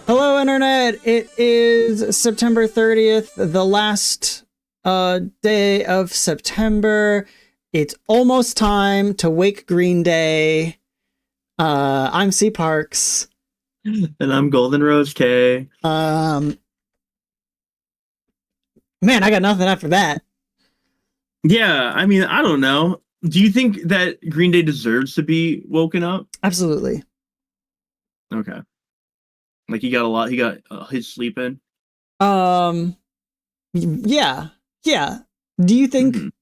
Hello, Internet! It is September 30th, the last day of September. It's almost time to wake Green Day. I'm C Parks. And I'm Golden Rose K. Man, I got nothing after that. Yeah, I mean, I don't know. Do you think that Green Day deserves to be woken up? Absolutely. Okay. Like he got his sleep in? Yeah. Do you think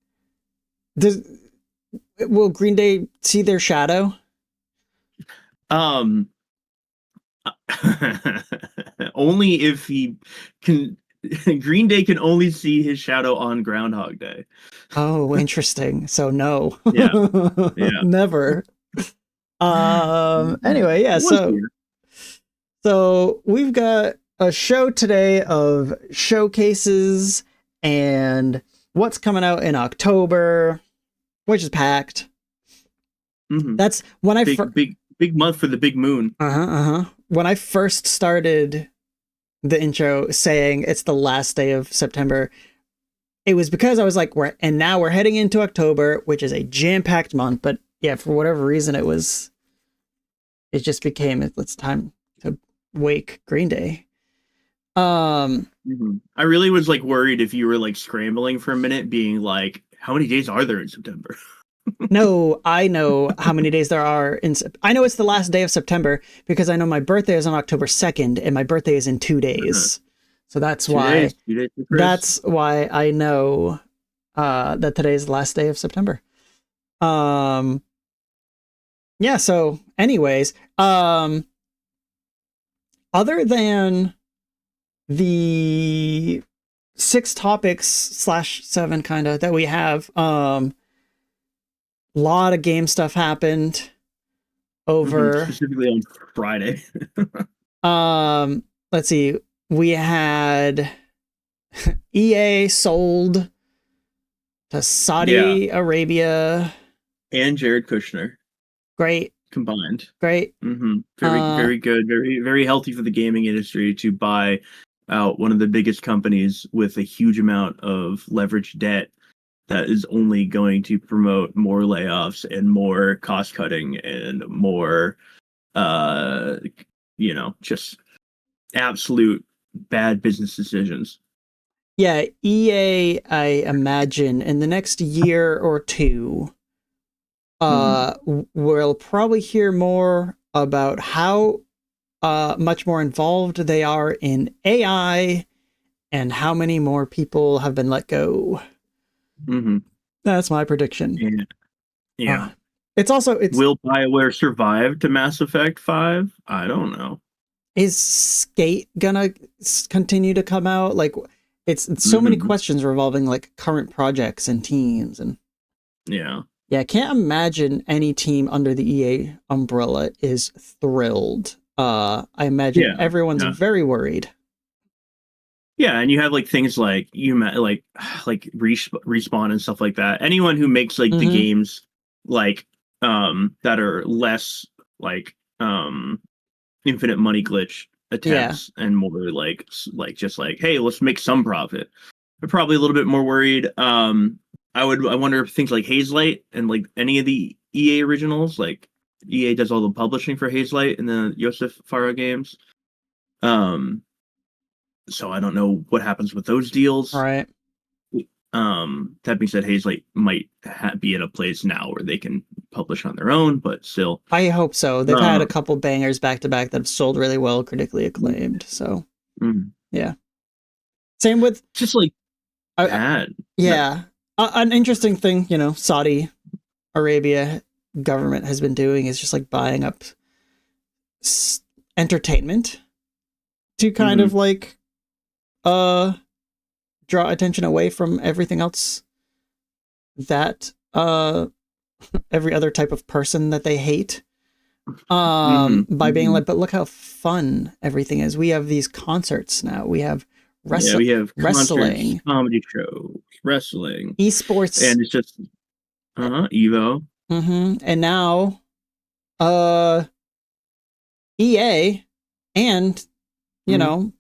will Green Day see their shadow? Only if he can. Green Day can only see his shadow on Groundhog Day. Oh, interesting. So no. Yeah. Never. Anyway, yeah, so we've got a show today of showcases and what's coming out in October, which is packed. That's when I big month for the big moon. When I first started the intro saying it's the last day of September, it was because I was like, now we're heading into October, which is a jam-packed month. But yeah, for whatever reason, it just became it's time to wake Green Day. I really was like worried if you were like scrambling for a minute, being like, how many days are there in September? No, I know how many days there are I know it's the last day of September because I know my birthday is on October 2nd and my birthday is in 2 days. So that's why I know that today is the last day of September. Yeah, so anyways, other than the 6 topics / 7 kind of that we have, lot of game stuff happened over specifically on Friday. Let's see. We had EA sold to Saudi Arabia and Jared Kushner. Great. Combined. Great. Very good. Very, very healthy for the gaming industry to buy out one of the biggest companies with a huge amount of leveraged debt that is only going to promote more layoffs and more cost cutting and more, just absolute bad business decisions. Yeah, EA, I imagine, in the next year or two, we'll probably hear more about how much more involved they are in AI and how many more people have been let go. That's my prediction. Yeah. Will BioWare survive to Mass Effect 5? I don't know. Is Skate gonna continue to come out? Like, it's so many questions revolving like current projects and teams and I can't imagine any team under the EA umbrella is thrilled. I imagine everyone's very worried. Yeah, and you have like things like Respawn and stuff like that. Anyone who makes like the games like that are less like infinite money glitch attempts and more like just like, hey, let's make some profit. They're probably a little bit more worried. I wonder if things like Hazelight and like any of the EA originals, like EA does all the publishing for Hazelight and the Yosef Farah games. So I don't know what happens with those deals. Right. That being said, Hazelight might be at a place now where they can publish on their own, but still. I hope so. They've had a couple bangers back to back that have sold really well, critically acclaimed. So Yeah. Same with just like bad. Yeah. An interesting thing, you know, Saudi Arabia government has been doing is just like buying up entertainment to kind of like draw attention away from everything else that every other type of person that they hate, by being like, but look how fun everything is. We have these concerts now. We have we have wrestling, comedy shows, wrestling, esports, and it's just Evo. And now EA, and you know,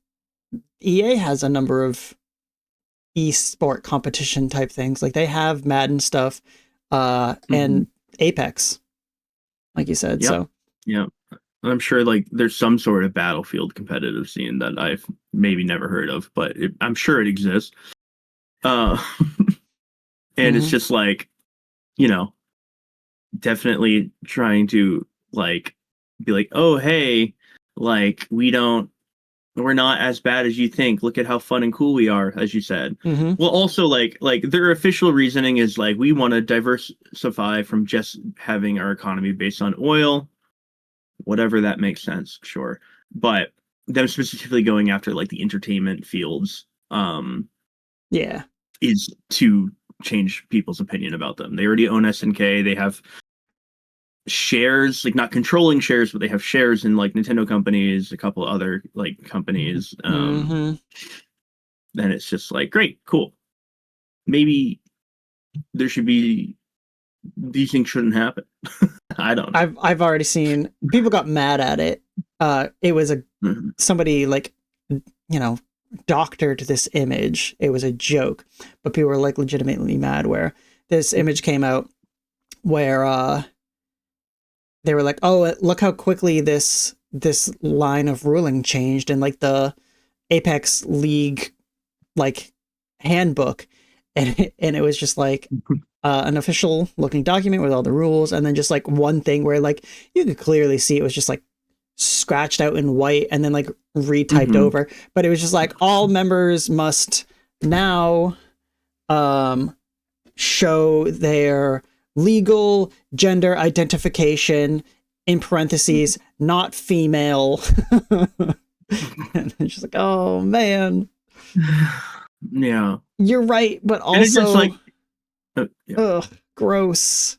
EA has a number of esport competition type things. Like they have Madden stuff, and Apex, like you said. So yeah, I'm sure like there's some sort of Battlefield competitive scene that I've maybe never heard of, but I'm sure it exists. And it's just like, you know, definitely trying to like be like, oh hey, like we're not as bad as you think. Look at how fun and cool we are, as you said. Well, also like their official reasoning is like, we want to diversify from just having our economy based on oil, whatever that makes sense, sure. But them specifically going after like the entertainment fields, is to change people's opinion about them. They already own SNK. They have shares, like not controlling shares, but they have shares in like Nintendo companies, a couple other like companies. Then it's just like, great, cool. Maybe there should be, these things shouldn't happen. I don't know. I've already seen people got mad at it. It was somebody like, you know, doctored this image. It was a joke, but people were like legitimately mad where this image came out where they were like, oh, look how quickly this line of ruling changed in like the Apex League like handbook, and it was just like an official looking document with all the rules, and then just like one thing where like you could clearly see it was just like scratched out in white and then like retyped over, but it was just like, all members must now show their legal gender identification, in parentheses, not female. And it's just like, oh man, yeah, you're right, but also, and it's just like gross.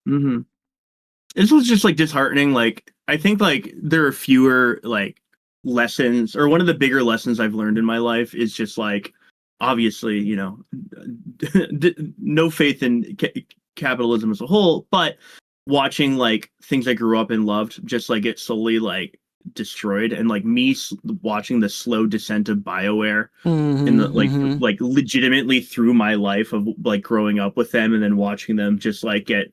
This was just like disheartening. Like I think like there are fewer like lessons, or one of the bigger lessons I've learned in my life is just like, obviously, you know, no faith in capitalism as a whole, but watching like things I grew up and loved just like get slowly like destroyed, and like me watching the slow descent of BioWare in the like legitimately through my life of like growing up with them and then watching them just like get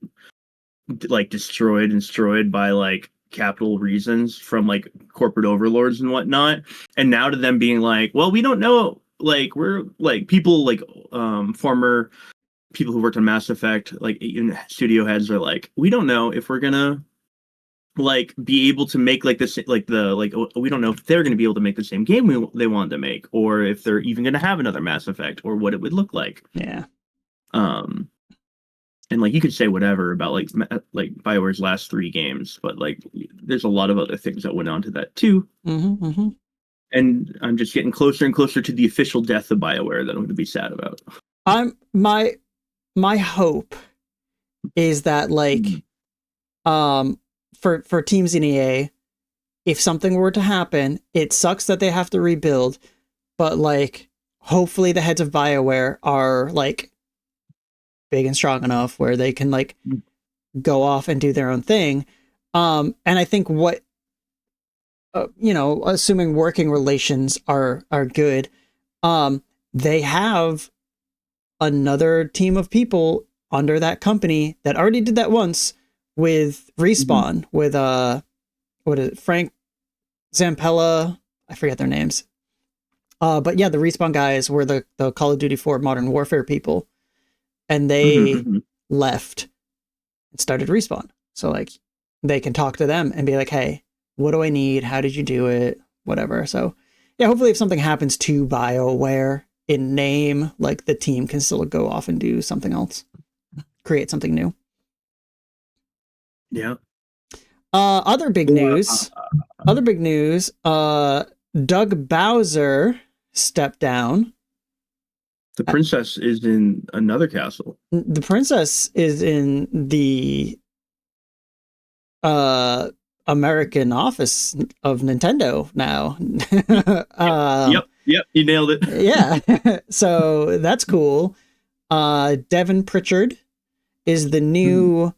like destroyed by like capital reasons from like corporate overlords and whatnot, and now to them being like, well, we don't know, like we're like people like former people who worked on Mass Effect, like even studio heads are like, we don't know if we're gonna like be able to make like this, like the like we don't know if they're gonna be able to make the same game they wanted to make, or if they're even gonna have another Mass Effect, or what it would look like. And like you could say whatever about like BioWare's last 3 games, but like there's a lot of other things that went on to that too. And I'm just getting closer and closer to the official death of BioWare that I'm going to be sad about. My hope is that like for teams in EA, if something were to happen, it sucks that they have to rebuild, but like hopefully the heads of BioWare are like big and strong enough where they can like go off and do their own thing. And I think what you know, assuming working relations are good, they have another team of people under that company that already did that once with Respawn, with what is it, Frank Zampella, I forget their names, but yeah, the Respawn guys were the Call of Duty 4 Modern Warfare people, and they left and started Respawn, so like they can talk to them and be like, hey, what do I need, how did you do it, whatever. So Yeah, hopefully if something happens to BioWare in name, like the team can still go off and do something else, create something new. Yeah. Other big news. Doug Bowser stepped down. The princess is in another castle. The princess is in the American office of Nintendo now. Yep, you nailed it. Yeah. So that's cool. Devin Pritchard is the new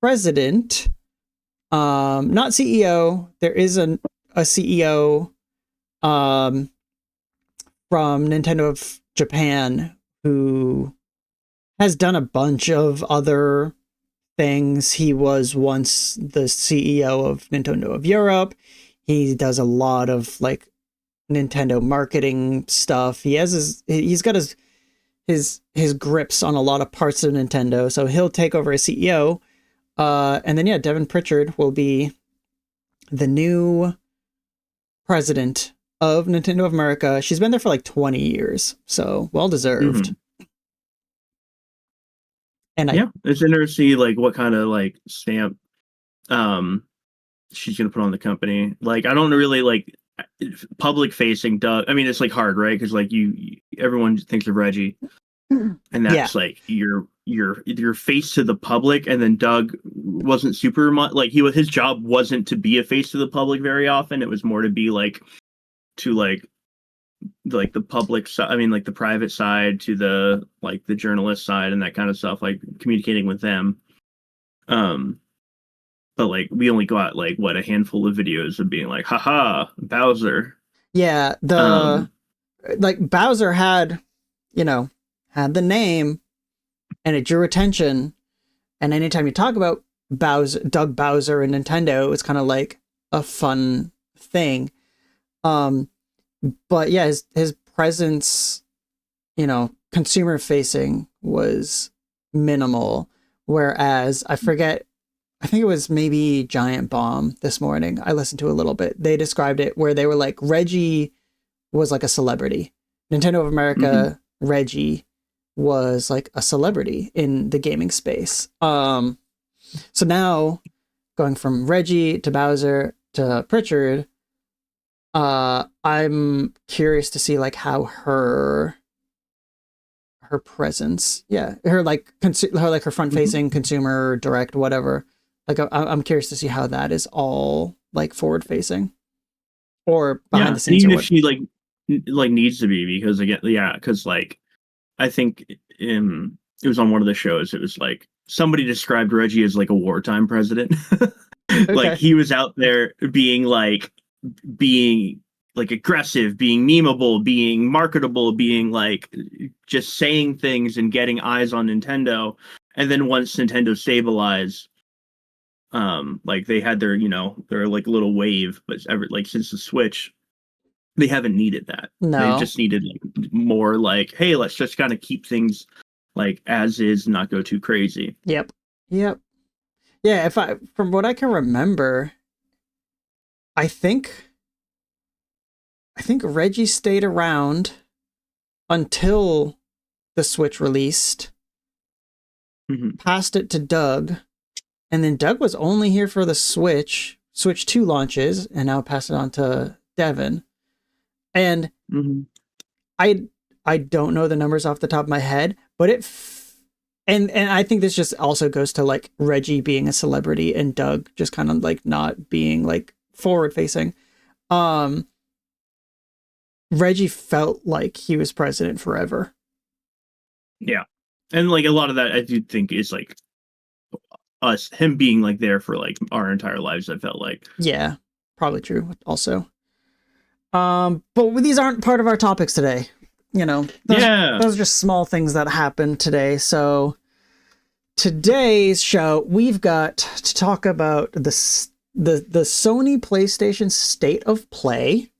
president. Not CEO. There is a CEO from Nintendo of Japan who has done a bunch of other things. He was once the CEO of Nintendo of Europe. He does a lot of like Nintendo marketing stuff. He's got his grips on a lot of parts of Nintendo, so he'll take over as CEO. And then Devin Pritchard will be the new president of Nintendo of America. She's been there for like 20 years, so well deserved. And it's interesting to see like what kind of like stamp she's gonna put on the company. Like I don't really like public facing Doug. I mean, it's like hard, right? Because like everyone thinks of Reggie, and that's like your face to the public. And then Doug wasn't super much like his job wasn't to be a face to the public very often. It was more to be like the public side. I mean, like the private side to the like the journalist side and that kind of stuff, like communicating with them. But like we only got like a handful of videos of being like, haha, Bowser. Yeah, like Bowser had the name and it drew attention. And anytime you talk about Doug Bowser and Nintendo, it's kind of like a fun thing. But yeah, his presence, consumer facing was minimal. Whereas I think it was maybe Giant Bomb this morning. I listened to a little bit. They described it where they were like, Reggie was like a celebrity. Nintendo of America, Reggie was like a celebrity in the gaming space. So now going from Reggie to Bowser to Pritchard, I'm curious to see like how her presence, her front facing consumer direct, whatever. Like I'm curious to see how that is all like forward facing or behind the scenes. Even if she like needs to be, because again, because like I think it was on one of the shows. It was like somebody described Reggie as like a wartime president. Okay. Like he was out there being aggressive, being memeable, being marketable, being like just saying things and getting eyes on Nintendo. And then once Nintendo stabilized, like they had their like little wave, but since the Switch, they haven't needed that. No. They just needed like more like, hey, let's just kind of keep things like as is, not go too crazy. Yep. Yeah, from what I can remember, I think Reggie stayed around until the Switch released, passed it to Doug, and then Doug was only here for the Switch 2 launches, and now passed it on to Devin. And I don't know the numbers off the top of my head, but and I think this just also goes to like Reggie being a celebrity and Doug just kind of like not being like forward facing. Reggie felt like he was president forever. Yeah. And like a lot of that I do think is like him being like there for like our entire lives, I felt like. Yeah, probably true also. But these aren't part of our topics today. Those are just small things that happened today. So today's show, we've got to talk about the Sony PlayStation State of Play,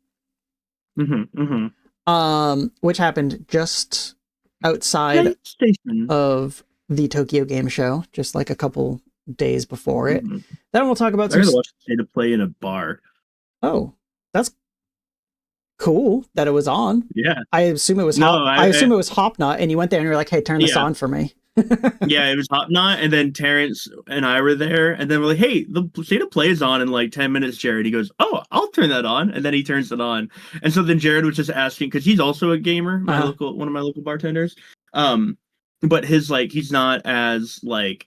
which happened just outside of the Tokyo Game Show, just like a couple days before it. Then we'll talk about I gotta watch State of Play in a bar. Oh, cool that it was on. Yeah. I assume it was I assume it was Hopknot, and you went there and you're like, hey, turn this on for me. Yeah, it was Hopknot, and then Terrence and I were there, and then we're like, hey, the State of Play is on in like 10 minutes, Jared. He goes, oh, I'll turn that on, and then he turns it on. And so then Jared was just asking, because he's also a gamer, one of my local bartenders. But his like he's not as like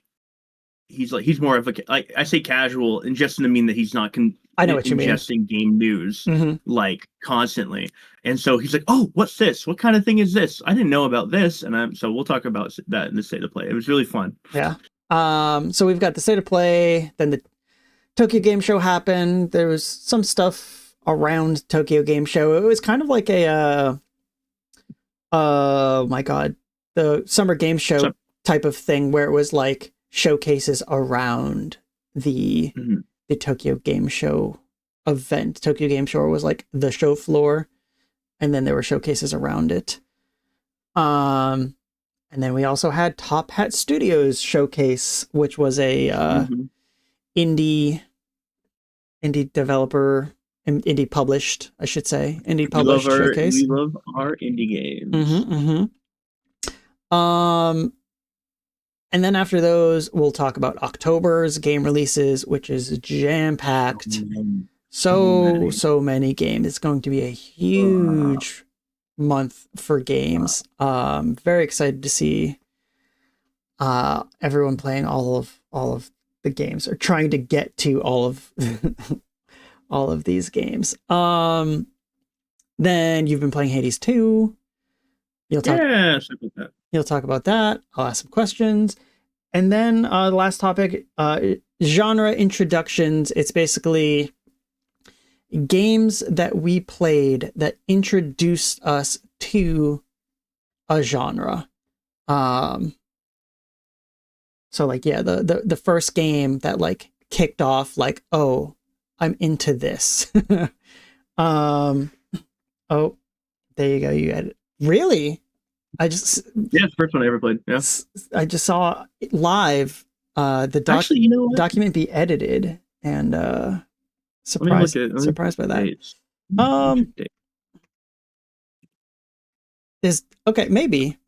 he's more of a, like, I say casual, and just in the mean that he's not I know what you mean, ingesting game news like constantly. And so he's like, oh, what's this? What kind of thing is this? I didn't know about this. And so we'll talk about that in the State of Play. It was really fun. Yeah. So we've got the State of Play, then the Tokyo Game Show happened. There was some stuff around Tokyo Game Show. It was kind of like a my god, the Summer Game Show type of thing, where it was like showcases around the Tokyo Game Show event. Tokyo Game Show was like the show floor, and then there were showcases around it. And then we also had Top Hat Studios showcase, which was a indie developer, indie published, I should say, indie published showcase. We love our indie games. And then after those, we'll talk about October's game releases, which is jam-packed. So many games. It's going to be a huge month for games. Very excited to see everyone playing all of the games, or trying to get to all of all of these games. Then you've been playing Hades 2. You'll talk about that. I'll ask some questions. And then the last topic, genre introductions. It's basically games that we played that introduced us to a genre. So like, yeah, the first game that like kicked off like, oh, I'm into this. Oh, there you go. You had it. Really? It's the first one I ever played. Yeah. I just saw it live. Actually, you know what? Document be edited, and surprised by that. Is okay, maybe,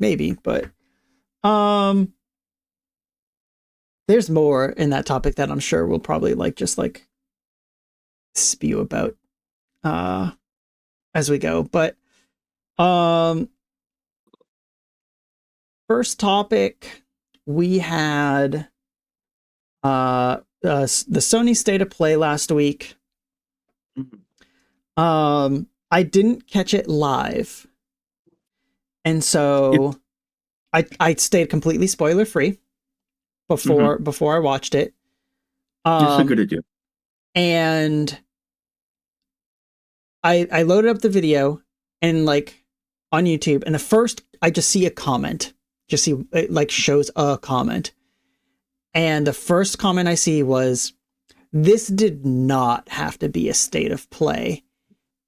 but there's more in that topic that I'm sure we'll probably just spew about as we go. But first topic, we had the Sony State of Play last week. I didn't catch it live, and so I stayed completely spoiler free before I watched it. That's a good idea. And I loaded up the video and on YouTube, and the first I just see a comment. Just see it shows a comment. And the first comment I see was, this did not have to be a State of Play.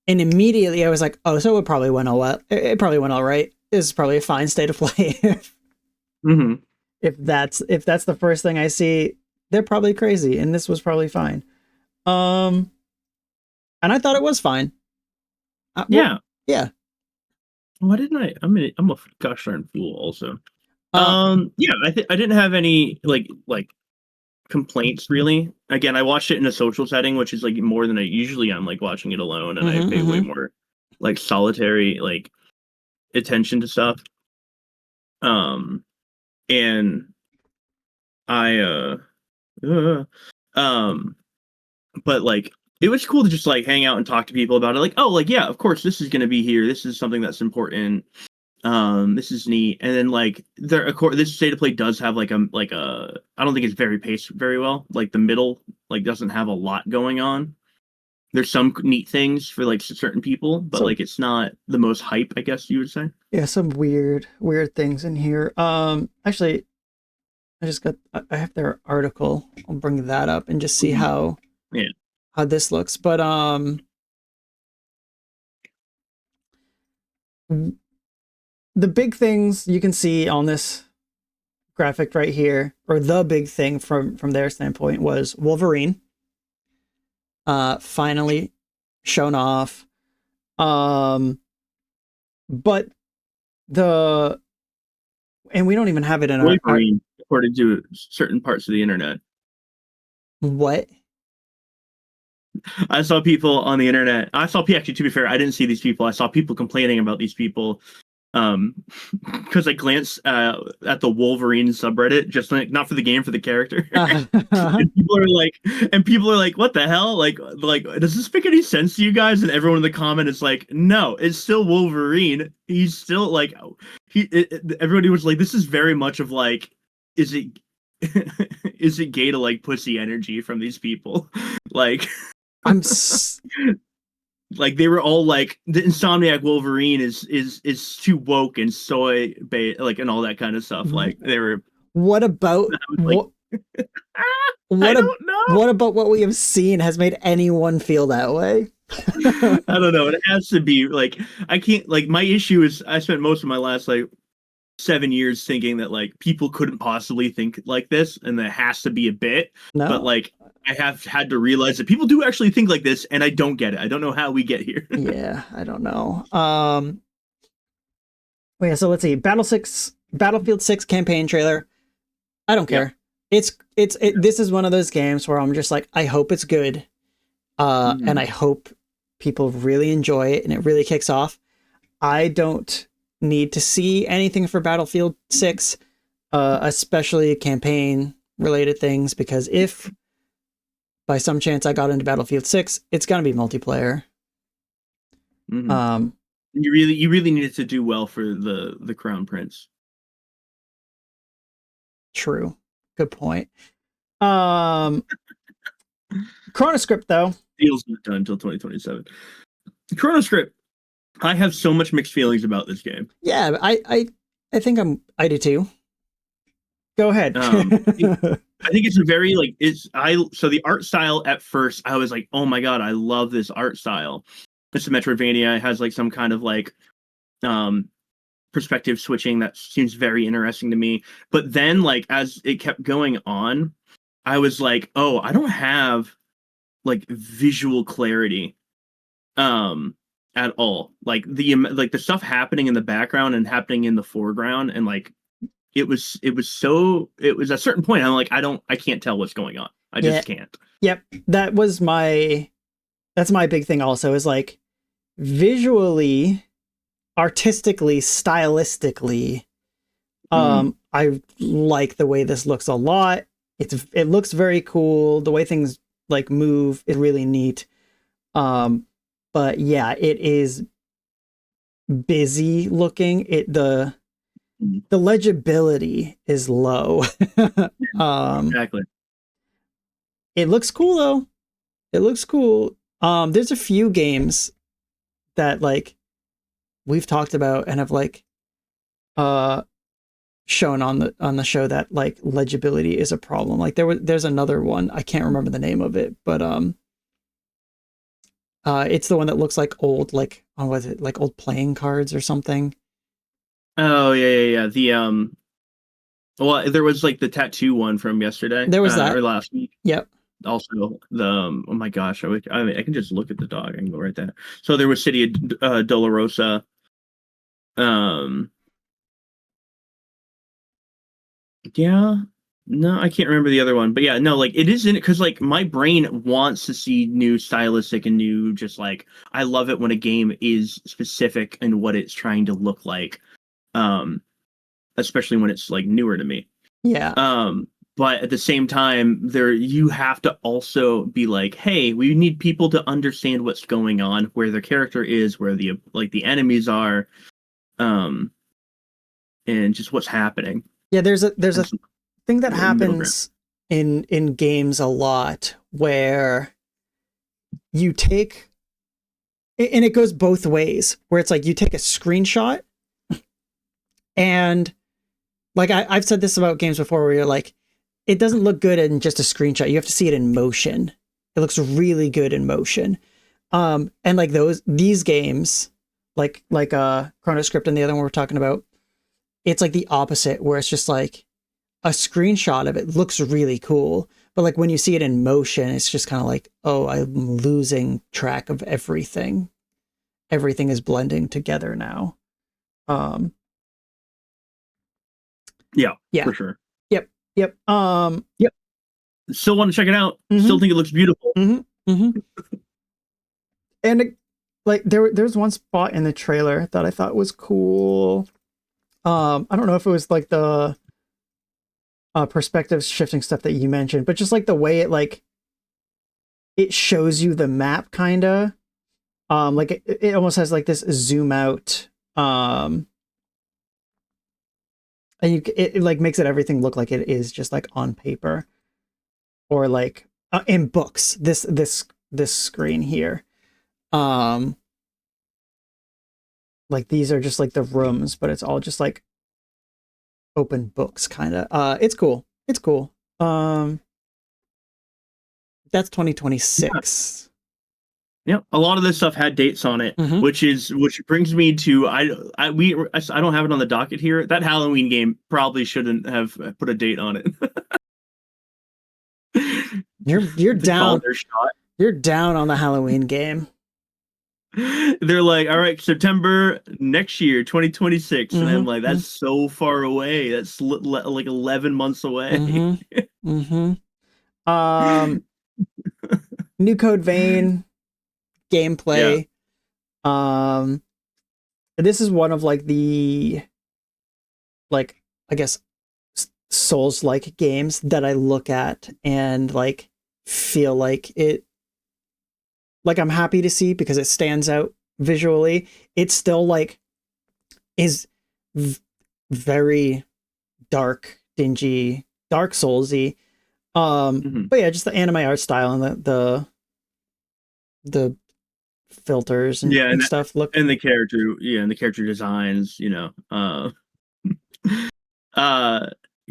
And immediately I was like, oh, so it probably went all well. It probably went all right. This is probably a fine State of Play. If that's the first thing I see, they're probably crazy, and this was probably fine. And I thought it was fine. Yeah. Why didn't I? I'm a gosh darn fool also. I didn't have any complaints really. Again, I watched it in a social setting, which is more than I usually am watching it alone, and I pay way more solitary attention to stuff. And I but it was cool to just hang out and talk to people about it. Yeah, of course this is going to be here. This is something that's important. This is neat. And then this State of Play does have I don't think it's very paced very well. The middle doesn't have a lot going on. There's some neat things for certain people, but it's not the most hype, I guess you would say. Yeah, some weird things in here. Actually, I have their article. I'll bring that up and just see how this looks. But the big things you can see on this graphic right here, or the big thing from their standpoint, was Wolverine finally shown off. But and we don't even have it in our according to certain parts of the internet. What? I saw people on the internet. Actually, to be fair, I didn't see these people. I saw people complaining about these people. Because I glanced at the Wolverine subreddit, just like not for the game, for the character. And people are like, "What the hell? Like, does this make any sense to you guys?" And everyone in the comment is like, "No, it's still Wolverine. He's still like, everybody was like, this is very much of like, is it is it gay to like pussy energy from these people?" Like, like they were all like, the Insomniac Wolverine is too woke and soy bait, like, and all that kind of stuff. Like they were. What about like, I don't know. What about what we have seen has made anyone feel that way? I don't know. It has to be like, I can't, like, my issue is I spent most of my last like 7 years thinking that like people couldn't possibly think like this, and there has to be a bit. No. But like I have had to realize that people do actually think like this, and I don't get it. I don't know how we get here. Yeah, I don't know. Wait, so let's see. Battlefield 6 campaign trailer. I don't care. Yep. This is one of those games where I'm just like, I hope it's good. And I hope people really enjoy it and it really kicks off. I don't need to see anything for Battlefield 6, especially campaign related things, because if by some chance I got into Battlefield 6, it's gonna be multiplayer. Mm-hmm. You really needed to do well for the Crown Prince. True. Good point. Chronoscript though. Deal's not done until 2027. Chronoscript. I have so much mixed feelings about this game. Yeah, I think I do too. Go ahead. I think it's a very like so the art style at first I was like, oh my god, I love this art style. It's a Metroidvania. It has like some kind of like perspective switching that seems very interesting to me. But then like as it kept going on, I was like, oh, I don't have like visual clarity at all. Like the stuff happening in the background and happening in the foreground, and like it was at a certain point I'm like, I can't tell what's going on. I just can't. Yep. That's my big thing also, is like visually, artistically, stylistically, I like the way this looks a lot. It looks very cool. The way things like move is really neat. But yeah, it is busy looking. The legibility is low. Exactly. It looks cool though. It looks cool. There's a few games that like we've talked about and have like shown on the show that like legibility is a problem. Like there's another one, I can't remember the name of it, but it's the one that looks like old, like, what was it, like old playing cards or something. Oh yeah. The well, there was like the tattoo one from yesterday. There was that, or last week. Yep. Also, the oh my gosh, I can just look at the dog. I can go right there. So there was City of Dolorosa. Yeah, no, I can't remember the other one, but yeah, no, like it isn't, because like my brain wants to see new stylistic and new, just like I love it when a game is specific in what it's trying to look like, especially when it's like newer to me. Yeah. But at the same time, you have to also be like, hey, we need people to understand what's going on, where their character is, where the enemies are, and just what's happening. Yeah, there's a thing that happens in games a lot where you take, and it goes both ways, where it's like you take a screenshot and like I've said this about games before, where you're like, it doesn't look good in just a screenshot. You have to see it in motion. It looks really good in motion. And like these games, like Chronoscript and the other one we're talking about, it's like the opposite, where it's just like a screenshot of it looks really cool, but like when you see it in motion, it's just kind of like, oh, I'm losing track of everything. everything is blending together now. Yeah, for sure. Yep. Yep. Still want to check it out. Still think it looks beautiful. And like there's one spot in the trailer that I thought was cool. I don't know if it was like the perspective shifting stuff that you mentioned, but just like the way it shows you the map, kind of. Like it almost has like this zoom out. And it like makes everything look like it is just like on paper, or like in books. This screen here. Like these are just like the rooms, but it's all just like open books, kind of. It's cool. It's cool. That's 2026. Yeah, a lot of this stuff had dates on it, which brings me to I don't have it on the docket here. That Halloween game probably shouldn't have put a date on it. You're down. You're down on the Halloween game. They're like, all right, September next year, 2026, and I'm like, that's so far away. That's like 11 months away. New Code Vein gameplay. This is one of like the, like, I guess Souls-like games that I look at and like feel like it, like I'm happy to see because it stands out visually. It's still like is very dark, dingy, Dark Soulsy. But yeah, just the anime art style and the filters and stuff look, and the character designs, you know.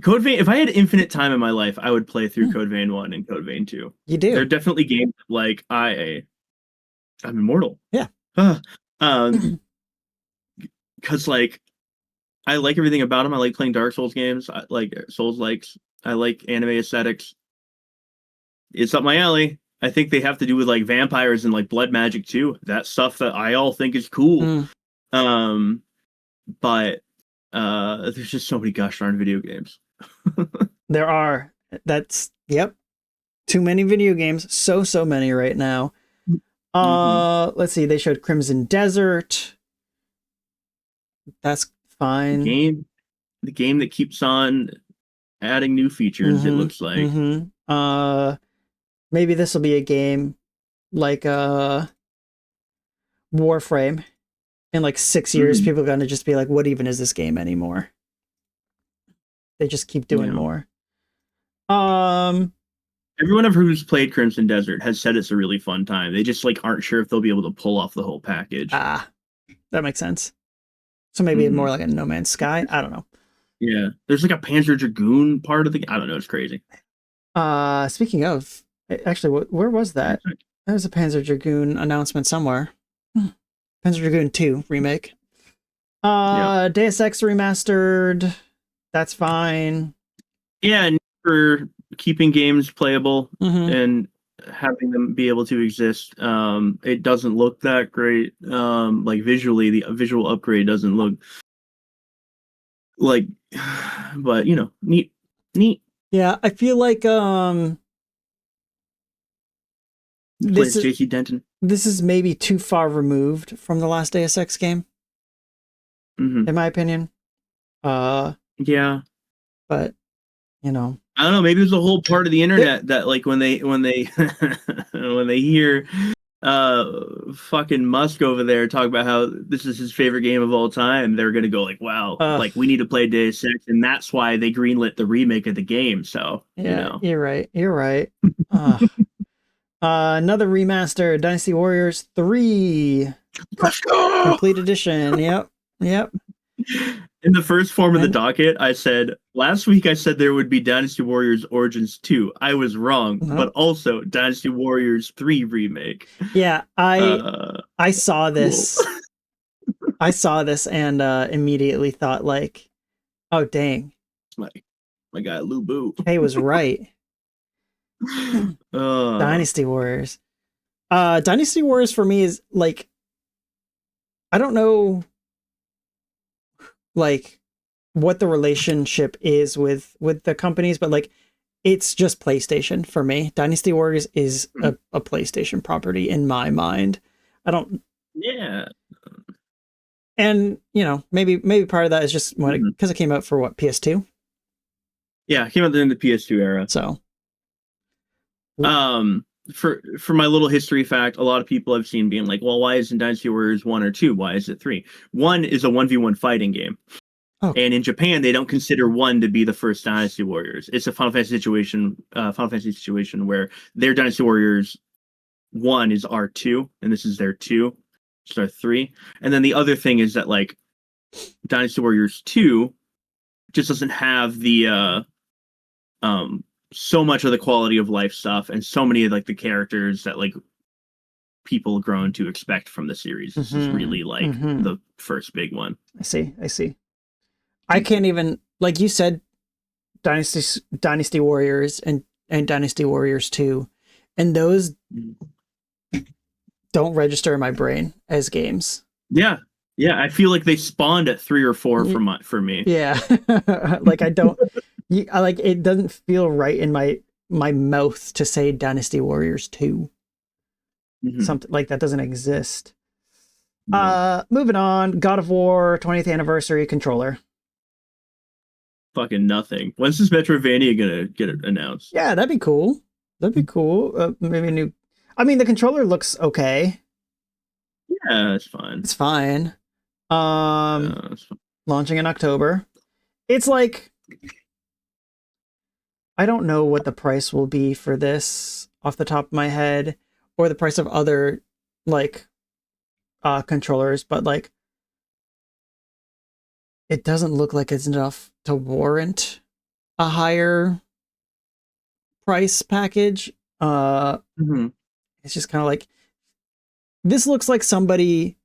Code Vein, if I had infinite time in my life, I would play through Code Vein 1 and Code Vein 2. You do. They're definitely games like I'm immortal. Yeah. Because like I like everything about them. I like playing Dark Souls games. I like Souls-likes. I like anime aesthetics. It's up my alley. I think they have to do with like vampires and like blood magic too. That stuff that I all think is cool. But there's just so many gosh darn video games. There are. That's too many video games. So many right now. Let's see. They showed Crimson Desert. That's fine. The game that keeps on adding new features. It looks like. Maybe this will be a game like Warframe. In like 6 years, people are gonna just be like, "What even is this game anymore?" They just keep doing more. Everyone who's played Crimson Desert has said it's a really fun time. They just like aren't sure if they'll be able to pull off the whole package. That makes sense. So maybe more like a No Man's Sky. I don't know. Yeah, there's like a Panzer Dragoon part of the. I don't know. It's crazy. Speaking of, actually, where was that? There was a Panzer Dragoon announcement somewhere. Panzer Dragoon 2 remake. Deus Ex remastered. That's fine. Yeah, and for keeping games playable and having them be able to exist. It doesn't look that great. Like visually, the visual upgrade doesn't look like, but you know, neat. Yeah, I feel like this is JC Denton. This is maybe too far removed from the last Deus Ex game, in my opinion. Yeah, but you know, I don't know. Maybe there's a whole part of the internet that, like, when they when they hear fucking Musk over there talk about how this is his favorite game of all time, they're gonna go like, "Wow, like we need to play Deus Ex," and that's why they greenlit the remake of the game. So yeah, you know. You're right. Another remaster, Dynasty Warriors 3. Let's go! Complete edition. Yep. In the first form of the docket, I said, last week I said there would be Dynasty Warriors Origins 2. I was wrong, but also Dynasty Warriors 3 remake. Yeah, I saw this. Cool. I saw this and immediately thought like, oh, dang. My guy, Lu Bu. He was right. Dynasty Warriors. Dynasty Warriors for me is like I don't know like what the relationship is with the companies, but like it's just PlayStation for me. Dynasty Warriors is a PlayStation property in my mind. I don't. Yeah. And you know, maybe part of that is just when because it came out for what, PS2. Yeah, it came out during the PS2 era. So, for my little history fact, a lot of people I've seen being like, well, why isn't Dynasty Warriors 1 or 2? Why is it 3? 1 is a 1v1 fighting game. Oh. And in Japan, they don't consider 1 to be the first Dynasty Warriors. It's a Final Fantasy situation where their Dynasty Warriors 1 is R2, and this is their 2, it's their 3. And then the other thing is that like Dynasty Warriors 2 just doesn't have the so much of the quality of life stuff and so many of like the characters that like people grown to expect from the series. This is really like the first big one. I see. I can't even, like you said, Dynasty Warriors and Dynasty Warriors 2, and those don't register in my brain as games. Yeah, I feel like they spawned at 3 or 4 for me. Yeah, like I don't. I like it doesn't feel right in my mouth to say Dynasty Warriors 2. Something like that doesn't exist. No. Moving on, God of War 20th anniversary controller. Fucking nothing. When's this Metroidvania gonna get announced? Yeah, that'd be cool. Maybe a new. I mean, the controller looks okay. Yeah, it's fine. It's fine. Launching in October. It's like, I don't know what the price will be for this off the top of my head, or the price of other like controllers, but like it doesn't look like it's enough to warrant a higher price package. It's just kind of like, this looks like somebody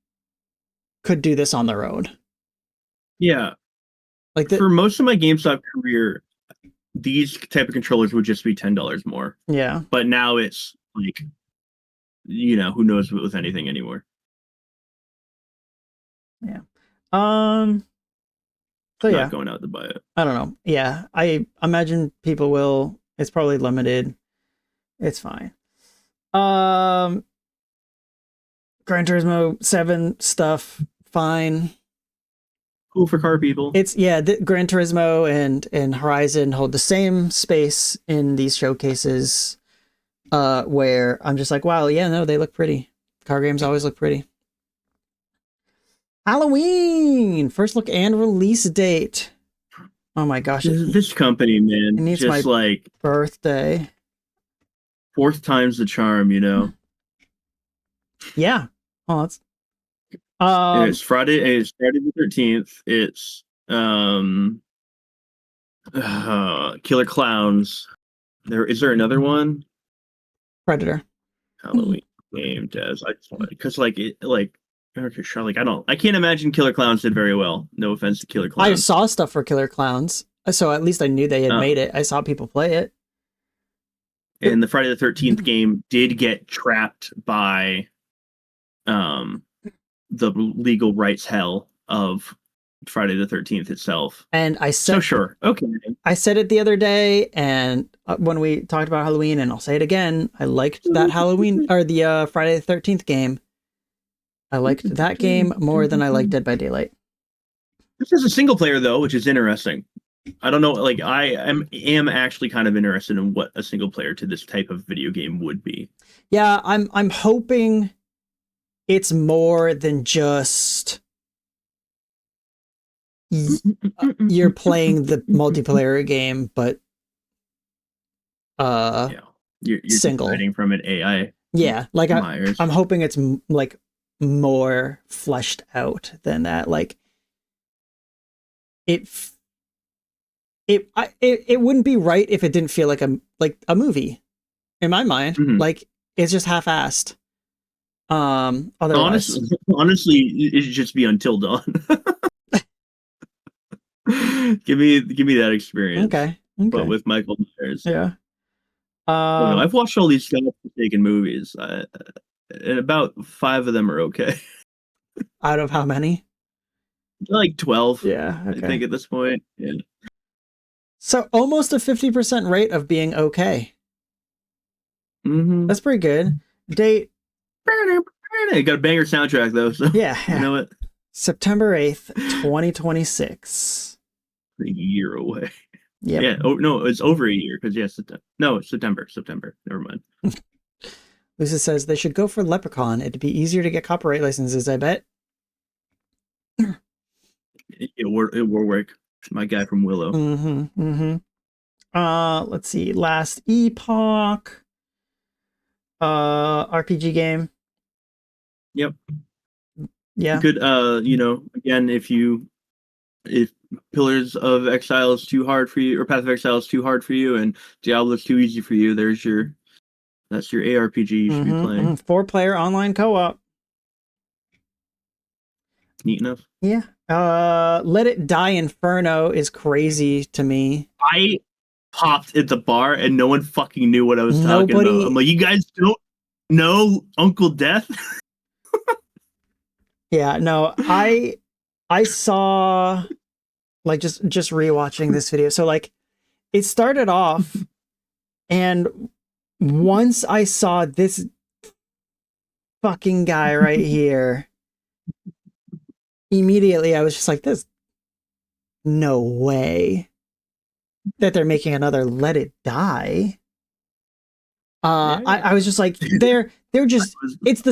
could do this on their own. Yeah. Like for most of my GameStop career, these type of controllers would just be $10 more. Yeah. But now it's like, you know, who knows with anything anymore. Yeah. So yeah, not going out to buy it. I don't know. Yeah, I imagine people will. It's probably limited. It's fine. Gran Turismo 7 stuff, fine. Cool for car people. It's Gran Turismo and Horizon hold the same space in these showcases, where I'm just like, wow, yeah, no, they look pretty. Car games always look pretty. Halloween first look and release date. Oh my gosh, this company, man, it needs just my like birthday. 4th time's the charm, you know. Yeah. Oh, that's. It's Friday. It's Friday the 13th. It's Killer Clowns. Is there another one? Predator. Halloween game devs. I just want, because like it like. Okay, sure. Like I can't imagine Killer Clowns did very well. No offense to Killer Clowns. I saw stuff for Killer Clowns, so at least I knew they had made it. I saw people play it. And the Friday the 13th game did get trapped by the legal rights hell of Friday the 13th itself. And I said, so sure, okay. I said it the other day, and when we talked about Halloween, and I'll say it again, I liked that Halloween or the Friday the 13th game. I liked that game more than I liked Dead by Daylight. This is a single player though, which is interesting. I don't know, like I am actually kind of interested in what a single player to this type of video game would be. Yeah, I'm hoping it's more than just you're playing the multiplayer game, but you're single fighting from an AI. Yeah, like I'm hoping it's like more fleshed out than that. Like it wouldn't be right if it didn't feel like a movie in my mind. Like it's just half-assed. Honestly, it should just be Until Dawn. give me that experience. Okay. But with Michael Myers. Yeah. I've watched all these godforsaken movies, and about 5 of them are okay. Out of how many? Like 12. Yeah, okay. I think at this point. Yeah. So almost a 50% rate of being okay. Mm-hmm. That's pretty good. Date. Got a banger soundtrack though. So yeah. You know what? September 8th, 2026. A year away. Yep. Yeah. Oh no, it's over a year because yes. No, September. Never mind. Lisa says they should go for Leprechaun. It'd be easier to get copyright licenses, I bet. It will work. My guy from Willow. Mm-hmm. Mm-hmm. Let's see. Last Epoch. RPG game. Yep. Yeah. Good. Again, if Pillars of Exile is too hard for you, or Path of Exile is too hard for you, and Diablo is too easy for you, that's your ARPG you should be playing. 4-player online co-op. Neat enough. Yeah. Let It Die Inferno is crazy to me. I popped at the bar and no one fucking knew what I was talking about. I'm like, you guys don't know Uncle Death? Yeah, no, I saw, like, just rewatching this video. So like it started off and once I saw this fucking guy right here, immediately I was just like, there's no way that they're making another Let It Die. I was just like, they're just, it's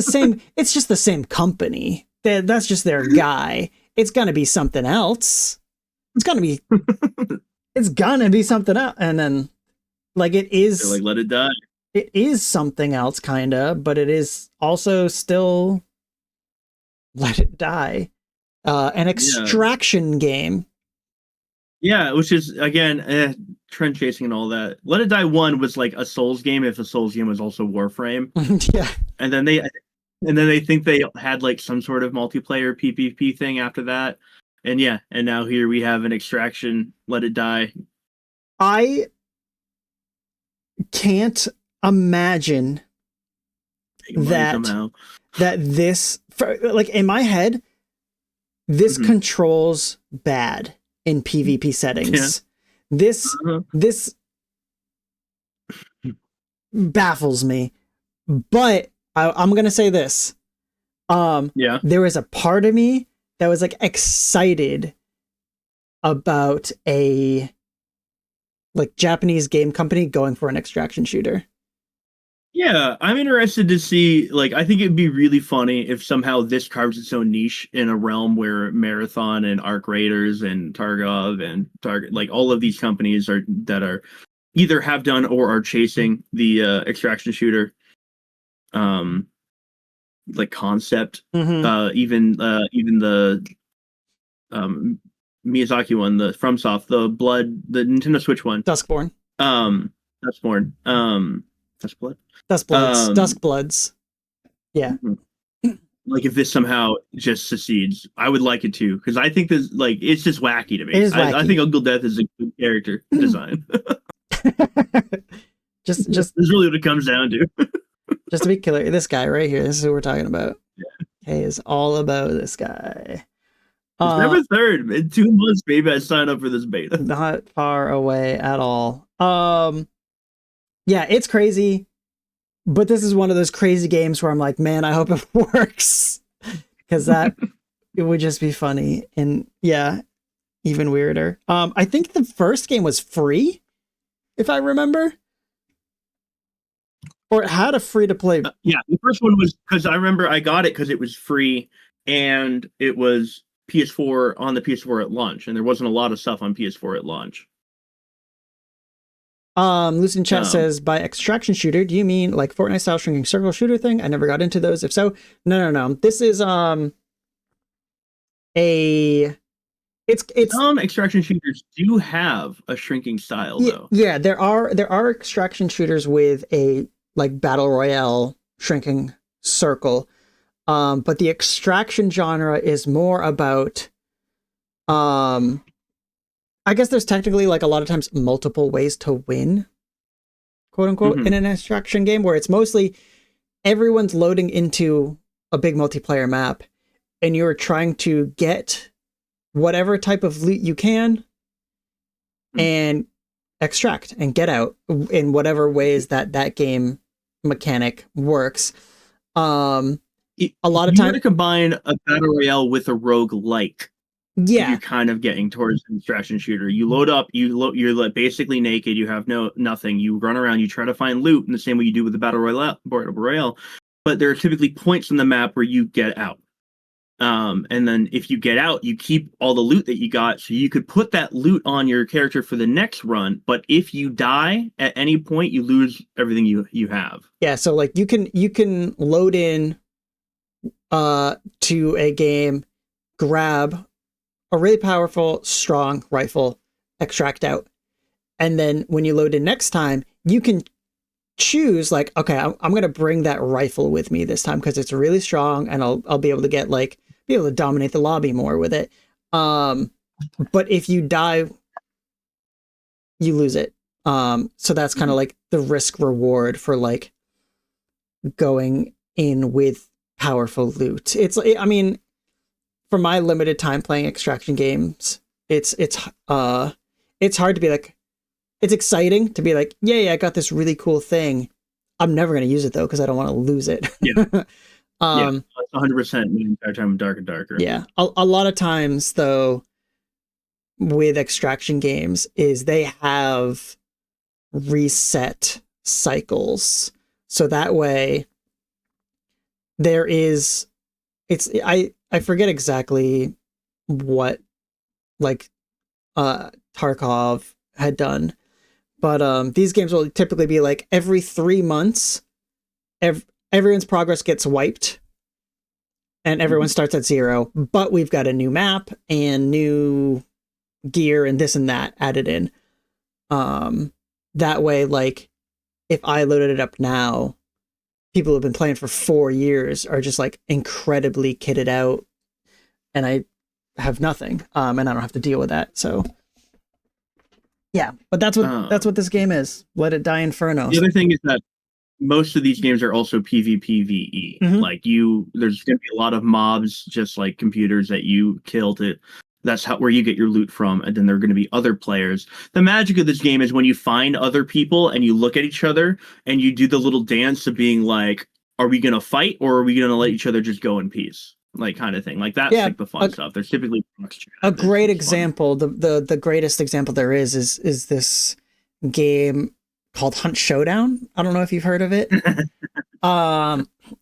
just the same company. That's just their guy. It's gonna be something else. It's gonna be something else. And then like it is, they're like, Let It Die. It is something else kinda, but it is also still Let It Die. An extraction game. Yeah, which is again trend chasing and all that. Let It Die 1 was like a Souls game if a Souls game was also Warframe. Yeah. And then they think they had like some sort of multiplayer PvP thing after that. And yeah, and now here we have an extraction, Let It Die. I can't imagine that this, like in my head, this controls bad in PvP settings. Yeah. This baffles me. But I'm gonna say this. There was a part of me that was like excited about a like Japanese game company going for an extraction shooter. Yeah, I'm interested to see, like, I think it'd be really funny if somehow this carves its own niche in a realm where Marathon and Arc Raiders and Tarkov and Target, like all of these companies are either have done or are chasing the extraction shooter like concept. Even the Miyazaki one, the FromSoft, the Nintendo Switch one, Duskborn. Duskborn. Duskbloods. Duskbloods. Yeah. Like if this somehow just succeeds, I would like it too, because I think this, like, it's just wacky to me. I think Uncle Death is a good character design. just this is really what it comes down to. Just to be clear, this guy right here, this is who we're talking about. Yeah. Okay, is all about this guy. November 3rd, in 2 months, maybe I sign up for this beta. Not far away at all. Yeah, it's crazy, but this is one of those crazy games where I'm like, man, I hope it works, because it would just be funny. And yeah, even weirder. I think the first game was free, if I remember, or it had a free to play. Yeah, the first one was, because I remember I got it because it was free and it was PS4 on the PS4 at launch, and there wasn't a lot of stuff on PS4 at launch. Lucien Chat says, by extraction shooter, do you mean like Fortnite style shrinking circle shooter thing? I never got into those. If so, no. This is it's some extraction shooters do have a shrinking style though. Yeah, there are extraction shooters with a like battle royale shrinking circle. But the extraction genre is more about I guess there's technically like a lot of times multiple ways to win, quote unquote, in an extraction game, where it's mostly everyone's loading into a big multiplayer map and you're trying to get whatever type of loot you can and extract and get out in whatever ways that game mechanic works. A lot of times to combine a battle royale with a roguelike. Yeah, you're kind of getting towards an extraction shooter. You load up, you're basically naked, you have nothing. You run around, you try to find loot in the same way you do with the battle royale. But there are typically points on the map where you get out. And then if you get out, you keep all the loot that you got, so you could put that loot on your character for the next run. But if you die at any point, you lose everything you have. Yeah, so like you can load in to a game, grab a really powerful, strong rifle, extract out, and then when you load in next time, you can choose like, okay, I'm gonna bring that rifle with me this time because it's really strong, and I'll be able to get be able to dominate the lobby more with it. But if you die, you lose it. So that's kind of like the risk reward for like going in with powerful loot. I mean, for my limited time playing extraction games, it's hard to be like, it's exciting to be like, yeah, I got this really cool thing. I'm never going to use it though, because I don't want to lose it. Yeah. 100% the entire time darker and darker. Yeah. A lot of times though, with extraction games is they have reset cycles. So that way there is, I forget exactly what like Tarkov had done, but these games will typically be like every 3 months, everyone's progress gets wiped and everyone starts at 0, but we've got a new map and new gear and this and that added in. That way, like if I loaded it up now, people who've been playing for 4 years are just like incredibly kitted out, and I have nothing, and I don't have to deal with that. So yeah, but that's what this game is. Let It Die Inferno. The other thing is that most of these games are also PvPvE. Mm-hmm. Like there's going to be a lot of mobs, just like computers that you kill to. That's where you get your loot from, and then there are going to be other players. The magic of this game is when you find other people and you look at each other and you do the little dance of being like, are we going to fight or are we going to let each other just go in peace? Like kind of thing. Like that's like the fun stuff. There's typically a great example. The greatest example there is this game called Hunt Showdown. I don't know if you've heard of it.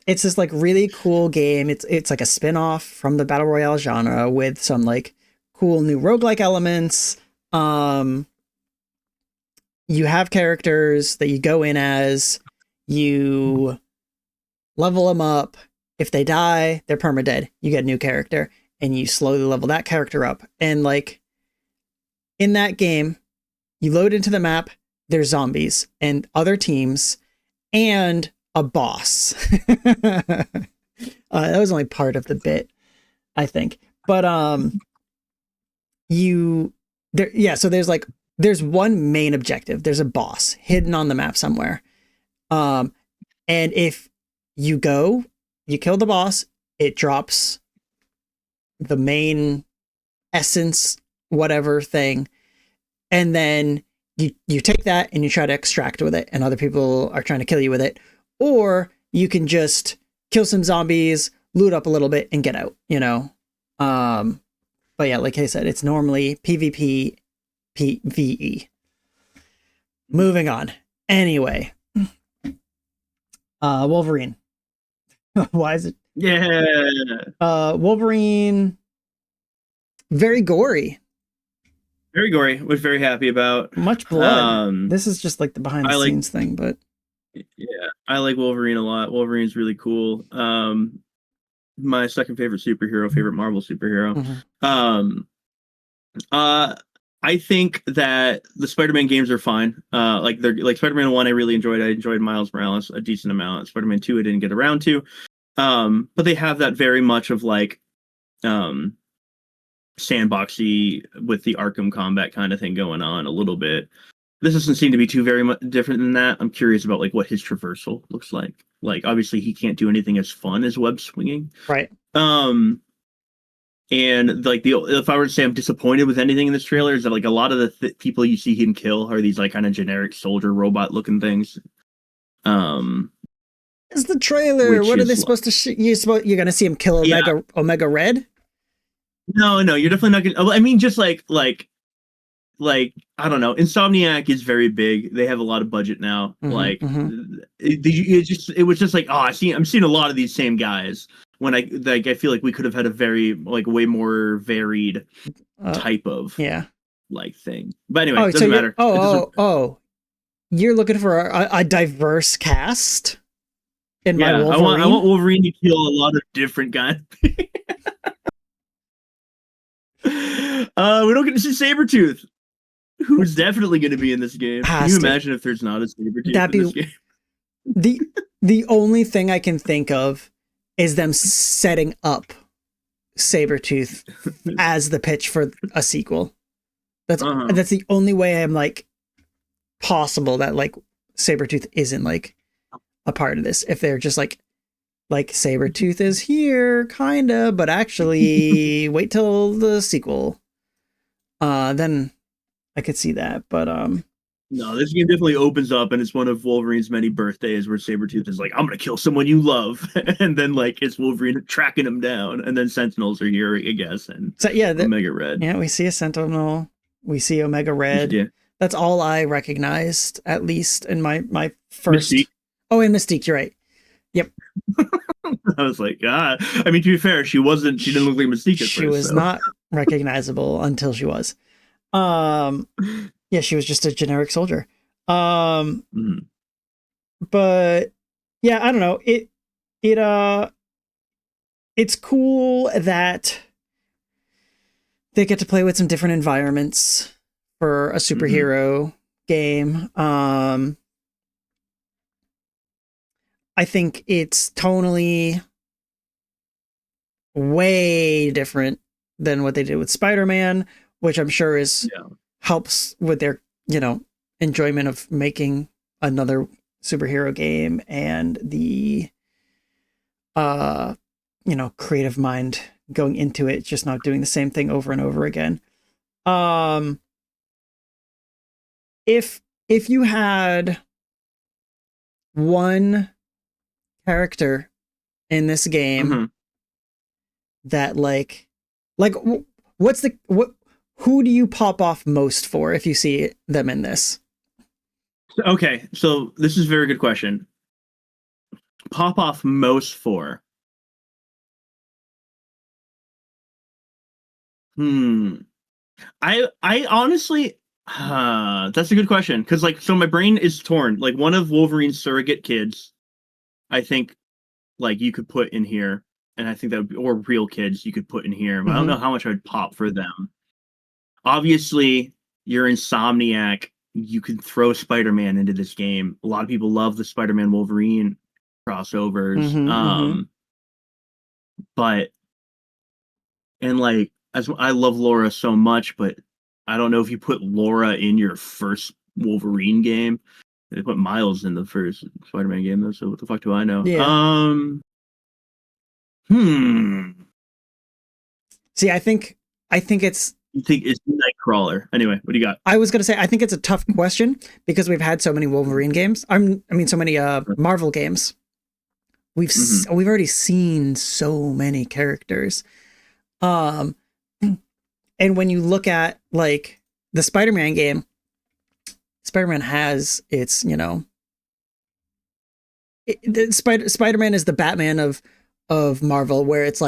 It's this like really cool game. It's like a spin-off from the Battle Royale genre with some like cool new roguelike elements. You have characters that you go in as, you level them up. If they die, they're permadead. You get a new character and you slowly level that character up. And like in that game, you load into the map, there's zombies and other teams and a boss. That was only part of the bit, I think. But so there's one main objective. There's a boss hidden on the map somewhere. And if you kill the boss, it drops the main essence, whatever thing. And then you take that and you try to extract with it, and other people are trying to kill you with it. Or you can just kill some zombies, loot up a little bit, and get out, you know? But yeah, like I said, it's normally PvP, PvE. Moving on. Anyway. Wolverine. Why is it? Yeah. Wolverine, very gory. Very gory. Was very happy about. Much blood. This is just like the behind the scenes thing, but yeah, I like Wolverine a lot. Wolverine's really cool. My second favorite superhero, favorite Marvel superhero. Mm-hmm. I think that the Spider-Man games are fine. Like Spider-Man 1, I really enjoyed. I enjoyed Miles Morales a decent amount. Spider-Man 2, I didn't get around to. But they have that very much of like sandboxy with the Arkham combat kind of thing going on a little bit. This doesn't seem to be too very much different than that. I'm curious about like what his traversal looks like. Like obviously he can't do anything as fun as web swinging. Right. And like if I were to say I'm disappointed with anything in this trailer, is that like a lot of the people you see him kill are these like kind of generic soldier robot looking things. It's the trailer. What are they supposed to? You're gonna see him kill Omega Red? No, you're definitely not gonna. I mean, just like I don't know. Insomniac is very big. They have a lot of budget now. It was just like, I'm seeing a lot of these same guys. When I feel like we could have had a very like way more varied type of like thing. But anyway, it doesn't matter. You're looking for a diverse cast in my Wolverine? I want Wolverine to kill a lot of different guys. We don't get to see Sabretooth, who's definitely going to be in this game. Can you imagine if there's not a Sabretooth in this game? The only thing I can think of is them setting up Sabretooth as the pitch for a sequel. That's the only way I'm like possible that like Sabretooth isn't like a part of this. If they're just like Sabretooth is here, kinda, but actually wait till the sequel. Then I could see that. But no, this game definitely opens up, and it's one of Wolverine's many birthdays where Sabretooth is like, I'm gonna kill someone you love, and then like it's Wolverine tracking him down, and then Sentinels are here, I guess, and Omega Red. Yeah, we see a Sentinel, we see Omega Red. Yeah. That's all I recognized, at least in my first. Mystique. Oh, and Mystique, you're right. Yep. I was like, I mean, to be fair, she didn't look like Mystique at first. She was not recognizable until she was. Yeah, she was just a generic soldier. But yeah, I don't know. It's cool that they get to play with some different environments for a superhero game. I think it's tonally way different than what they did with Spider-Man, which I'm sure helps with their, enjoyment of making another superhero game and the, creative mind going into it, just not doing the same thing over and over again. If you had one character in this game that who do you pop off most for if you see them in this? Okay, so this is a very good question. Pop off most for. I honestly, that's a good question, because so my brain is torn. Like, one of Wolverine's surrogate kids, I think, you could put in here, and I think that would be, or real kids you could put in here, but I don't know how much I would pop for them. Obviously, you're Insomniac. You can throw Spider-Man into this game. A lot of people love the Spider-Man Wolverine crossovers. But, and as I love Laura so much, but I don't know if you put Laura in your first Wolverine game. They put Miles in the first Spider-Man game, though, so what the fuck do I know? Yeah. See, I think it's... You think it's Nightcrawler. Anyway, what do you got? I was going to say, I think it's a tough question because we've had so many Wolverine games. So many Marvel games. We've already seen so many characters. And when you look at the Spider-Man game, Spider-Man has its, Spider-Man is the Batman of Marvel, where it's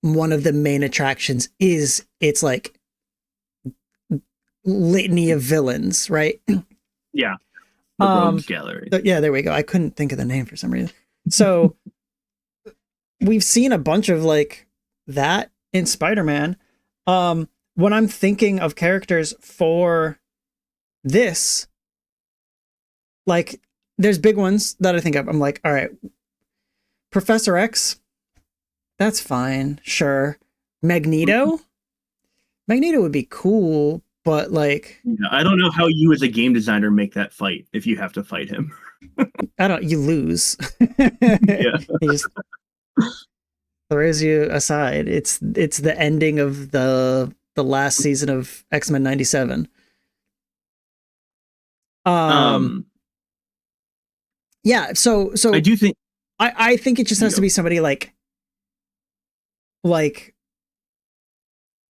one of the main attractions is it's litany of villains, right? Yeah. The Rogues Gallery. Yeah, there we go. I couldn't think of the name for some reason. So we've seen a bunch of that in Spider-Man. When I'm thinking of characters for this, there's big ones that I think of. I'm like, all right, Professor X, that's fine, sure. Magneto would be cool, but I don't know how you as a game designer make that fight if you have to fight him. You lose. Yeah. throws you aside. It's the ending of the last season of X-Men 97. Yeah, so I do think I think it just has to be somebody like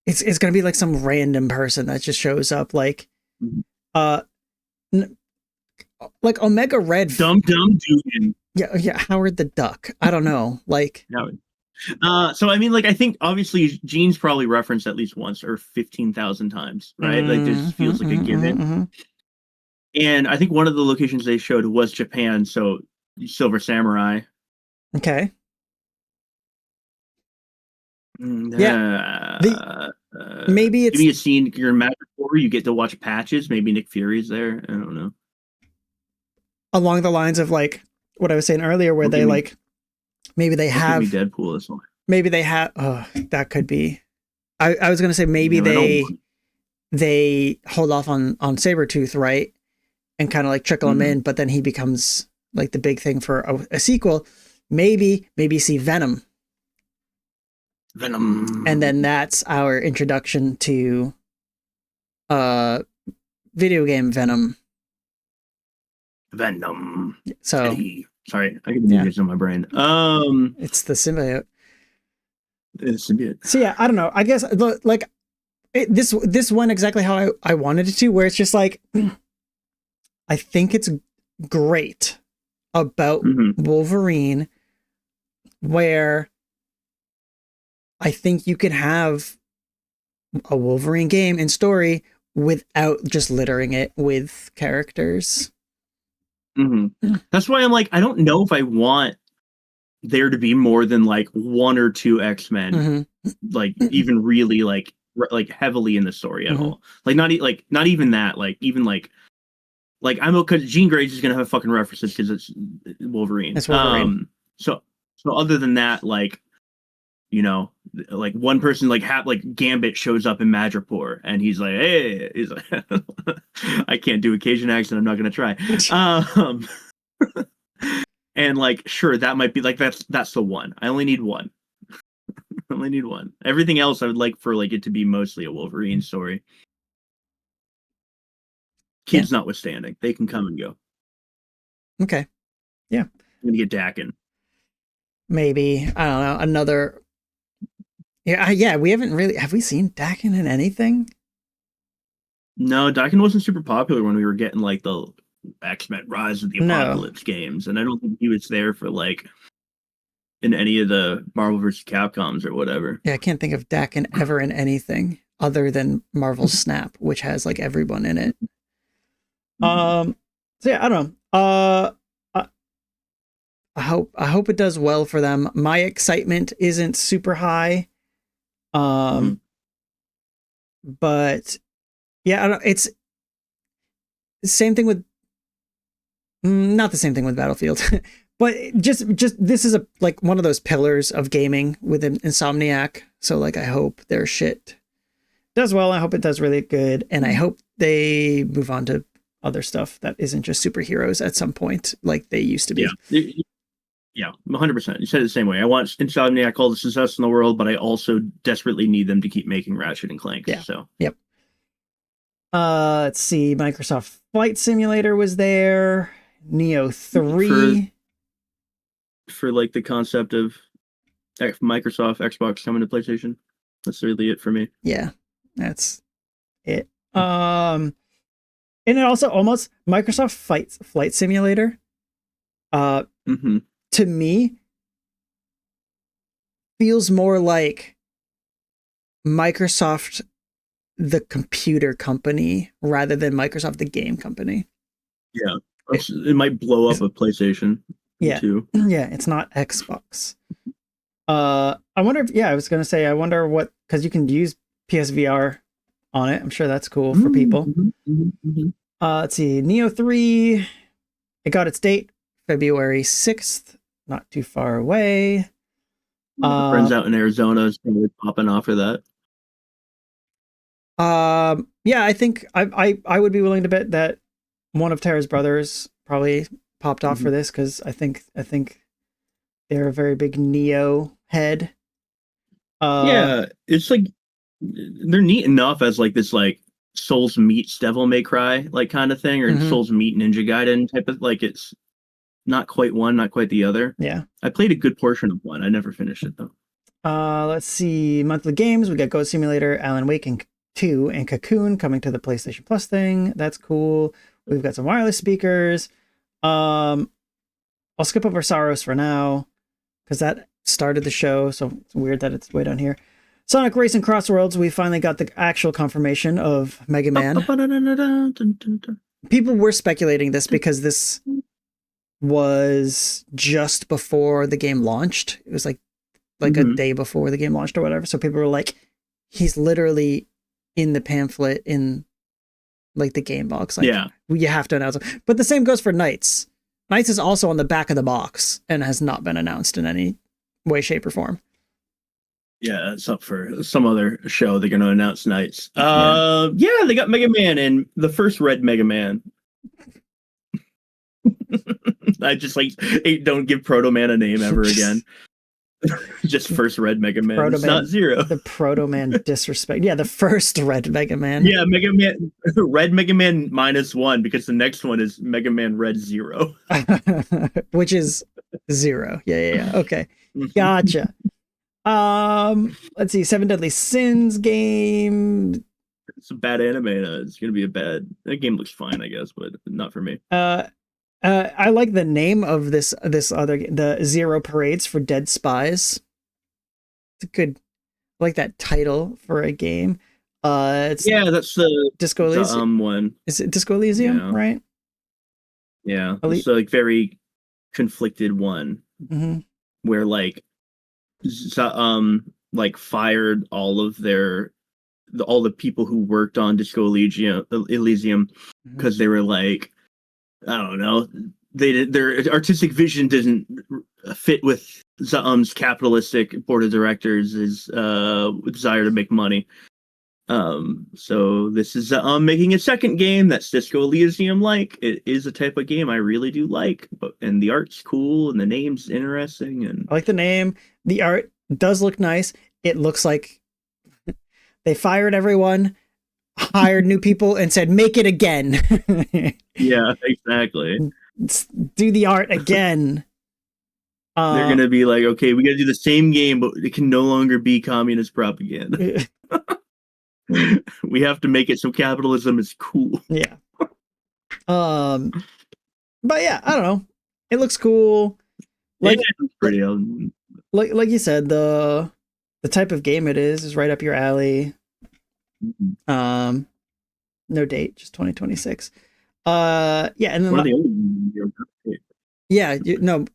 it's gonna be like some random person that just shows up like like Omega Red. Dum Dugan. Yeah, Howard the Duck. I don't know. Like so I mean, like, I think obviously Jean's probably referenced at least once or 15,000 times, right? Like, this feels like a given. And I think one of the locations they showed was Japan, so Silver Samurai. Okay. Yeah. Maybe it's... Give me a scene, you're in Madripoor, you get to watch Patches, maybe Nick Fury's there. I don't know. Along the lines of, like, what I was saying earlier, where they, like, maybe they have... Deadpool as well. Maybe they have... Oh, that could be... I was going to say maybe they hold off on Sabretooth, right? And kind of, like, trickle him in, but then he becomes, like, the big thing for a sequel. Maybe see Venom. And then that's our introduction to video game Venom. So sorry, I can do this in my brain. It's the symbiote. It's symbiote. So yeah, I don't know. I guess like this went exactly how I wanted it to, where it's just like I think it's great about Wolverine, where I think you can have a Wolverine game and story without just littering it with characters. That's why I'm like, I don't know if I want there to be more than like one or two X-Men, like even really like heavily in the story at all. Like not even that. Like even like I'm okay. Jean Grey's just gonna have fucking references because it's Wolverine. It's Wolverine. So other than that, like, you know, like one person like Gambit shows up in Madripoor and he's like, hey, he's like, I can't do a Cajun accent, I'm not gonna try. And like, sure, that might be like that's the one. I only need one. I only need one. Everything else I would like for like it to be mostly a Wolverine story. Kids notwithstanding, they can come and go. Okay. Yeah. I'm gonna get Daken. Maybe, I don't know, another. Yeah, we haven't really... Have we seen Daken in anything? No, Daken wasn't super popular when we were getting, like, the X-Men Rise of the Apocalypse games, and I don't think he was there for, like, in any of the Marvel vs. Capcoms or whatever. Yeah, I can't think of Daken ever in anything other than Marvel's Snap, which has, like, everyone in it. So, yeah, I don't know. I hope it does well for them. My excitement isn't super high. But yeah, I don't, it's the same thing with, not the same thing with Battlefield, but just this is like one of those pillars of gaming within Insomniac. So like, I hope their shit does well. I hope it does really good. And I hope they move on to other stuff that isn't just superheroes at some point, like they used to be. Yeah, 100%. You said it the same way. I want Insomniac all the success in the world, but I also desperately need them to keep making Ratchet and Clank. Yeah. So. Yep. Let's see. Microsoft Flight Simulator was there. Neo 3. For like the concept of Microsoft Xbox coming to PlayStation. That's really it for me. Yeah, that's it. And it also almost Microsoft Flight Simulator. To me, feels more like Microsoft, the computer company, rather than Microsoft, the game company. Yeah, it might blow up a PlayStation. Yeah, too. Yeah, it's not Xbox. I wonder if, I was gonna say, I wonder what, because you can use PSVR on it. I'm sure that's cool for people. Let's see, Neo 3. It got its date February 6th. Not too far away. Friends out in Arizona is probably popping off for that. Yeah, I think I would be willing to bet that one of Tara's brothers probably popped off for this, because I think they're a very big Neo head. Yeah, it's like they're neat enough as like this like Souls meets Devil May Cry like kind of thing, or Souls meet Ninja Gaiden type of like it's not quite one, not quite the other. Yeah. I played a good portion of one. I never finished it though. Let's see. Monthly games. We got Ghost Simulator, Alan Wake, and 2, and Cocoon coming to the PlayStation Plus thing. That's cool. We've got some wireless speakers. I'll skip over Saros for now because that started the show, so it's weird that it's way down here. Sonic Racing Crossworlds. We finally got the actual confirmation of Mega Man. People were speculating this because this was just before the game launched. It was like a day before the game launched or whatever. So people were like, he's literally in the pamphlet in like the game box. Like, yeah. You have to announce it. But the same goes for Knights. Knights is also on the back of the box and has not been announced in any way, shape, or form. Yeah, it's up for some other show. They're going to announce Knights. Yeah, they got Mega Man and the first Red Mega Man. I just like don't give Proto Man a name ever again. Just first Red Mega Man. It's not Zero. The Proto Man disrespect. Yeah, the first Red Mega Man. Yeah, Mega Man Red Mega Man -1 because the next one is Mega Man Red 0. Which is 0. Yeah. Okay. Gotcha. Let's see, Seven Deadly Sins game. It's a bad anime. It's gonna be that game looks fine, I guess, but not for me. I like the name of this other, the Zero Parades for Dead Spies. It's a good, I like that title for a game. That's the Disco Elysium one. Is it Disco Elysium, right? Yeah, it's like very conflicted one where like fired all of all the people who worked on Disco Elysium because they were like, I don't know, their artistic vision didn't fit with Zaum's capitalistic board of directors' desire to make money. So this is making a second game that's Disco Elysium like. It is a type of game I really do like, and the art's cool and the name's interesting, and I like the name. The art does look nice. It looks like they fired everyone, hired new people, and said, make it again. Yeah, exactly. Do the art again. They're going to be like, okay, we got to do the same game, but it can no longer be communist propaganda. We have to make it so capitalism is cool. Yeah. But yeah, I don't know. It looks cool. Like, it's pretty. Like you said, the type of game it is right up your alley. No date, just 2026. Yeah, and then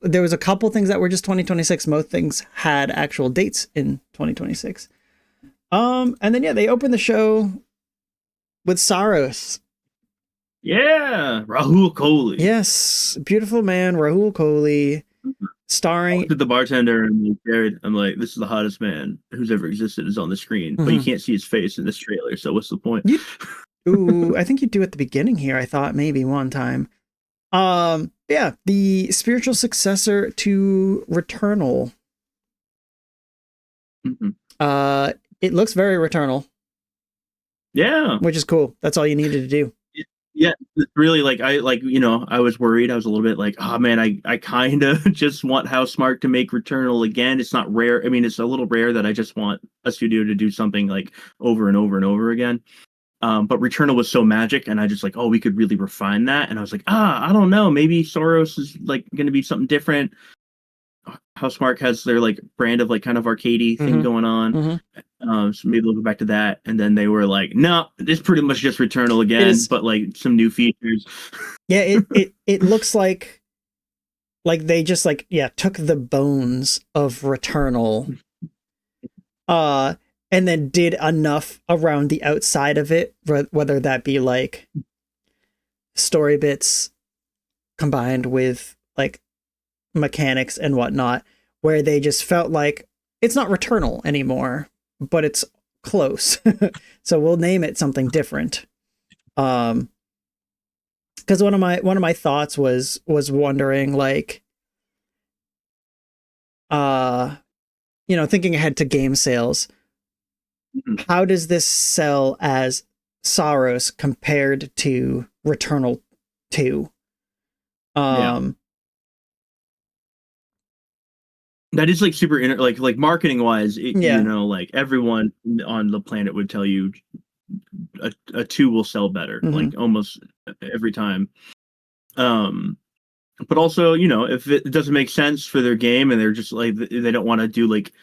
there was a couple things that were just 2026. Most things had actual dates in 2026. And then they opened the show with Saros. Yeah, Rahul Kohli. Yes, beautiful man, Rahul Kohli, starring. To the bartender and Jared, I'm like, this is the hottest man who's ever existed is on the screen, but you can't see his face in this trailer. So what's the point? Ooh, I think you do at the beginning here. I thought maybe one time. Yeah, the spiritual successor to Returnal. It looks very Returnal. Yeah, which is cool. That's all you needed to do. Yeah, it's really like I was worried. I was a little bit like, oh man, I kind of just want Housemarque to make Returnal again. It's not rare. I mean, it's a little rare that I just want a studio to do something like over and over and over again. But Returnal was so magic, and I just like, oh, we could really refine that. And I was like, I don't know, maybe Saros is like going to be something different. Housemarque has their like brand of like kind of arcadey thing going on. So maybe they'll go back to that. And then they were like, no, it's pretty much just Returnal again, but like some new features. Yeah, it looks like they just like took the bones of Returnal and then did enough around the outside of it, whether that be like story bits combined with like mechanics and whatnot, where they just felt like it's not Returnal anymore, but it's close. So we'll name it something different. Because one of my thoughts was wondering like thinking ahead to game sales, how does this sell as Saros compared to Returnal 2? That is like super like marketing wise, like everyone on the planet would tell you a 2 will sell better, like almost every time. But also, if it doesn't make sense for their game and they're just like, they don't want to do like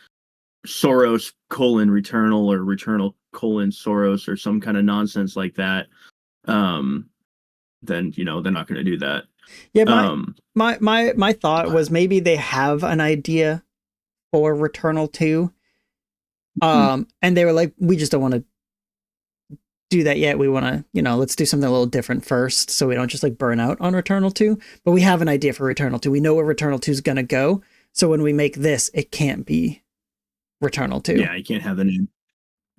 Soros : Returnal or Returnal : Soros or some kind of nonsense like that, then they're not going to do that. Yeah, my thought was maybe they have an idea for Returnal 2, and they were like, we just don't want to do that yet. We want to, let's do something a little different first, so we don't just like burn out on Returnal 2. But we have an idea for Returnal 2. We know where Returnal 2 is gonna go. So when we make this, it can't be Returnal 2. Yeah, you can't have the name.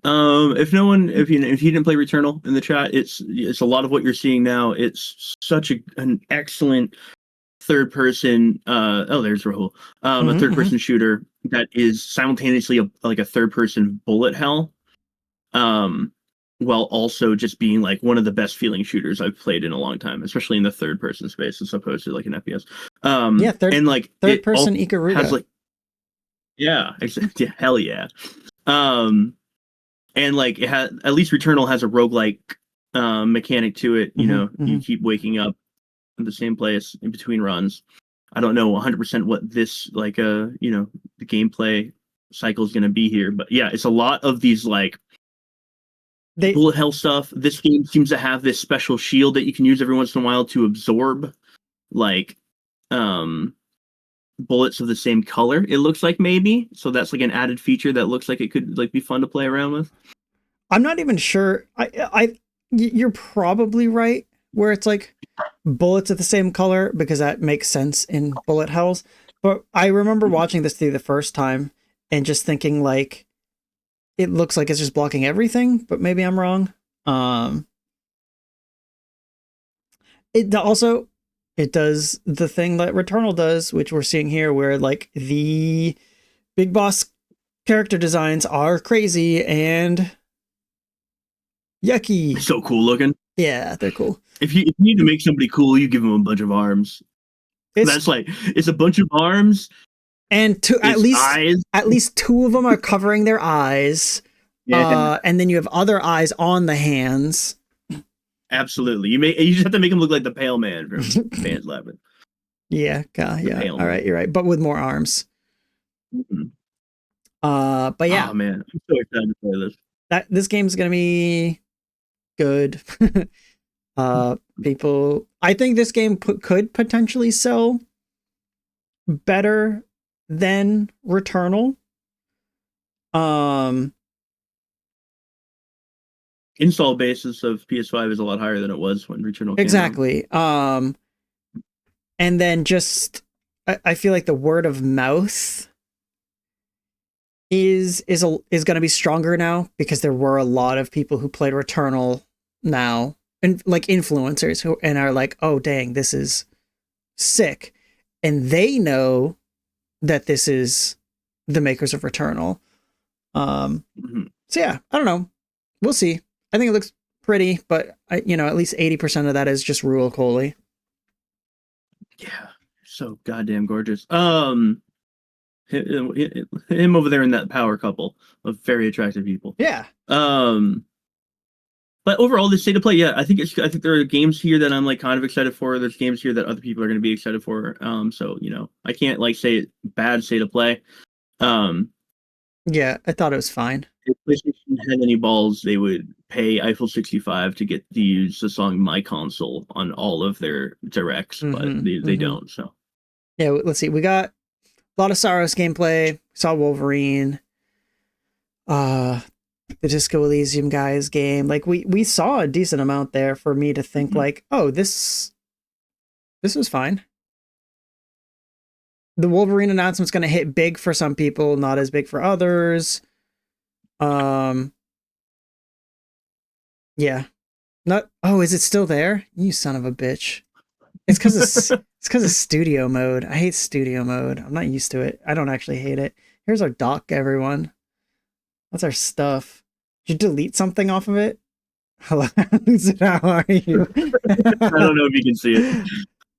If you didn't play Returnal in the chat, it's a lot of what you're seeing now. It's such an excellent third person. There's Rahul. A third person shooter that is simultaneously a third person bullet hell. While also just being like one of the best feeling shooters I've played in a long time, especially in the third person space as opposed to like an FPS. Third person Ikaruga. Hell yeah. And like it has, at least Returnal has a roguelike mechanic to it. You keep waking up in the same place in between runs. I don't know 100% what this the gameplay cycle is going to be here, but yeah, it's a lot of these like bullet hell stuff. This game seems to have this special shield that you can use every once in a while to absorb like bullets of the same color, it looks like, maybe. So that's like an added feature that looks like it could like be fun to play around with. I'm not even sure. You're probably right where it's like bullets of the same color, because that makes sense in bullet hells. But I remember watching this through the first time and just thinking like, it looks like it's just blocking everything, but maybe I'm wrong. It does the thing that Returnal does, which we're seeing here, where like the big boss character designs are crazy and yucky. So cool looking. Yeah, they're cool. If you need to make somebody cool, you give them a bunch of arms. It's a bunch of arms. And at least 2 of them are covering their eyes. Yeah. And then you have other eyes on the hands. Absolutely. You just have to make him look like the Pale Man from Pan's Labyrinth. Yeah. All right, you're right. But with more arms. But yeah. Oh man, I'm so excited to play this. This game's gonna be good. People, I think this game could potentially sell better than Returnal. Install basis of PS5 is a lot higher than it was when Returnal came exactly out. And then just I feel like the word of mouth is going to be stronger now, because there were a lot of people who played Returnal now, and like influencers who are like, oh dang, this is sick, and they know that this is the makers of Returnal. So yeah, I don't know. We'll see. I think it looks pretty, but at least 80% of that is just Rahul Kohli. Yeah, so goddamn gorgeous. Him over there in that power couple of very attractive people. Yeah. But overall, the state of play, yeah, I think there are games here that I'm like kind of excited for. There's games here that other people are going to be excited for. So I can't like say bad state of play. Yeah, I thought it was fine. If PlayStation had any balls, they would pay Eiffel 65 to get to use the song "My Console" on all of their directs, but they don't. So yeah, let's see. We got a lot of Saros gameplay. Saw Wolverine. The Disco Elysium guys game. Like we saw a decent amount there for me to think like, oh, this was fine. The Wolverine announcement's going to hit big for some people, not as big for others. Yeah. Is it still there? You son of a bitch. It's because of studio mode. I hate studio mode. I'm not used to it. I don't actually hate it. Here's our doc, everyone. That's our stuff. Did you delete something off of it? Hello, Lucid, how are you? I don't know if you can see it.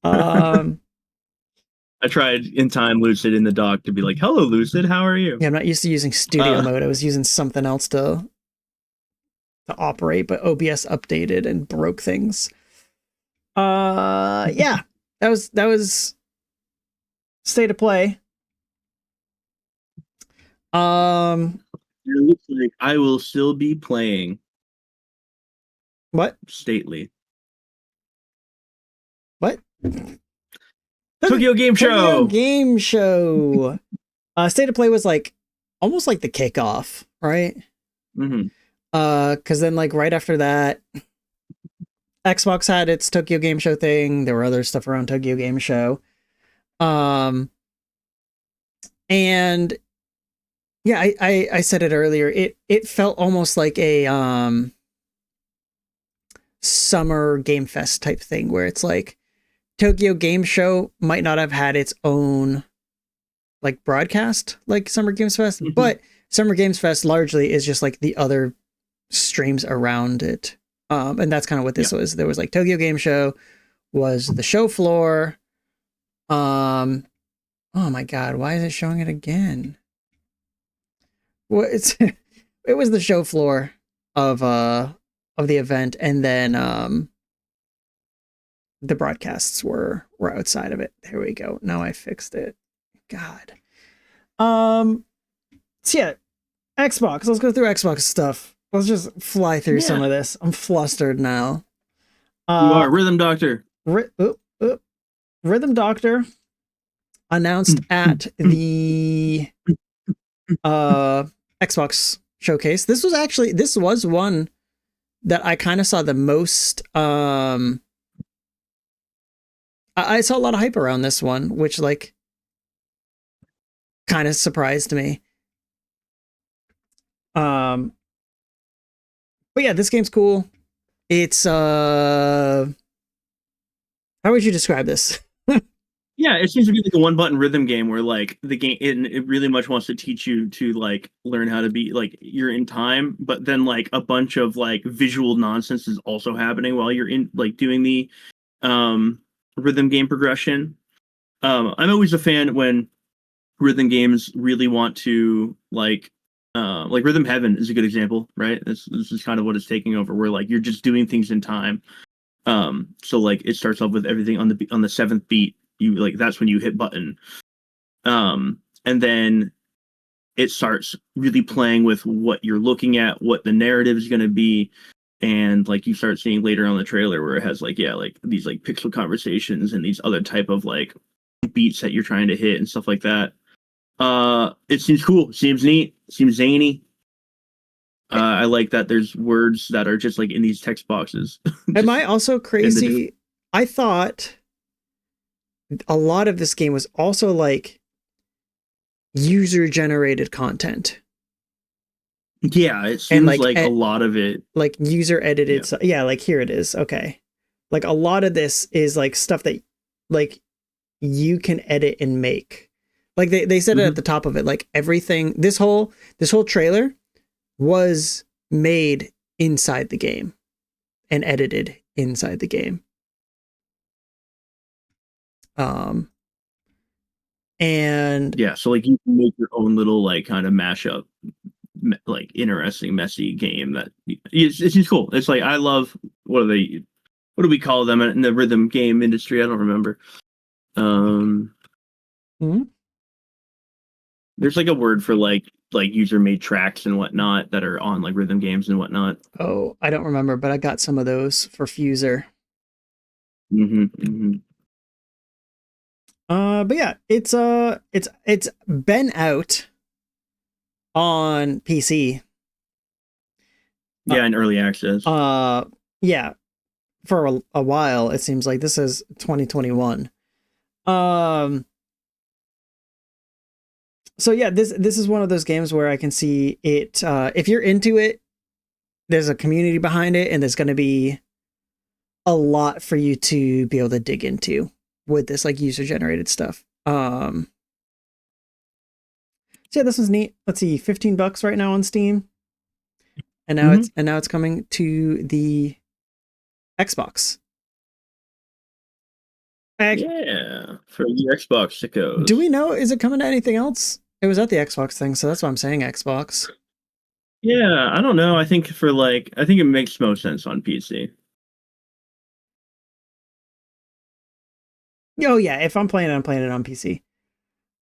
I tried in time Lucid in the dock to be like, hello, Lucid, how are you? Yeah, I'm not used to using studio mode. I was using something else to operate, but OBS updated and broke things. Yeah, that was State of Play. It looks like I will still be playing. What? Stately. What? Tokyo Game Show. Tokyo Game Show. State of Play was like almost like the kickoff, right? Mm-hmm. Because then like right after that, Xbox had its Tokyo Game Show thing. There were other stuff around Tokyo Game Show. And yeah, I said it earlier. It felt almost like a summer Game Fest type thing where it's like Tokyo Game Show might not have had its own like broadcast like Summer Games Fest, mm-hmm. but Summer Games Fest largely is just like the other streams around it. And that's kind of what this was. There was like Tokyo Game Show was the show floor. Oh my God, why is it showing it again? Well, it was the show floor of the event, and then the broadcasts were outside of it. There we go. Now I fixed it. God. So yeah, Xbox. Let's go through Xbox stuff. Let's just fly through some of this. I'm flustered now. You are Rhythm Doctor. Rhythm Doctor announced at the Xbox showcase. This was one that I kind of saw the most. I saw a lot of hype around this one, which like kind of surprised me. But yeah, this game's cool. It's how would you describe this? Yeah, it seems to be like a one-button rhythm game where like the game it really much wants to teach you to like learn how to be like you're in time, but then like a bunch of like visual nonsense is also happening while you're in like doing the rhythm game progression. I'm always a fan when rhythm games really want to like Rhythm Heaven is a good example, right? This is kind of what it's taking over, where like you're just doing things in time. So like it starts off with everything on the seventh beat. You like that's when you hit button, and then it starts really playing with what you're looking at, what the narrative is going to be, and like you start seeing later on the trailer where it has like these like pixel conversations and these other type of like beats that you're trying to hit and stuff like that. It seems cool, seems neat, seems zany. I like that there's words that are just like in these text boxes. Am I also crazy? I thought a lot of this game was also like user generated content. Yeah, it seems like a lot of it like user edited. Yeah, like here it is. Okay. Like a lot of this is like stuff that like you can edit and make. Like they said it at the top of it, like everything, this whole trailer was made inside the game and edited inside the game. And yeah, so like you can make your own little like kind of mashup, like interesting, messy game that it's just cool. It's like I love what do we call them in the rhythm game industry? I don't remember. There's like a word for like user made tracks and whatnot that are on like rhythm games and whatnot. Oh, I don't remember, but I got some of those for Fuser. But yeah, it's been out on PC. Yeah, in early access. Yeah, for a while. It seems like this is 2021. So yeah, this is one of those games where I can see it. If you're into it, there's a community behind it, and there's going to be a lot for you to be able to dig into with this like user generated stuff. So yeah, this one's neat. Let's see, $15 right now on Steam, and now it's coming to the Xbox. Yeah, for your Xbox sickos. Do we know? Is it coming to anything else? It was at the Xbox thing, so that's why I'm saying Xbox. Yeah, I don't know. I think it makes most sense on PC. Oh yeah, if I'm playing it, I'm playing it on PC.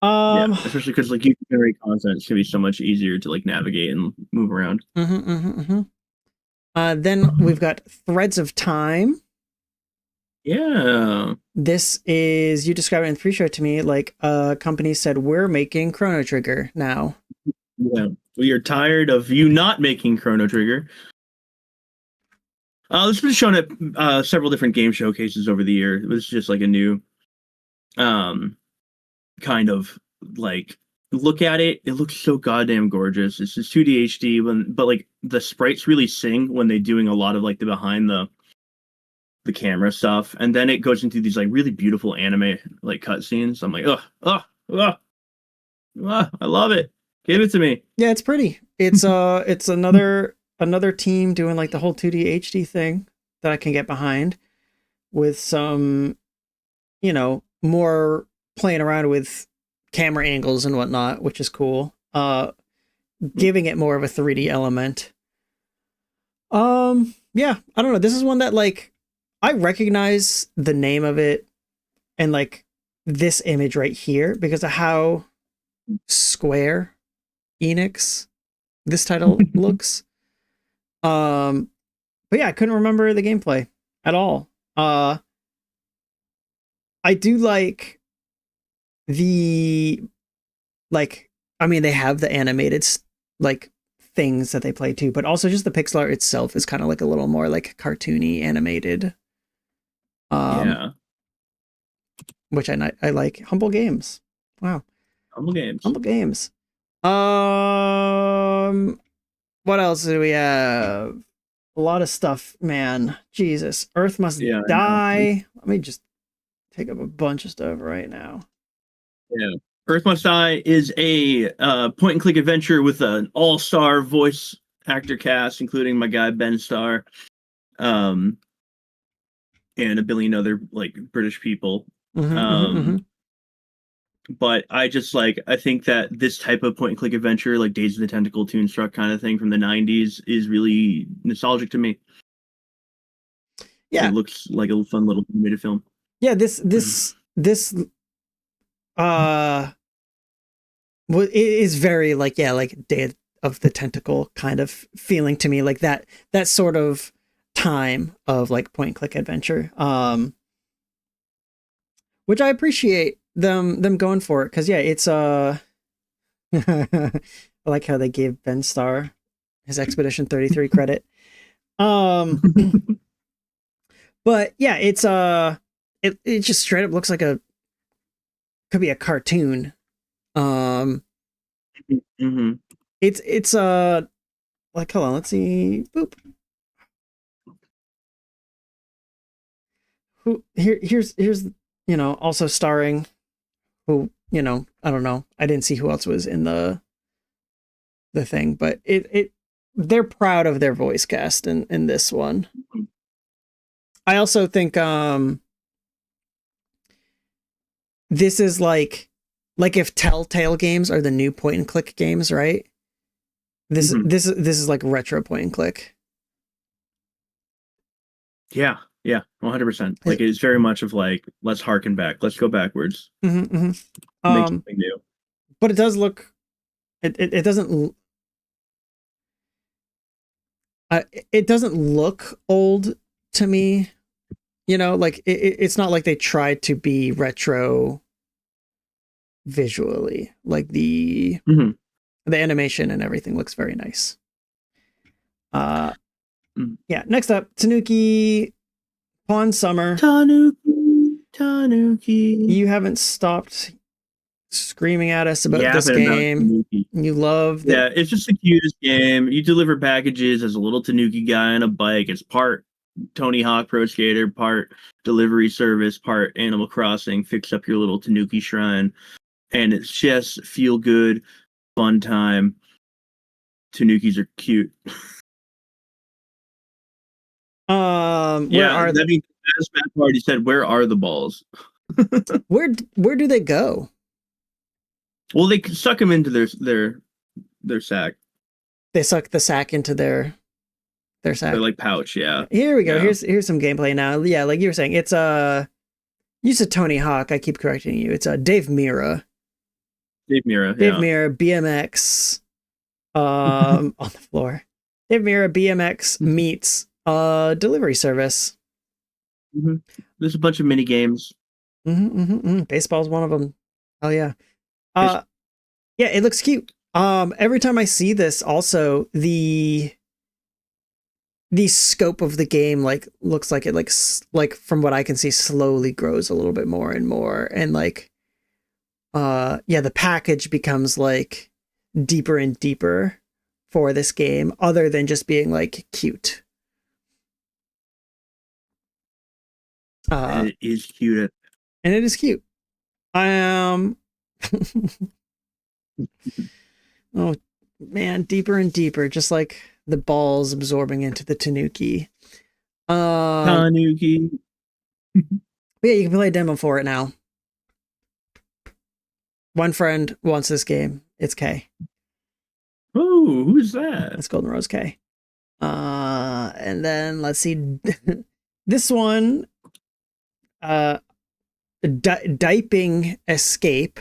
Yeah, especially because like user-generated content can be so much easier to like navigate and move around. Then we've got Threads of Time. Yeah. This is, you described it in pre-show to me, like a company said, we're making Chrono Trigger now. Yeah. We are tired of you not making Chrono Trigger. This has been shown at several different game showcases over the year. It was just like a new kind of like look at it. It looks so goddamn gorgeous. It's just 2D HD, but like the sprites really sing when they're doing a lot of like the behind the camera stuff, and then it goes into these like really beautiful anime like cutscenes. I'm like, I love it. Give it to me. Yeah, it's pretty. It's it's another team doing like the whole 2D HD thing that I can get behind, with some, you know, more playing around with camera angles and whatnot, which is cool. Giving it more of a 3D element. Yeah, I don't know. This is one that like I recognize the name of it and like this image right here because of how Square Enix this title looks. But yeah, I couldn't remember the gameplay at all. I do like the, like, I mean, they have the animated like things that they play too, but also just the pixel art itself is kind of like a little more like cartoony animated. Yeah. Which I like. Humble Games. Wow. Humble Games. What else do we have? A lot of stuff, man. Jesus. Earth Must Die. Let me just take up a bunch of stuff right now. Yeah. Earth Must Die is a point and click adventure with an all-star voice actor cast, including my guy Ben Starr, and a billion other like British people. But I just like, I think that this type of point and click adventure, like Days of the Tentacle, Toonstruck kind of thing from the 90s, is really nostalgic to me. Yeah. It looks like a fun little animated film. Yeah, this well, it is very like, yeah, like Day of the Tentacle kind of feeling to me, like that sort of time of like point and click adventure. Which I appreciate them going for it, because yeah, it's I like how they gave Ben Starr his Expedition 33 credit. But yeah, it's it just straight up looks like could be a cartoon. It's like, hold on, let's see. Boop. Here's you know, also starring, who, you know, I don't know. I didn't see who else was in the thing, but they're proud of their voice cast in this one. I also think this is like if Telltale games are the new point and click games, right? This is like retro point and click. Yeah, 100%. Like it's very much of like, let's harken back, let's go backwards. Make something new. But it does look, it doesn't. It doesn't look old to me, you know. Like it's not like they tried to be retro visually. Like the animation and everything looks very nice. Yeah. Next up, Tanuki Pawn Summer. Tanuki. You haven't stopped screaming at us about this game. You love it. Yeah, it's just the cutest game. You deliver packages as a little Tanuki guy on a bike. It's part Tony Hawk Pro Skater, part delivery service, part Animal Crossing. Fix up your little Tanuki shrine, and it's just feel good, fun time. Tanukis are cute. Where that means, as Matt already said, where are the balls? where do they go? Well, they suck them into their sack. They suck the sack into their sack. They're like pouch, yeah. Here we go. Yeah. Here's some gameplay now. Yeah, like you were saying, it's you said Tony Hawk. I keep correcting you. It's Dave Mirra. Dave Mirra, BMX on the floor. Dave Mirra BMX meets delivery service. Mm-hmm. There's a bunch of mini games. Baseball's one of them. Oh yeah. Yeah, it looks cute. Every time I see this, also the scope of the game looks like it like from what I can see slowly grows a little bit more and more, and like the package becomes like deeper and deeper for this game, other than just being like cute. And it is cute. And it is cute. Oh man, deeper and deeper, just like the balls absorbing into the Tanuki. Tanuki. Yeah, you can play a demo for it now. One friend wants this game. It's K. Oh, who's that? It's Golden Rose K. And then let's see. This one, Diping Escape.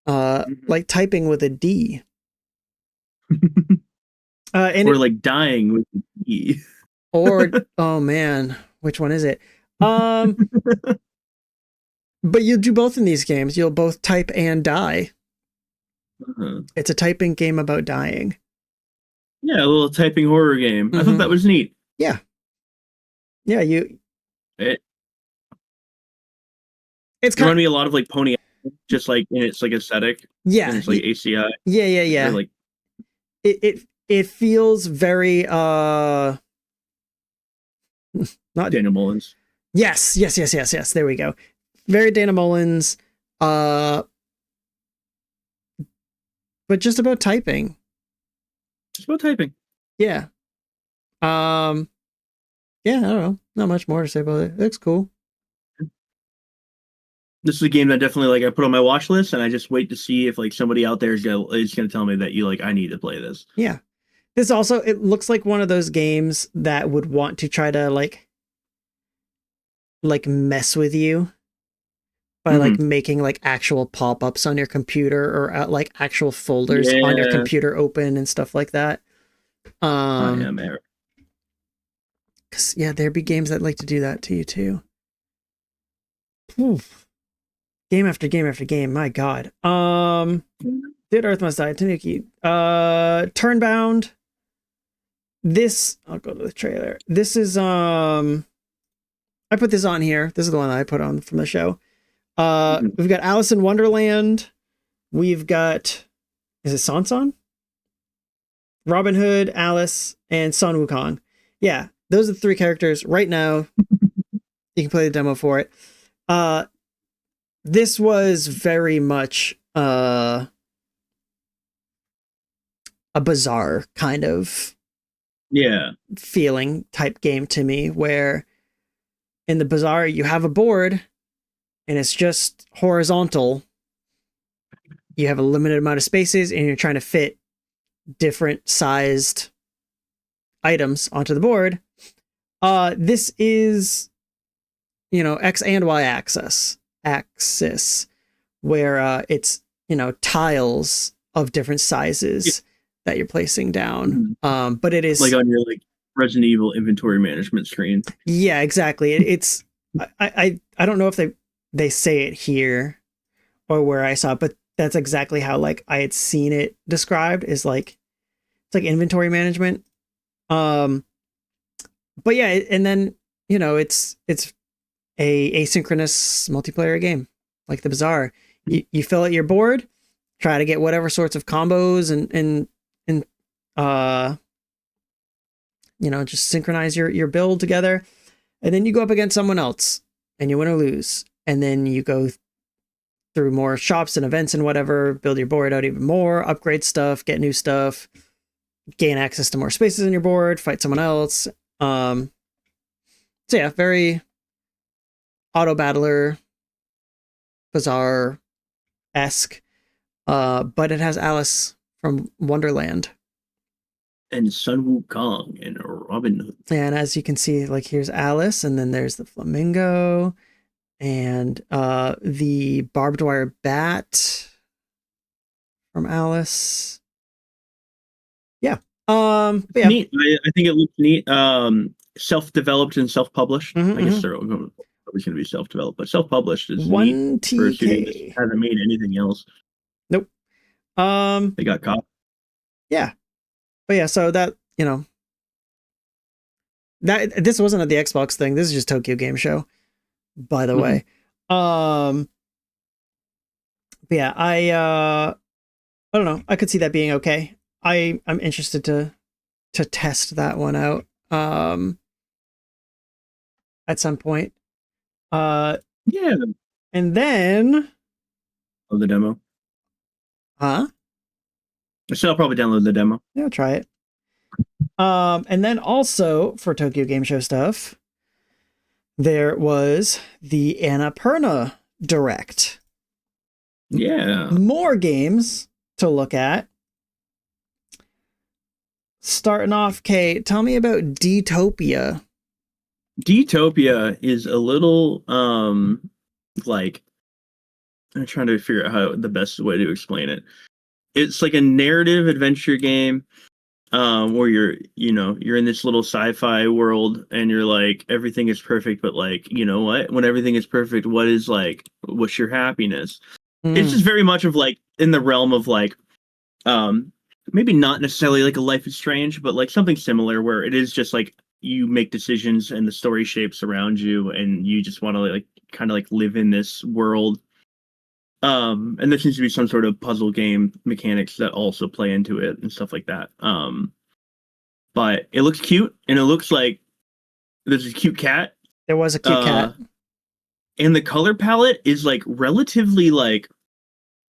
Like typing with a D. Or like dying with a D. Or oh man, which one is it? But you'll do both in these games. You'll both type and die. It's a typing game about dying. Yeah, a little typing horror game. I thought that was neat. Yeah. Yeah, it's kind of me a lot of like Pony, just like in its like aesthetic. Yeah. And it's like ACI. Yeah. Like it feels very not Dana Mullins. Yes. There we go. Very Dana Mullins. But just about typing. Yeah. Yeah, I don't know. Not much more to say about it. It looks cool. This is a game that definitely like I put on my watch list, and I just wait to see if like somebody out there is gonna tell me that I need to play this. Yeah. This also, it looks like one of those games that would want to try to like mess with you by like making like actual pop-ups on your computer, or like actual folders on your computer open and stuff like that. Because there'd be games that like to do that to you too. Oof. Game after game after game, my god. Did Earth Must Die, Tanuki. Turnbound. This, I'll go to the trailer. This is I put this on here. This is the one that I put on from the show. We've got Alice in Wonderland. We've got, is it Sansan? Robin Hood, Alice, and Sun Wukong. Yeah, those are the three characters right now. You can play the demo for it. This was very much a bizarre kind of feeling type game to me, where in the Bazaar you have a board and it's just horizontal. You have a limited amount of spaces and you're trying to fit different sized items onto the board. This is, X and Y axis, where it's, tiles of different sizes that you're placing down. But it is like on your like Resident Evil inventory management screen. Yeah, exactly. It's I don't know if they say it here or where I saw it, but that's exactly how like I had seen it described, is like it's like inventory management. But yeah, and then it's a asynchronous multiplayer game like the Bazaar. You fill out your board, try to get whatever sorts of combos and just synchronize your build together, and then you go up against someone else and you win or lose, and then you go through more shops and events and whatever, build your board out even more, upgrade stuff, get new stuff, gain access to more spaces in your board, fight someone else. So yeah, very auto battler, Bazaar-esque, but it has Alice from Wonderland. And Sun Wukong and Robin Hood. And as you can see, like here's Alice, and then there's the flamingo, and the barbed wire bat from Alice. Yeah. Yeah. Neat. I think it looks neat. Self-developed and self-published. I guess they're always going to be self-developed, but self-published is 1 TK. This hasn't made anything else. Nope. They got caught. Yeah. But yeah, so that, you know, that this wasn't at the Xbox thing. This is just Tokyo Game Show, by the way. But yeah, I don't know. I could see that being okay. I'm interested to test that one out at some point. Yeah. And then the demo. Huh? So I'll probably download the demo. Yeah, try it. And then also for Tokyo Game Show stuff, there was the Annapurna Direct. Yeah. More games to look at. Starting off, Kate, tell me about Detopia. Detopia is a little like, I'm trying to figure out how the best way to explain it. It's like a narrative adventure game where you're in this little sci-fi world and you're like, everything is perfect, but like, you know what? When everything is perfect, what's your happiness? It's just very much of like in the realm of like maybe not necessarily like a Life is Strange, but like something similar where it is just like you make decisions and the story shapes around you and you just want to like kind of like live in this world. And there seems to be some sort of puzzle game mechanics that also play into it and stuff like that. But it looks cute, and it looks like there's a cute cat. There was a cute cat. And the color palette is like relatively like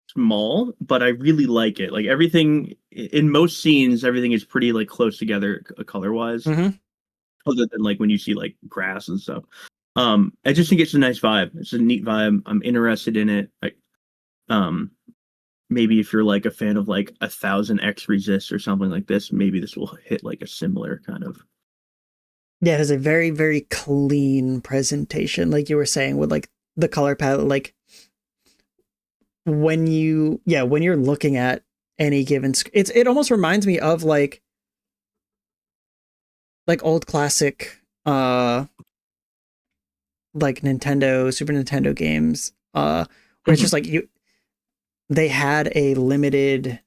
small, but I really like it. Like everything in most scenes, everything is pretty like close together color wise. Other than like when you see like grass and stuff. I just think it's a nice vibe. It's a neat vibe. I'm interested in it. Like, maybe if you're like a fan of like 1000X Resist or something like this, maybe this will hit like a similar kind of. Yeah, it has a very, very clean presentation, like you were saying, with like the color palette. Like when you're looking at any given, it almost reminds me of like old classic, like Nintendo, Super Nintendo games, where it's just like they had a limited,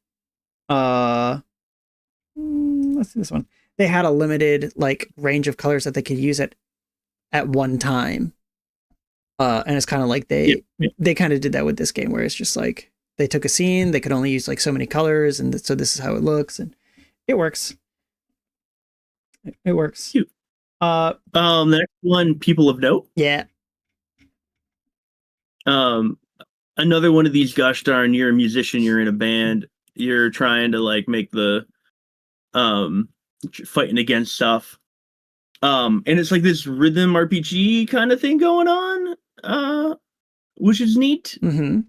let's see this one. They had a limited like range of colors that they could use at one time. And it's kind of like they kind of did that with this game, where it's just like they took a scene, they could only use like so many colors, and so this is how it looks, and it works. It works. Cute. The next one, People of Note. Yeah. Another one of these, gosh darn, you're a musician, you're in a band, you're trying to like make the fighting against stuff. And it's like this rhythm RPG kind of thing going on, which is neat. The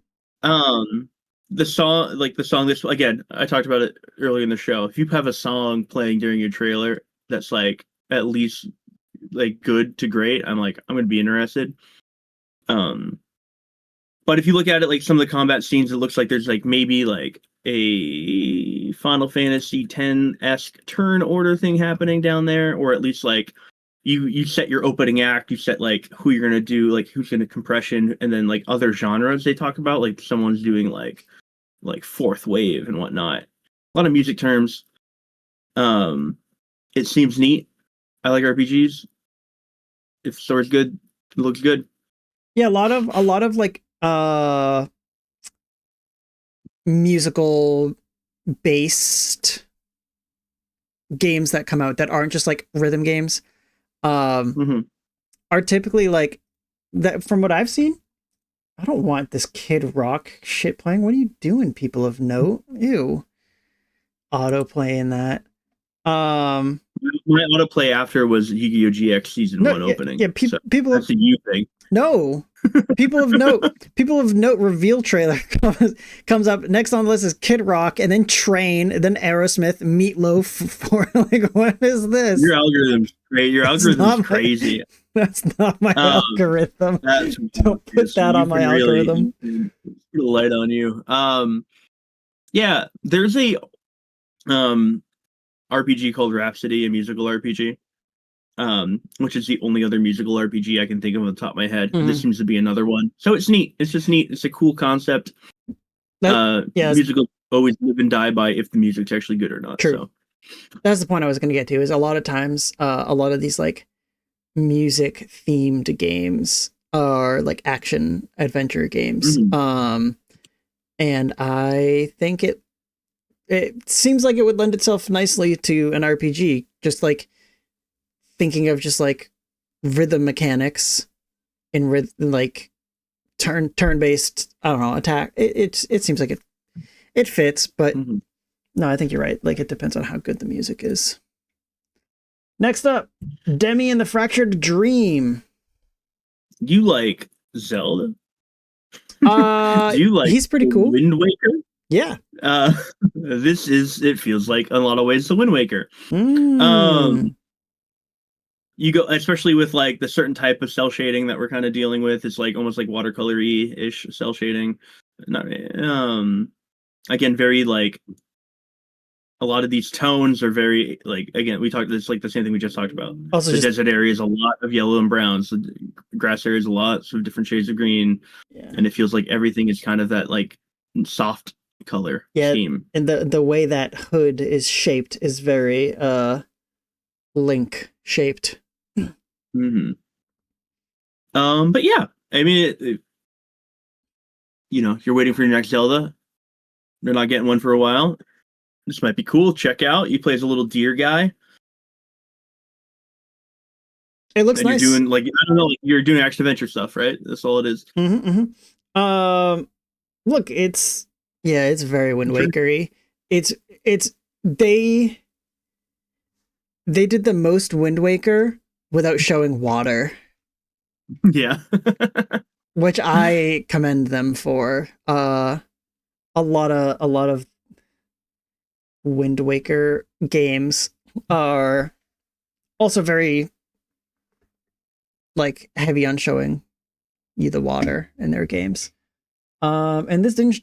song this, again, I talked about it earlier in the show. If you have a song playing during your trailer that's like at least like good to great, I'm gonna be interested. But if you look at it, like some of the combat scenes, it looks like there's like maybe like a Final Fantasy X-esque turn order thing happening down there, or at least like you set your opening act, you set like who you're gonna do, like who's gonna compression, and then like other genres they talk about, like someone's doing like fourth wave and whatnot. A lot of music terms. It seems neat. I like RPGs. If the story's good, it looks good. Yeah, a lot of like musical based games that come out that aren't just like rhythm games are typically like that, from what I've seen, I don't want this Kid Rock shit playing. What are you doing, people of note? Ew. Auto playing that. My autoplay after was Yu-Gi-Oh! GX Season 1 opening. Yeah, so people that's a you thing. No. People of note reveal trailer comes up. Next on the list is Kid Rock, and then Train, and then Aerosmith, Meatloaf. For like, what is this? Your algorithm's great. Your algorithm's crazy. That's not my algorithm. Don't put that on my algorithm. Put a light on you. Yeah, there's a RPG called Rhapsody, a musical RPG. Which is the only other musical RPG I can think of on the top of my head. Mm-hmm. This seems to be another one. So it's neat. It's just neat. It's a cool concept. Musicals always live and die by if the music's actually good or not. True. So. That's the point I was going to get to, is a lot of times, a lot of these like music themed games are like action adventure games. Mm-hmm. And I think it seems like it would lend itself nicely to an RPG, just like thinking of just like rhythm mechanics in like turn-based, I don't know, attack. It seems like it fits, but mm-hmm. No, I think you're right. Like, it depends on how good the music is. Next up, Demi and the Fractured Dream. You like Zelda? Do you like he's pretty cool. Wind Waker? Yeah. It feels like in a lot of ways the Wind Waker. You go, especially with like the certain type of cell shading that we're kind of dealing with. It's like almost like watercolor-y-ish cell shading. Again, very like a lot of these tones are very like, again, we talked, it's like the same thing we just talked about. Also, the desert area is a lot of yellow and browns. The grass area is a lot of different shades of green. Yeah. And it feels like everything is kind of that like soft color scheme. And the way that hood is shaped is very Link shaped. Mm-hmm. But yeah, I mean, you're waiting for your next Zelda. They're not getting one for a while. This might be cool. Check out. You play as a little deer guy. It looks nice. You're doing like, I don't know, like you're doing action adventure stuff, right? That's all it is. Mm-hmm, mm-hmm. Look, it's very Wind Waker-y. They did the most Wind Waker without showing water. Yeah. Which I commend them for. A lot of Wind Waker games are also very like heavy on showing you the water in their games. And this didn't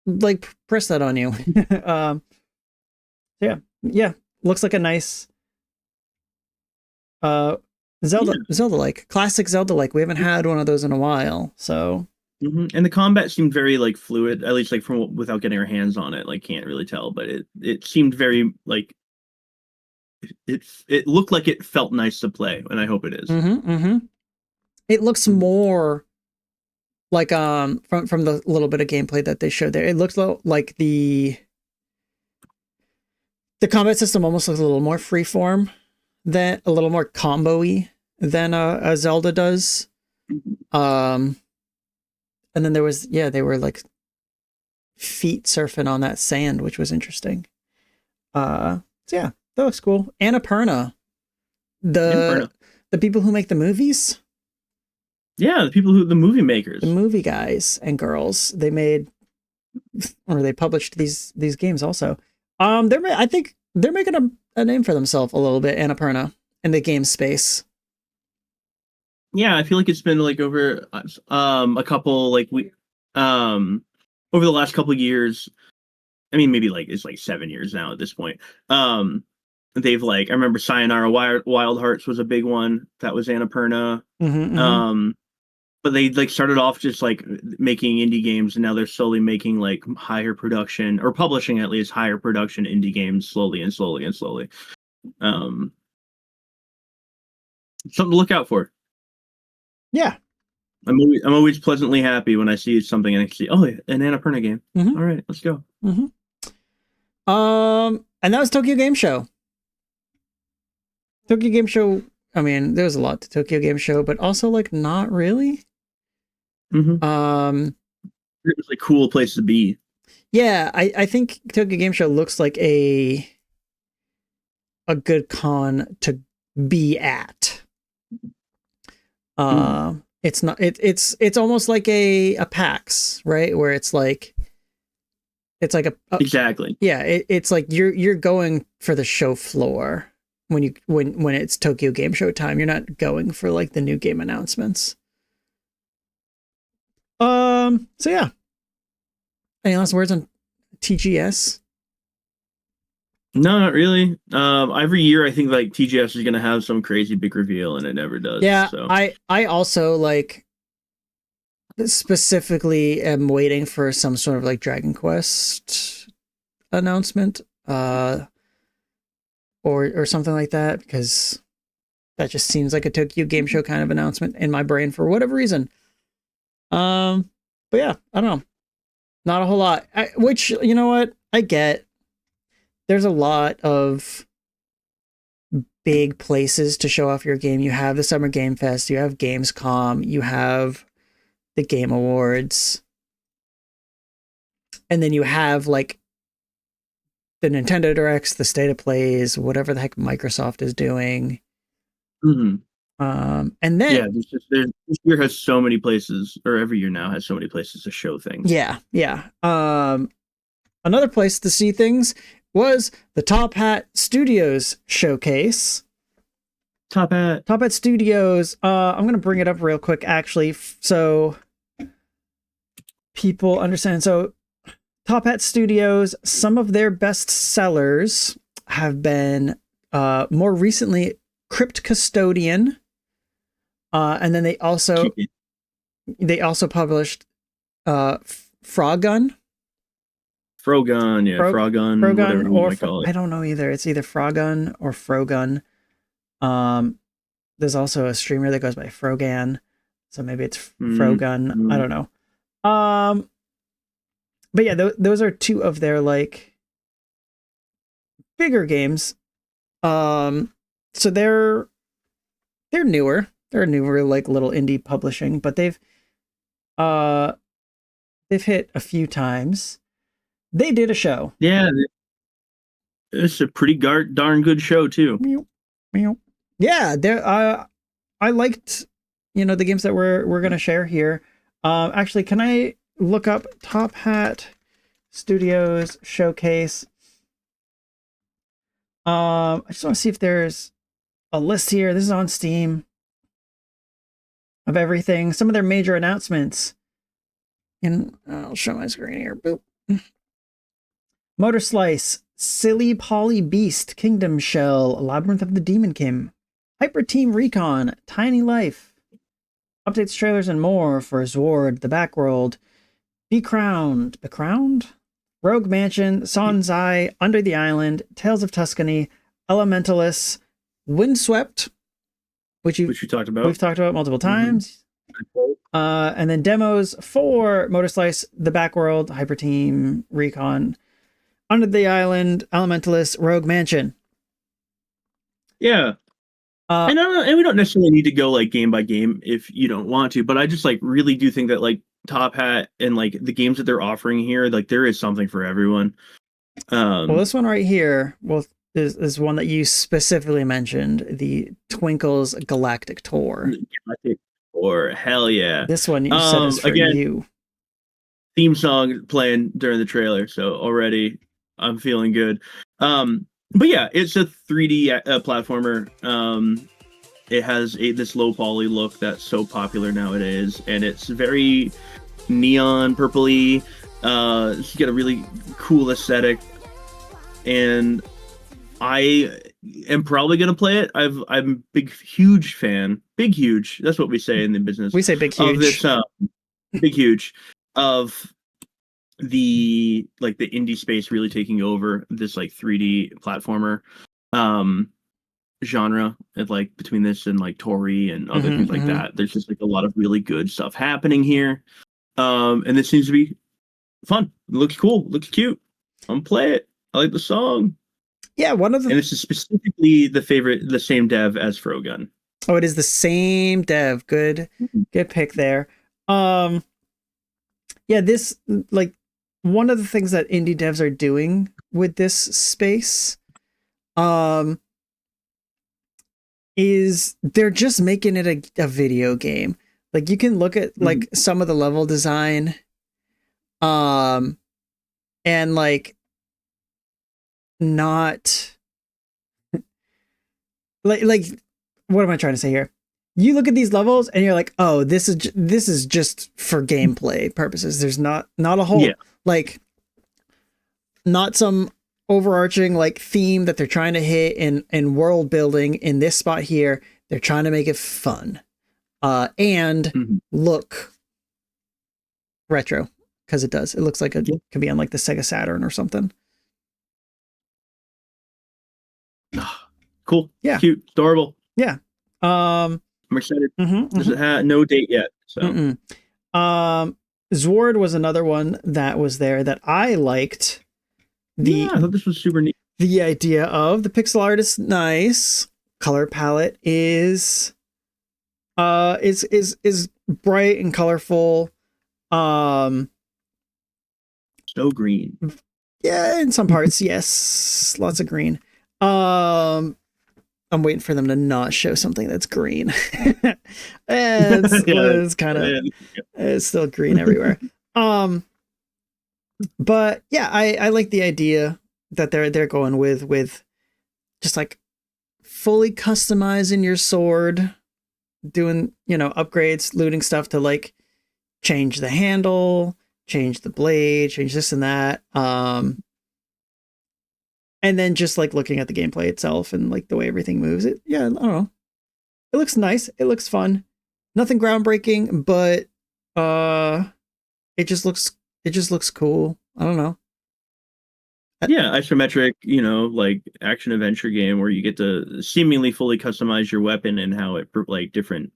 like press that on you. Yeah. Looks like a nice Zelda-like, classic Zelda-like. We haven't had one of those in a while, so. Mm-hmm. And the combat seemed very like fluid, at least like from without getting our hands on it. Like, can't really tell, but it seemed very like it looked like it felt nice to play, and I hope it is. Mm-hmm, mm-hmm. It looks more like from the little bit of gameplay that they showed there. It looks like the combat system almost looks a little more freeform, a little more combo-y than a Zelda does. And then there was, they were like feet surfing on that sand, which was interesting. So yeah, that was cool. Annapurna, the people who make the movies. Yeah, the movie makers, the movie guys and girls. They published these games also. I think they're making a name for themselves a little bit, Annapurna, in the game space. Yeah, I feel like it's been like over a couple like over the last couple of years. I mean, maybe like it's like 7 years now at this point. They've like, I remember Sayonara Wild Hearts was a big one. That was Annapurna. Mm-hmm, mm-hmm. But they like started off just like making indie games, and now they're slowly making like higher production, or publishing at least higher production indie games slowly. Something to look out for. Yeah. I'm always pleasantly happy when I see something and I see, an Annapurna game. Mm-hmm. All right, let's go. Mm-hmm. And that was Tokyo Game Show. Tokyo Game Show, I mean, there was a lot to Tokyo Game Show, but also like not really. It was a cool place to be. Yeah, I think Tokyo Game Show looks like a good con to be at. It's not it's almost like a PAX, right? Where it's like a exactly. Yeah, it's like you're going for the show floor when it's Tokyo Game Show time. You're not going for like the new game announcements. So yeah. Any last words on TGS? No, not really. Every year I think like TGS is gonna have some crazy big reveal, and it never does. Yeah, so. I also like specifically am waiting for some sort of like Dragon Quest announcement, or something like that, because that just seems like a Tokyo Game Show kind of announcement in my brain for whatever reason. But yeah, I don't know. Not a whole lot. Which, you know what? I get. There's a lot of big places to show off your game. You have the Summer Game Fest, you have Gamescom, you have the Game Awards, and then you have like the Nintendo Directs, the State of Plays, whatever the heck Microsoft is doing. And then this year has so many places, or every year now has so many places to show things. Yeah. Another place to see things was the Top Hat Studios showcase. Top Hat Studios. I'm gonna bring it up real quick, actually, so people understand. So, Top Hat Studios, some of their best sellers have been more recently Crypt Custodian, and then they also published Frogun. Frogun, yeah, Frogun, or I don't know either. It's either Frogun or Frogun. There's also a streamer that goes by Frogan, so maybe it's Frogun. I don't know. But yeah, those are two of their like bigger games. So they're newer. They're newer, like little indie publishing, but they've hit a few times. They did a show. Yeah, it's a pretty darn good show too. Yeah, I liked, the games that we're gonna share here. Actually, can I look up Top Hat Studios showcase? I just want to see if there's a list here. This is on Steam of everything. Some of their major announcements. And I'll show my screen here. Boop. Motor Slice, Silly Polly Beast, Kingdom Shell, Labyrinth of the Demon King, Hyper Team Recon, Tiny Life, updates, trailers, and more for Zword, The Backworld, Becrowned, Rogue Mansion, Sonzai, Under the Island, Tales of Tuscany, Elementalist, Windswept, which we talked about. We've talked about multiple times. And then demos for Motor Slice, The Backworld, Hyper Team Recon, Under the Island, Elementalist, Rogue Mansion. Yeah. And we don't necessarily need to go like game by game if you don't want to, but I just like really do think that like Top Hat and like the games that they're offering here, like there is something for everyone. Well, this one right here, is one that you specifically mentioned, the Twinkle's Galactic Tour. Hell yeah! This one you said is for you. Theme song playing during the trailer, so already I'm feeling good. But yeah, it's a 3D platformer. It has this low poly look that's so popular nowadays, and it's very neon purpley. It's got a really cool aesthetic, and I am probably gonna play it. I'm a huge fan. Big huge. That's what we say in the business. We say big huge. Of this, big huge of the indie space really taking over this like 3D platformer genre, and like between this and like Tori and other things like that, there's just like a lot of really good stuff happening here. And this seems to be fun. It looks cool, looks cute. I'm gonna play it. I like the song. Yeah, and this is specifically the same dev as Frogun. Oh, it is the same dev. Good pick there. Yeah, this, like, one of the things that indie devs are doing with this space is they're just making it a video game. Like, you can look at like some of the level design and like not like what am I trying to say here? You look at these levels and you're like, oh, this is just for gameplay purposes. There's not a whole like, not some overarching like theme that they're trying to hit in world building in this spot here. They're trying to make it fun and look retro, because it does. It looks like it could be on like the Sega Saturn or something. Cool. Yeah. Cute. Adorable. Yeah. I'm excited. Does it have no date yet? So Zword was another one that was there that I liked. I thought this was super neat. The idea of the pixel art is nice. Color palette is bright and colorful. So green. Yeah, in some parts, yes. Lots of green. I'm waiting for them to not show something that's green. It's kind of it's still green everywhere. But yeah, I like the idea that they're going with just like fully customizing your sword, doing, you know, upgrades, looting stuff to like change the handle, change the blade, change this and that. And then just like looking at the gameplay itself and like the way everything moves, I don't know. It looks nice. It looks fun. Nothing groundbreaking, but it just looks cool. I don't know. Yeah, isometric, you know, like action adventure game where you get to seemingly fully customize your weapon and how it like different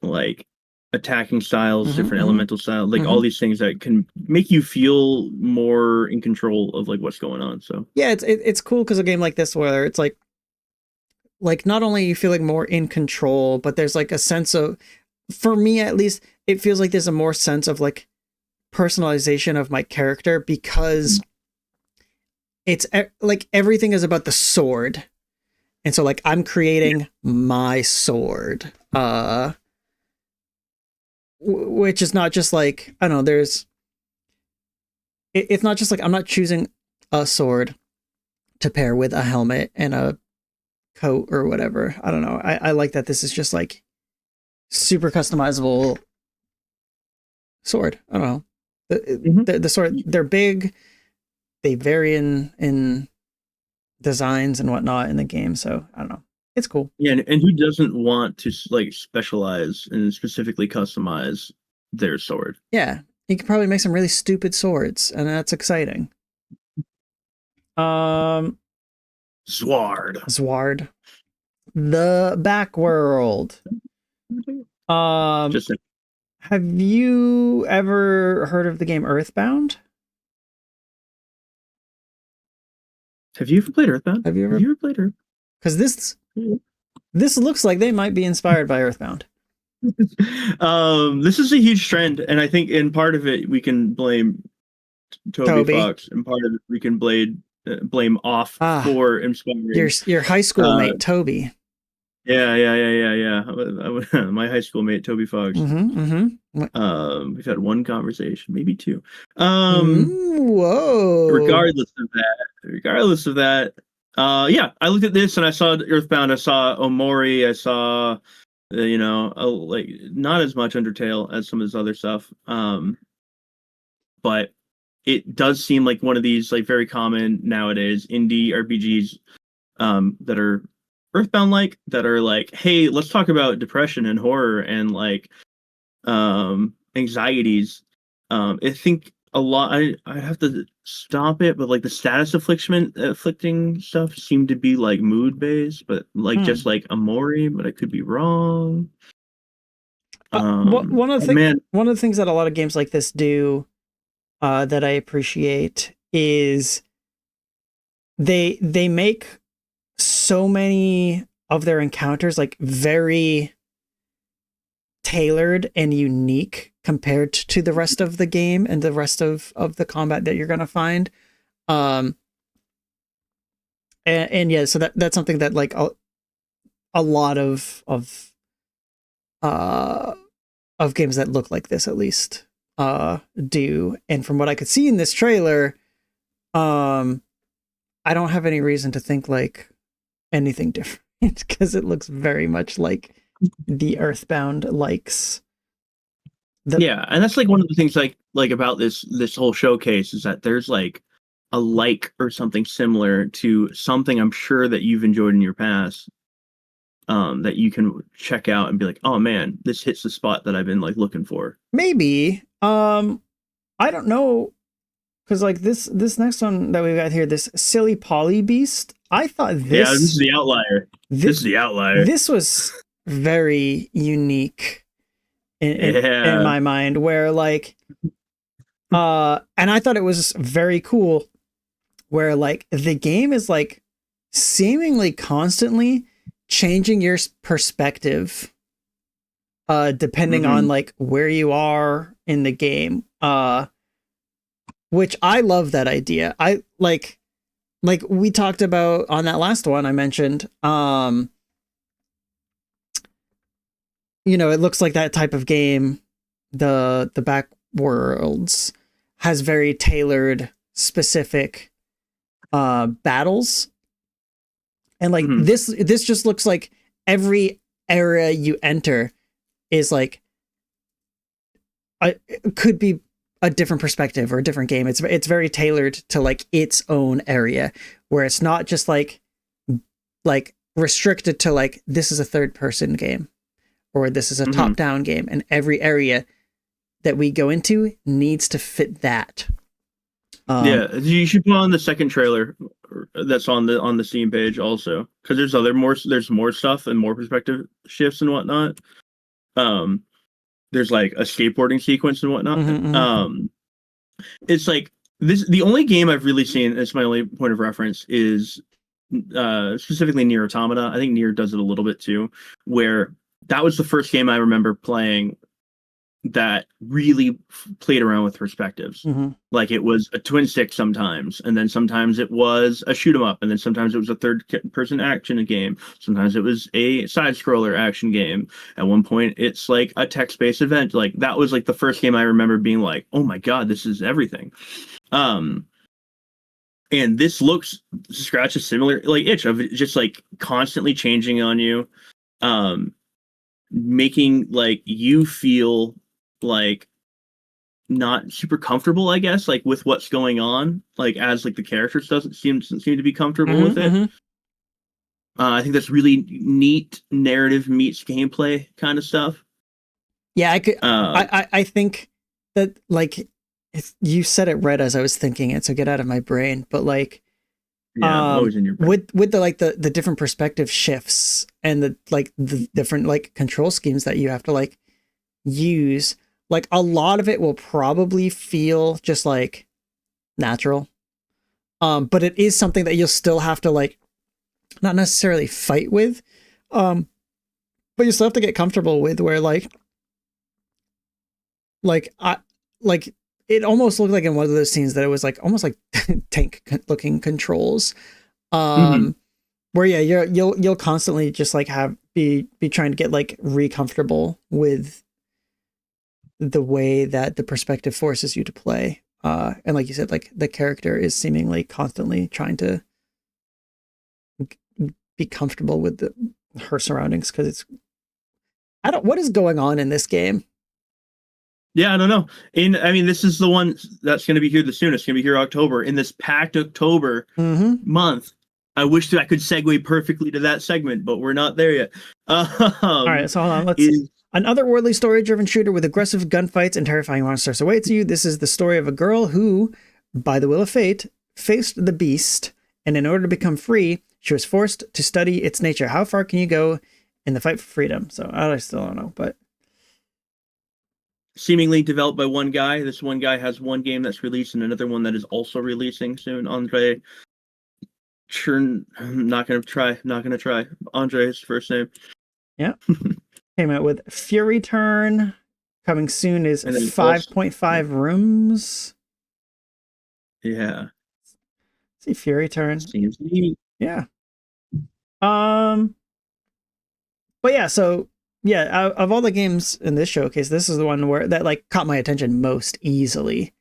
like attacking styles, different elemental styles, like all these things that can make you feel more in control of like what's going on. So yeah, it's cool because a game like this where it's like not only you feeling more in control, but there's like a sense of, for me at least, it feels like there's a more sense of like personalization of my character, because it's like everything is about the sword, and so like I'm creating my sword. Which is not just like, I don't know, there's, it's not just like I'm not choosing a sword to pair with a helmet and a coat or whatever. I don't know. I like that this is just like super customizable sword. I don't know. The sword, they're big. They vary in designs and whatnot in the game. So I don't know. It's cool. Yeah, and who doesn't want to like specialize and specifically customize their sword? Yeah, you could probably make some really stupid swords, and that's exciting. Zward. The Backworld. Have you ever heard of the game Earthbound? Have you ever played Earthbound? Have you ever played Earthbound? Because this looks like they might be inspired by Earthbound. This is a huge trend, and I think in part of it we can blame Toby Fox, and part of it we can blame off for inspiring your high school mate Toby. Yeah. My high school mate Toby Fox. We've had one conversation, maybe two. Whoa. Regardless of that, yeah, I looked at this and I saw Earthbound. I saw Omori. I saw, you know, like not as much Undertale as some of this other stuff. But it does seem like one of these like very common nowadays indie RPGs that are Earthbound like, that are like, hey, let's talk about depression and horror and like anxieties. I think a lot, I have to stop it, but like the status afflicting stuff seemed to be like mood based, but like just like Omori, but I could be wrong. One of the things that a lot of games like this do that I appreciate is they make so many of their encounters like very tailored and unique compared to the rest of the game and the rest of the combat that you're gonna find. And yeah, so that's something that like a lot of games that look like this at least do. And from what I could see in this trailer, I don't have any reason to think like anything different because it looks very much like the Earthbound likes. Yeah, and that's like one of the things like about this whole showcase is that there's like a like or something similar to something I'm sure that you've enjoyed in your past, that you can check out and be like, oh man, this hits the spot that I've been like looking for. Maybe. I don't know. Cause like this next one that we got here, this Silly Polly Beast, I thought this. Yeah, this is the outlier. This is the outlier. This was very unique in my mind, where like, and I thought it was very cool, where like the game is like seemingly constantly changing your perspective, depending on like where you are in the game. Which I love that idea. I like we talked about on that last one I mentioned, you know, it looks like that type of game, the Backworlds, has very tailored, specific battles. And like this just looks like every area you enter is like it could be a different perspective or a different game. It's very tailored to like its own area, where it's not just like restricted to like this is a third person game or this is a top down game, and every area that we go into needs to fit that. Yeah, you should put on the second trailer that's on the Steam page also, because there's more stuff and more perspective shifts and whatnot. There's like a skateboarding sequence and whatnot. It's like this. The only game I've really seen, it's my only point of reference, is specifically Nier Automata. I think Nier does it a little bit too, where that was the first game I remember playing that really played around with perspectives. Like it was a twin stick sometimes, and then sometimes it was a shoot 'em up, and then sometimes it was a third person action game. Sometimes it was a side scroller action game. At one point it's like a text based event. Like that was like the first game I remember being like, oh my god, this is everything. And this scratch a similar like itch of just like constantly changing on you, making like you feel like not super comfortable, I guess, like with what's going on, like as like the characters doesn't seem to be comfortable with it. I think that's really neat narrative meets gameplay kind of stuff. Yeah, I think that like you said it right as I was thinking it, so get out of my brain. But like, always in your brain. with the like the different perspective shifts and the different like control schemes that you have to like use, like a lot of it will probably feel just like natural, but it is something that you'll still have to like not necessarily fight with, but you still have to get comfortable with, where it almost looked like in one of those scenes that it was like almost like tank looking controls, where yeah, you'll constantly just like be trying to get like re-comfortable with the way that the perspective forces you to play, and like you said, like the character is seemingly constantly trying to be comfortable with her surroundings, because what is going on in this game? Yeah, I don't know. I mean, this is the one that's going to be here the soonest. It's going to be here October, in this packed October month. I wish that I could segue perfectly to that segment, but we're not there yet. All right, so hold on. Let's see. An otherworldly story-driven shooter with aggressive gunfights and terrifying monsters awaits you. This is the story of a girl who, by the will of fate, faced the beast, and in order to become free, she was forced to study its nature. How far can you go in the fight for freedom? So I still don't know, but seemingly developed by one guy. This one guy has one game that's released and another one that is also releasing soon. Andre Churn. I'm not gonna try. Andre's first name. Yeah. came out with Fury Turn. Coming soon is 5.5 rooms. Yeah. See Fury Turn. Seems neat. Yeah. But yeah, so yeah, of all the games in this showcase, this is the one where that like caught my attention most easily.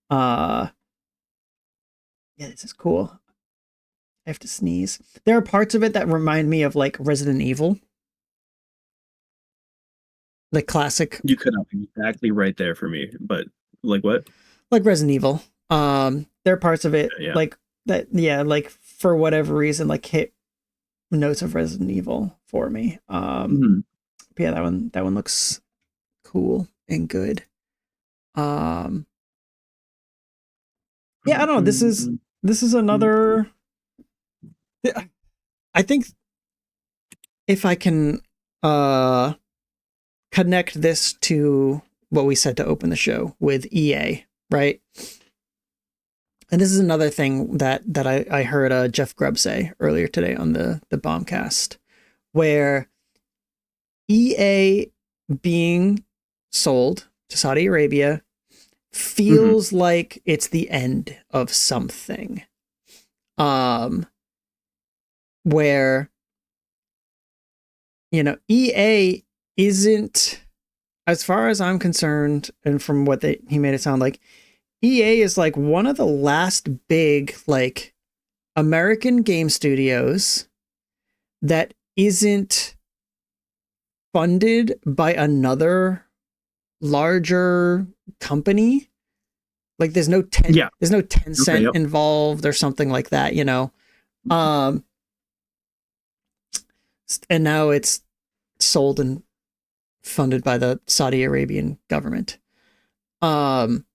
Yeah, this is cool. I have to sneeze. There are parts of it that remind me of like Resident Evil. The classic. You could not be exactly right there for me, but like what? Like Resident Evil. There are parts of it like that, like for whatever reason, like hit notes of Resident Evil for me. But yeah, that one looks cool and good. Yeah, I don't know. This is another. I think if I can connect this to what we said to open the show with EA, right? And this is another thing that I heard Jeff Grubb say earlier today on the Bombcast, where EA being sold to Saudi Arabia feels like it's the end of something. Where, you know, EA isn't, as far as I'm concerned, and from what he made it sound like, EA is like one of the last big like American game studios that isn't funded by another larger company. Like there's no Tencent involved or something like that, you know. And now it's sold and funded by the Saudi Arabian government. And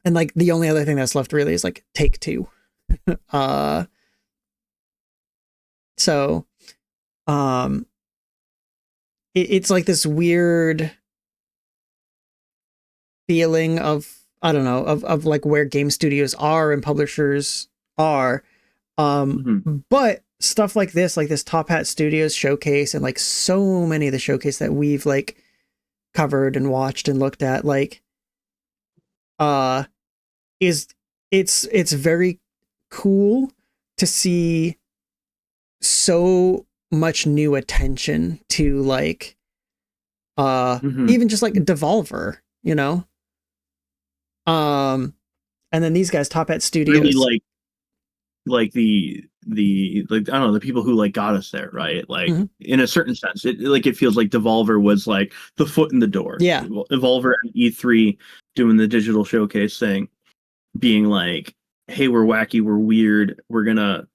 like the only other thing that's left really is like Take-Two. It's like this weird feeling of, I don't know, of like where game studios are and publishers are. But stuff like this Top Hat Studios showcase, and like so many of the showcase that we've like covered and watched and looked at, like it's very cool to see so much new attention to like even just like Devolver, you know. And then these guys, Top Hat Studios, really like the like, I don't know, the people who like got us there, right? Like in a certain sense, it feels like Devolver was like the foot in the door. Yeah, Devolver and E3 doing the digital showcase thing, being like, hey, we're wacky, we're weird, we're gonna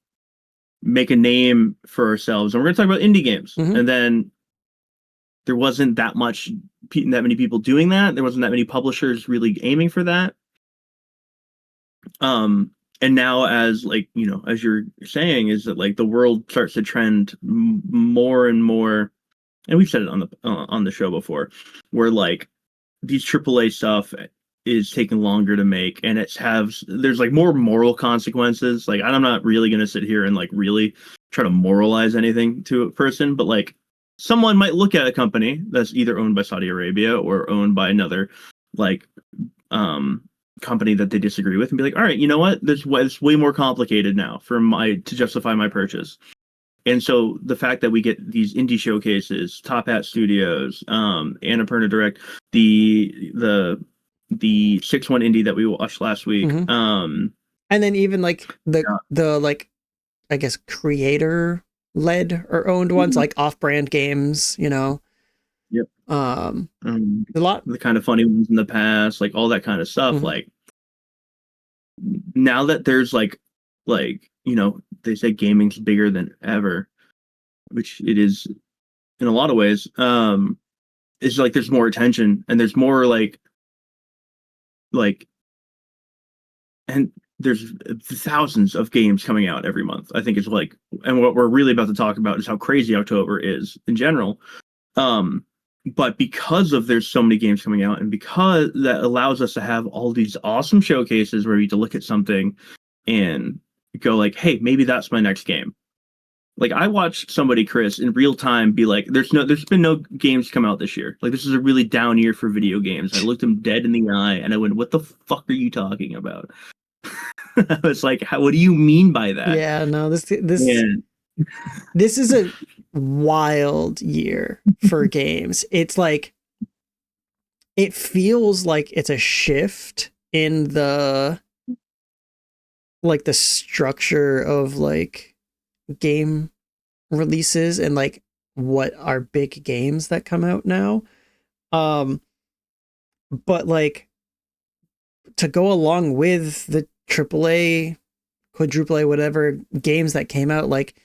make a name for ourselves, and we're gonna talk about indie games. And then there wasn't that many people doing that. There wasn't that many publishers really aiming for that. And now, as like, you know, as you're saying, is that like the world starts to trend more and more, and we've said it on the show before, where like these AAA stuff is taking longer to make, and there's like more moral consequences. Like, I'm not really gonna sit here and like really try to moralize anything to a person, but like someone might look at a company that's either owned by Saudi Arabia or owned by another like company that they disagree with, and be like, all right, you know what, it's way more complicated now to justify my purchase. And so the fact that we get these indie showcases, Top Hat Studios, Annapurna Direct, the 6-1 indie that we watched last week, and then even like the like, I guess, creator led or owned ones, like Off-Brand Games, you know. Yep. A lot, the kind of funny ones in the past, like all that kind of stuff. Like now that there's like you know, they say gaming's bigger than ever, which it is in a lot of ways. It's like there's more attention, and there's more like and there's thousands of games coming out every month. I think it's like, and what we're really about to talk about is how crazy October is in general. But because of there's so many games coming out, and because that allows us to have all these awesome showcases where we get to look at something and go like, hey, maybe that's my next game. Like I watched somebody, Chris, in real time be like, there's been no games come out this year. Like this is a really down year for video games. I looked him dead in the eye and I went, what the fuck are you talking about? I was like, what do you mean by that? Yeah, no, this is a wild year for games. It's like, it feels like it's a shift in the structure of like game releases and like what are big games that come out now. But like to go along with the AAA, quadruple A, whatever games that came out, like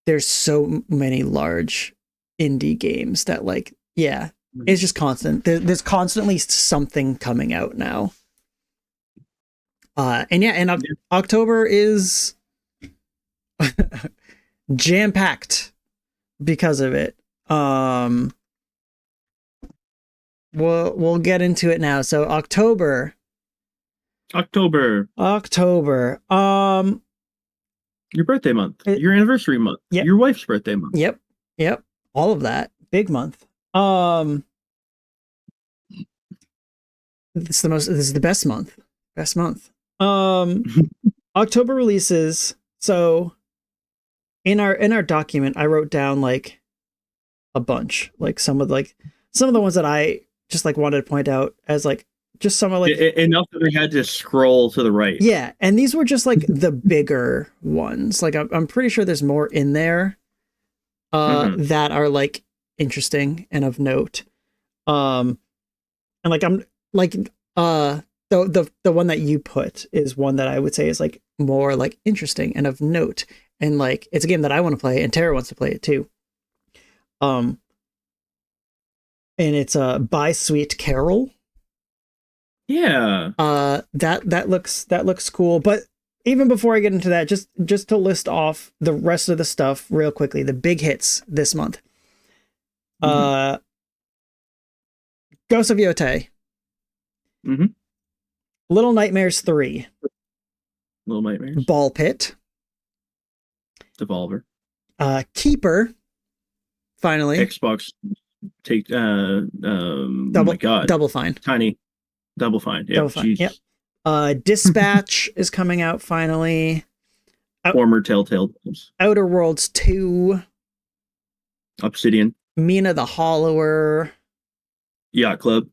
there's so many large indie games that like, yeah, it's just constant. There's constantly something coming out now. And October is jam-packed because of it. We'll get into it now. So October. Your birthday month. Your anniversary month. Yep. Your wife's birthday month. Yep. All of that. Big month. This is the best month. October releases. So in our document, I wrote down like a bunch, like some of the ones that I just like wanted to point out as like just some of like enough that we had to scroll to the right. Yeah, and these were just like the bigger ones. Like I'm pretty sure there's more in there that are like interesting and of note. And like I'm like the one that you put is one that I would say is like more like interesting and of note, and like it's a game that I want to play and Tara wants to play it too. And it's By Sweet Carol. Yeah. That looks cool. But even before I get into that, just to list off the rest of the stuff real quickly, the big hits this month. Ghost of Yotei. Little Nightmares 3. Little Nightmares. Ball Pit. Devolver. Keeper. Finally. Xbox take oh my god. Double Fine. Tiny. Double Fine. Yeah. Double Fine. Yep. Dispatch is coming out finally. Former Telltale Games. Outer Worlds 2. Obsidian. Mina the Hollower. Yacht Club.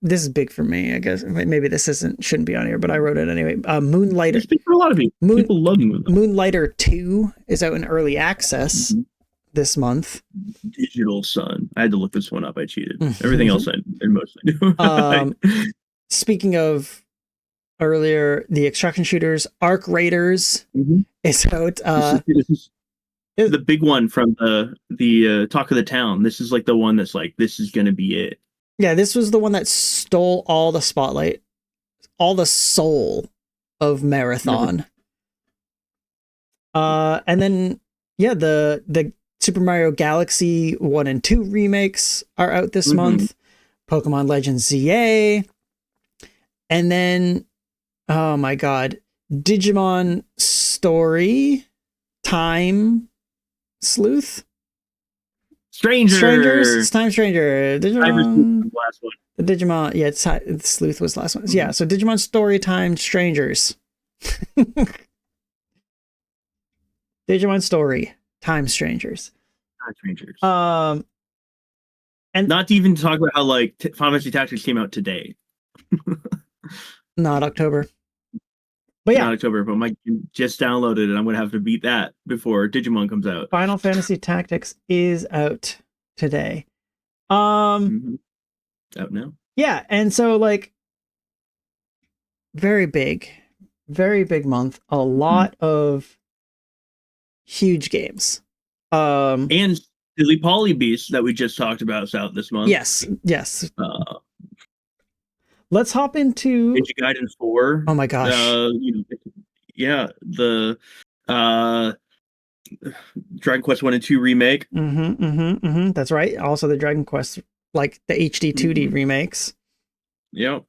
This is big for me, I guess. Maybe this shouldn't be on here, but I wrote it anyway. Moonlighter. It's big for a lot of people. People love Moonlighter 2 is out in early access this month. Digital Sun. I had to look this one up. I cheated. Everything else I mostly do. Speaking of earlier, the extraction shooters, Arc Raiders is out. This is the big one from the Talk of the Town. This is like the one that's like, this is going to be it. Yeah, this was the one that stole all the spotlight, all the soul of Marathon. And then, yeah, the Super Mario Galaxy 1 and 2 remakes are out this month. Pokemon Legends ZA. And then, oh my god, Digimon Story Time Sleuth? Strangers. It's Time Stranger. Digimon. The last one. The Digimon. Yeah, Sleuth was the last one. Yeah, so Digimon Story Time Strangers. Digimon Story Time Strangers. Time Strangers. And not to even talk about how like Final Fantasy Tactics came out today. Not October. But yeah, not October, but Mike just downloaded it. I'm gonna have to beat that before Digimon comes out. Final Fantasy Tactics is out today. Out now. Yeah, and so like very big month. A lot of huge games. And Silly Poly Beast that we just talked about is out this month. Yes. Let's hop into Ninja Gaiden 4. Oh my gosh. The Dragon Quest 1 and 2 remake. That's right. Also the Dragon Quest, like the HD 2D remakes. Yep.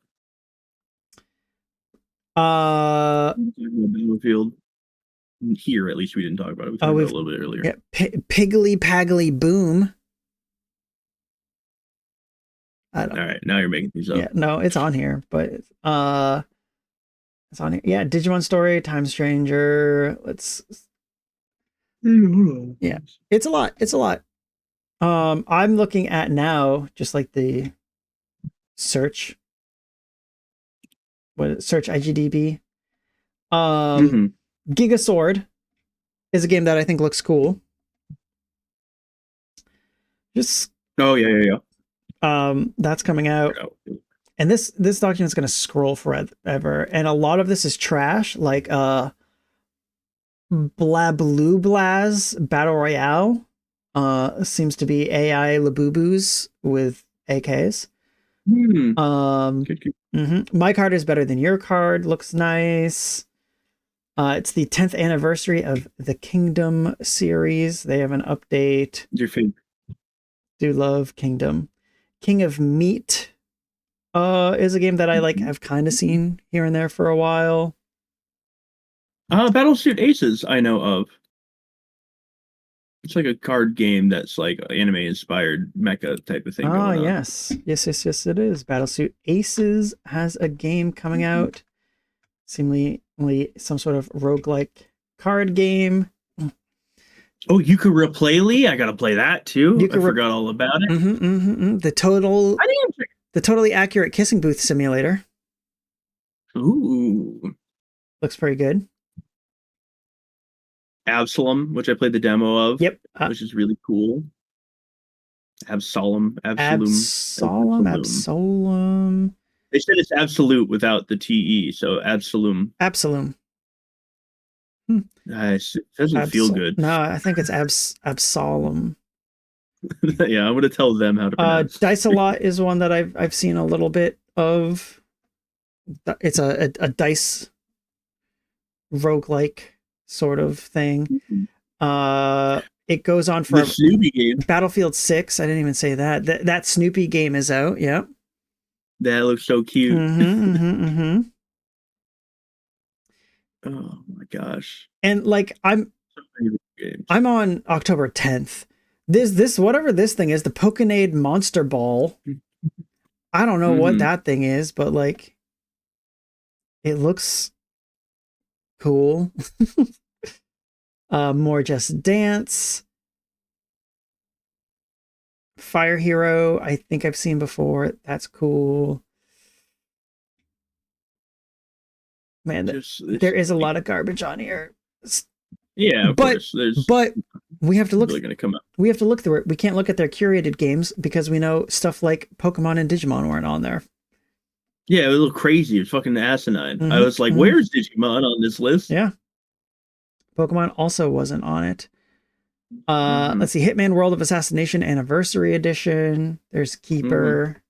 Battlefield. here, at least, we didn't talk about it. We talked about it a little bit earlier. Yeah, Piggly Paggly Boom. All right, now you're making things up. Yeah, no, it's on here, but it's on here. Yeah, Digimon Story, Time Stranger. Yeah, it's a lot. It's a lot. I'm looking at now just like the search. Search IGDB. Giga Sword is a game that I think looks cool. Just yeah. That's coming out. And this document is going to scroll forever, and a lot of this is trash, like Blablublaz Battle Royale seems to be AI Labubus with AKs. My card is better than your card, looks nice. It's the 10th anniversary of the Kingdom series. They have an update. Your favorite. Do love Kingdom. King of Meat is a game that I like have kind of seen here and there for a while. Battlesuit Aces I know of. It's like a card game that's like anime inspired mecha type of thing. Yes, it is. Battlesuit Aces has a game coming out. Seemingly some sort of roguelike card game. Oh, Yooka-Laylee? I gotta play that too. I forgot all about it. The totally accurate kissing booth simulator. Ooh, looks pretty good. Absalom, which I played the demo of. Yep, which is really cool. Absolum. They said it's absolute without the TE, so Absolum. Nice. It doesn't feel good. No, I think it's Absalom. Yeah, I'm gonna tell them how to pronounce. Dice-A-Lot is one that I've seen a little bit of. It's a dice roguelike sort of thing. It goes on for the Snoopy game. Battlefield 6. I didn't even say that. That Snoopy game is out. Yeah. That looks so cute. Oh my gosh. And like I'm on October 10th. This whatever this thing is, the Pokénade Monster Ball. I don't know what that thing is, but like it looks cool. More Just Dance. Fire Hero, I think I've seen before. That's cool. Man, there is a lot of garbage on here. Yeah, of course. But we have to look. Really gonna come out. We have to look through it. We can't look at their curated games because we know stuff like Pokemon and Digimon weren't on there. Yeah, it was a little crazy. It was fucking asinine. I was like, "Where's Digimon on this list?" Yeah. Pokemon also wasn't on it. Let's see, Hitman World of Assassination Anniversary Edition. There's Keeper.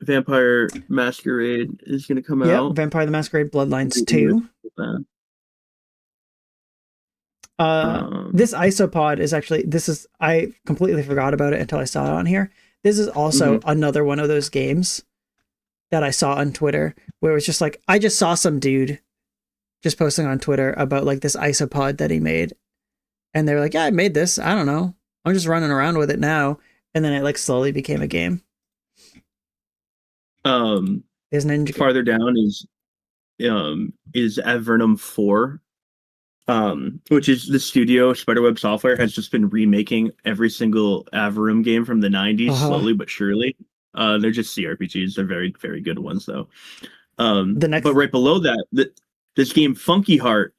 Vampire Masquerade is going to come out. Vampire the Masquerade Bloodlines 2. This Isopod is actually, I completely forgot about it until I saw it on here. This is also another one of those games that I saw on Twitter where it was just like, I just saw some dude just posting on Twitter about like this Isopod that he made. And they're like, yeah, I made this. I don't know. I'm just running around with it now. And then it like slowly became a game. There's Ninja. Farther down is Avernum 4, which is the studio Spiderweb Software has just been remaking every single Avernum game from the 90s slowly but surely. They're just CRPGs. They're very, very good ones though. But right below that, this game Funky Heart,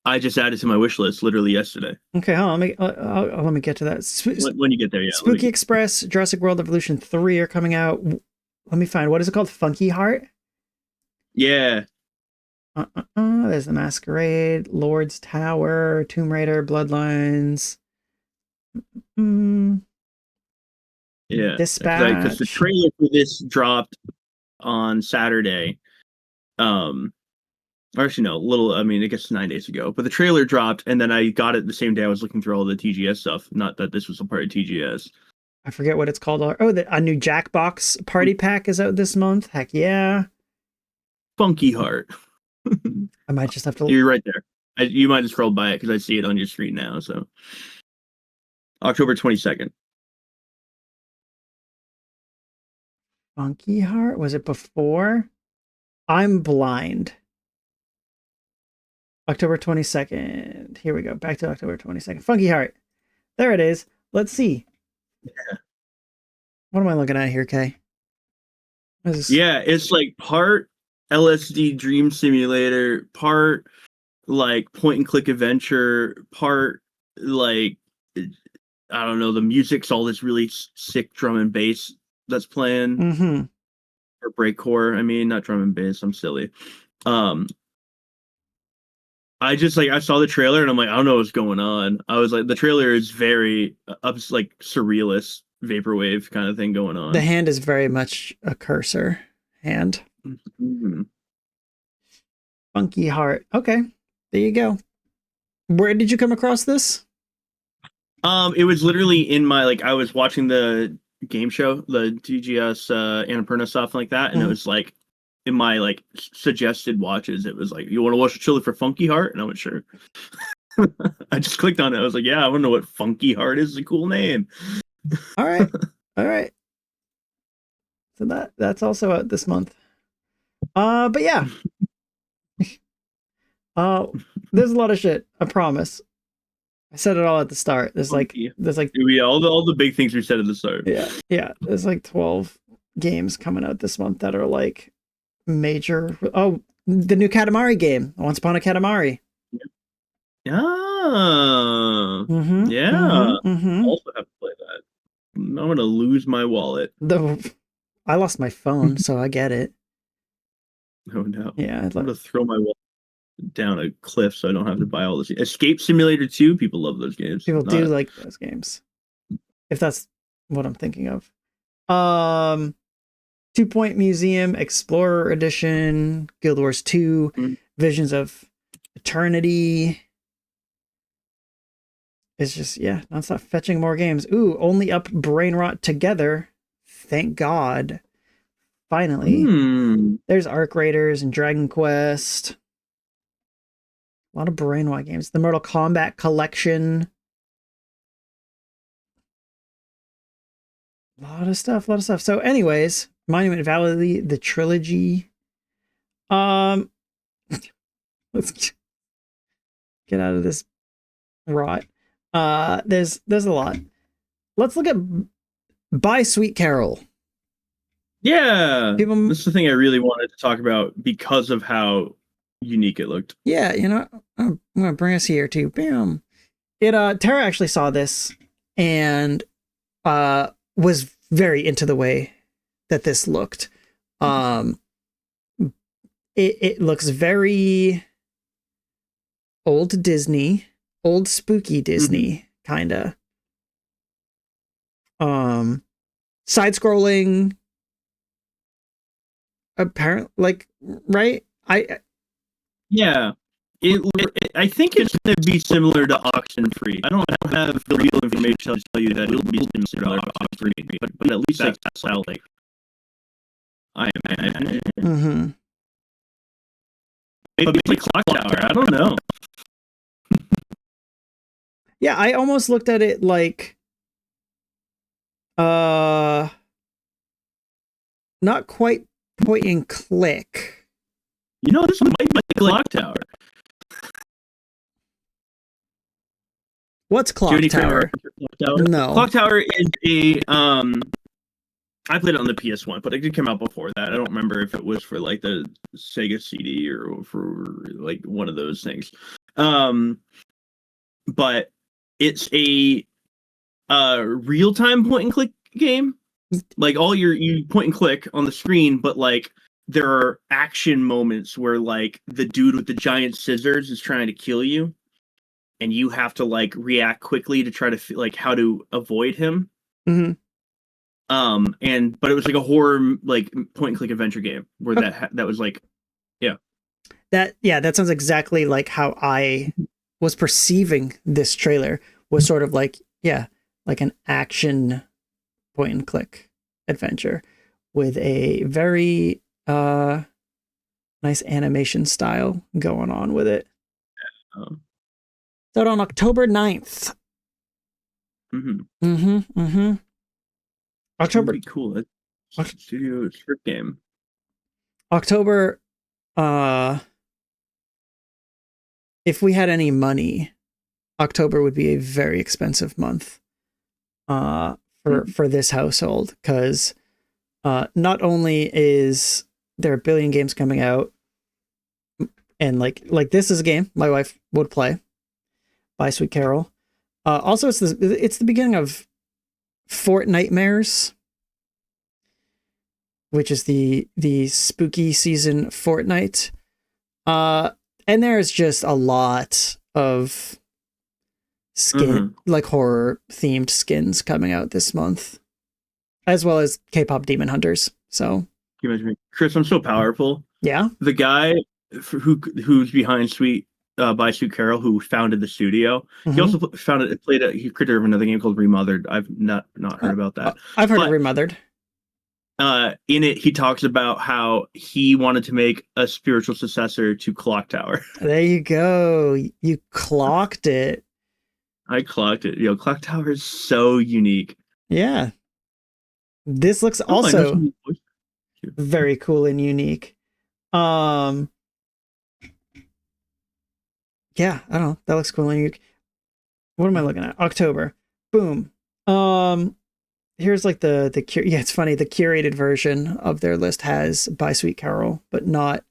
I just added to my wish list literally yesterday. Okay, hold on, let me get to that. When you get there, yeah. Spooky Express, Jurassic World Evolution 3 are coming out. Let me find, what is it called? Funky Heart? Yeah. There's the Masquerade, Lord's Tower, Tomb Raider, Bloodlines. Yeah. Dispatch. Because the trailer for this dropped on Saturday. Or actually, no, I guess 9 days ago. But the trailer dropped, and then I got it the same day I was looking through all the TGS stuff. Not that this was a part of TGS. I forget what it's called. Oh, a new Jackbox party pack is out this month. Heck yeah. Funky Heart. I might just have to. You're right there. You might have scrolled by it because I see it on your screen now. So October 22nd. Funky Heart? Was it before? I'm blind. October 22nd. Here we go. Back to October 22nd. Funky Heart. There it is. Let's see. Yeah. What am I looking at here, Kay? Yeah, it's like part LSD dream simulator, part like point and click adventure, part like I don't know, the music's all this really sick drum and bass that's playing. Mm-hmm. Or breakcore. I mean, not drum and bass. I'm silly. I just I saw the trailer and I'm like, I don't know what's going on. I was like, the trailer is very like surrealist vaporwave kind of thing going on. The hand is very much a cursor hand. Mm-hmm. Funky Heart. Okay, there you go. Where did you come across this? It was literally in my I was watching the game show, the TGS Annapurna stuff like that, and it was like in my suggested watches. It was like, you want to watch a trailer for Funky Heart, and I went sure. I just clicked on it. I was like, yeah, I want to know what Funky Heart is. It's a cool name. All right, all right. So that's also out this month. But yeah. There's a lot of shit. I promise. I said it all at the start. There's like yeah, all the big things we said at the start. Yeah. There's like 12 games coming out this month that are like major. Oh, the new Katamari game, Once Upon a Katamari. Yeah. Also have to play that. I'm gonna lose my wallet. I lost my phone, so I get it. Oh no. Yeah, I'm gonna throw my wallet down a cliff so I don't have to buy all this. Escape Simulator 2, people love those games. People do like those games. If that's what I'm thinking of. 2 Point Museum, Explorer Edition, Guild Wars 2, Visions of Eternity. It's just, nonstop fetching more games. Ooh, Only Up Brain Rot Together. Thank God. Finally. There's Arc Raiders and Dragon Quest. A lot of Brain Rot games. The Mortal Kombat collection. A lot of stuff. So anyways, Monument Valley, the trilogy. Let's get out of this rot. There's a lot. Let's look at Buy Sweet Carol. Yeah. This is the thing I really wanted to talk about because of how unique it looked. Yeah, I'm gonna bring us here too. Bam. Tara actually saw this and was very into the way that this looked. It looks very old Disney, old spooky Disney kinda. Side-scrolling, apparently, right? Yeah. I think it's going to be similar to Oxenfree. I don't have the real information to tell you that it will be similar to Oxenfree, but at least that's style I imagine. Maybe like Clock Tower. I don't know. Yeah, I almost looked at it like not quite point and click. This might be Clock Tower. What's Clock Tower? No. Clock Tower is a I played it on the PS1, but it did come out before that. I don't remember if it was for the Sega CD or for one of those things. But it's a real-time point and click game. All you point and click on the screen, but there are action moments where the dude with the giant scissors is trying to kill you, and you have to react quickly to try to how to avoid him. But it was a horror point and click adventure game where that was that sounds exactly like how I was perceiving this trailer, was sort of an action point and click adventure with a very Nice animation style going on with it. Um, So on October 9th. October. That'd be cool. It's a studio script game. October. If we had any money, October would be a very expensive month. For this household, because not only is there a billion games coming out, and like this is a game my wife would play, By Sweet Carol. Also, it's the beginning of Fortnitemares, which is the spooky season Fortnite. And there's just a lot of skin, like horror themed skins coming out this month, as well as K-pop Demon Hunters. So, Chris, I'm so powerful. Yeah, the guy who's behind By Sweet Carol, who founded the studio, he also played a creator of another game called Remothered. I've not heard about that. I've heard of Remothered. In it, he talks about how he wanted to make a spiritual successor to Clock Tower. There you go. You clocked it. I clocked it. Clock Tower is so unique. Yeah. This looks also very cool and unique. Yeah, I don't know. That looks cool and unique. What am I looking at? October. Boom. Here's like it's funny, the curated version of their list has By Sweet Carol, but not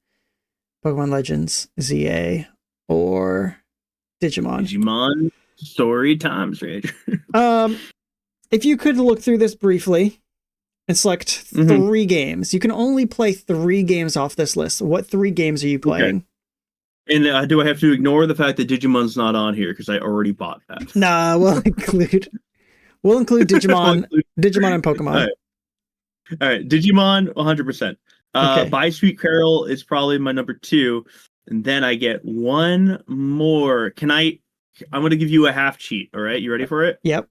Pokemon Legends, ZA, or Digimon Story Times Rage. If you could look through this briefly and select 3 games, you can only play 3 games off this list. What 3 games are you playing? Okay. And do I have to ignore the fact that Digimon's not on here because I already bought that? Nah, we'll include Digimon, Digimon and Pokemon. All right. Digimon, 100%. Okay. By Sweet Carol is probably my number 2, and then I get one more. I'm going to give you a half cheat. All right, you ready for it? Yep.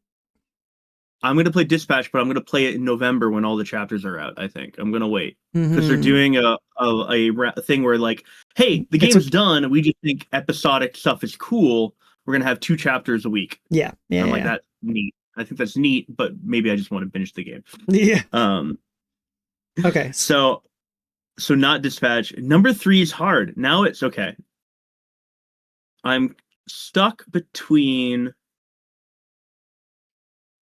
I'm going to play Dispatch, but I'm going to play it in November when all the chapters are out. I think I'm going to wait because they're doing a thing where like, hey, the game's done. We just think episodic stuff is cool. We're going to have 2 chapters a week. Yeah. I'm like, that's neat. I think that's neat, but maybe I just want to finish the game. Yeah. Okay. So not Dispatch. Number 3 is hard. Now it's okay. I'm stuck between.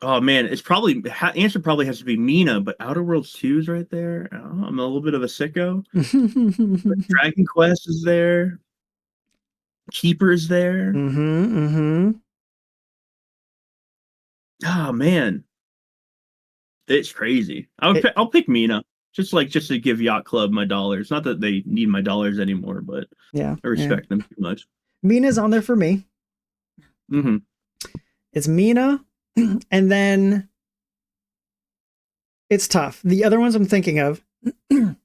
Oh man, it's probably answer probably has to be Mina, but Outer Worlds 2 is right there. Oh, I'm a little bit of a sicko. Dragon Quest is there. Keeper is there. Oh man, it's crazy. I'll pick Mina just to give Yacht Club my dollars. Not that they need my dollars anymore, but I respect them too much. Mina's on there for me. It's Mina, and then it's tough. The other ones I'm thinking of, I'm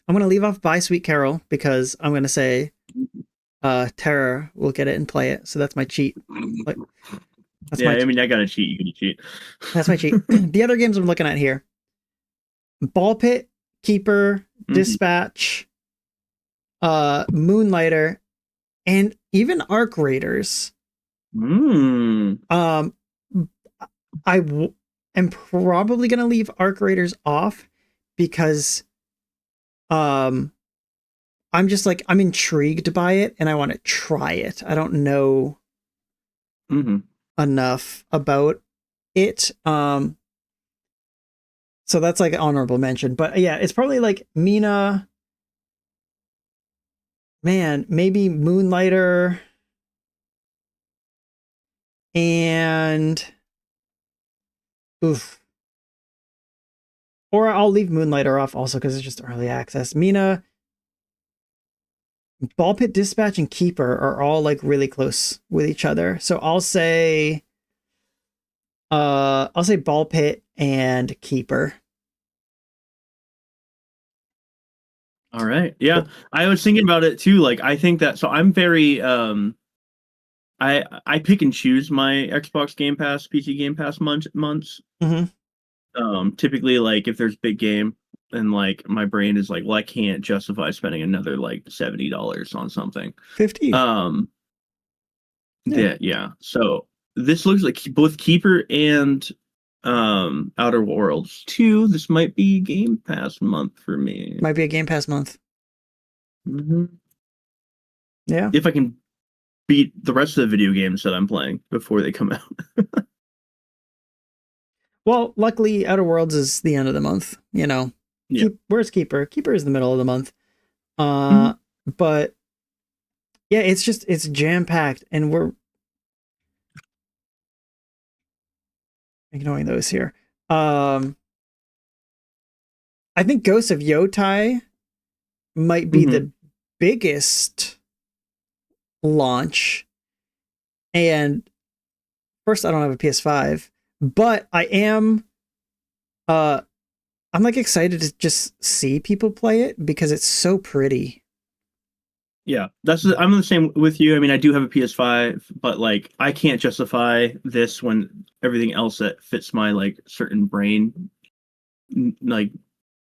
going to leave off By Sweet Carol because I'm going to say Terra will get it and play it. So that's my cheat. I mean, I got to cheat. You can cheat. That's my cheat. The other games I'm looking at here: Ball Pit, Keeper, Dispatch, Moonlighter, and even Arc Raiders. I am probably gonna leave Arc Raiders off because I'm just like, I'm intrigued by it and I want to try it. I don't know enough about it. So that's like an honorable mention. But yeah, it's probably like Mina. Man, maybe Moonlighter. And or I'll leave Moonlighter off also because it's just early access. Mina, Ball Pit, Dispatch, and Keeper are all like really close with each other. So I'll say Ball Pit and Keeper. All right. Yeah. I was thinking about it too. Like, I think that, so I'm very, I pick and choose my Xbox Game Pass, PC Game Pass months. Typically, like if there's big game, and like my brain is like, well, I can't justify spending another like $70 on something. 50. Yeah. So this looks like both Keeper and Outer Worlds 2. This might be Game Pass month for me. Might be a Game Pass month. Mm-hmm. Yeah. If I can beat the rest of the video games that I'm playing before they come out. Well, luckily, Outer Worlds is the end of the month. You know, Yeah. Where's Keeper? Keeper is the middle of the month. But yeah, it's jam packed, and we're ignoring those here. I think Ghosts of Yotai might be the biggest launch. And first, I don't have a PS5, but I am I'm like excited to just see people play it because it's so pretty. Yeah, I'm the same with you. I mean, I do have a PS5, but like I can't justify this when everything else that fits my like certain brain like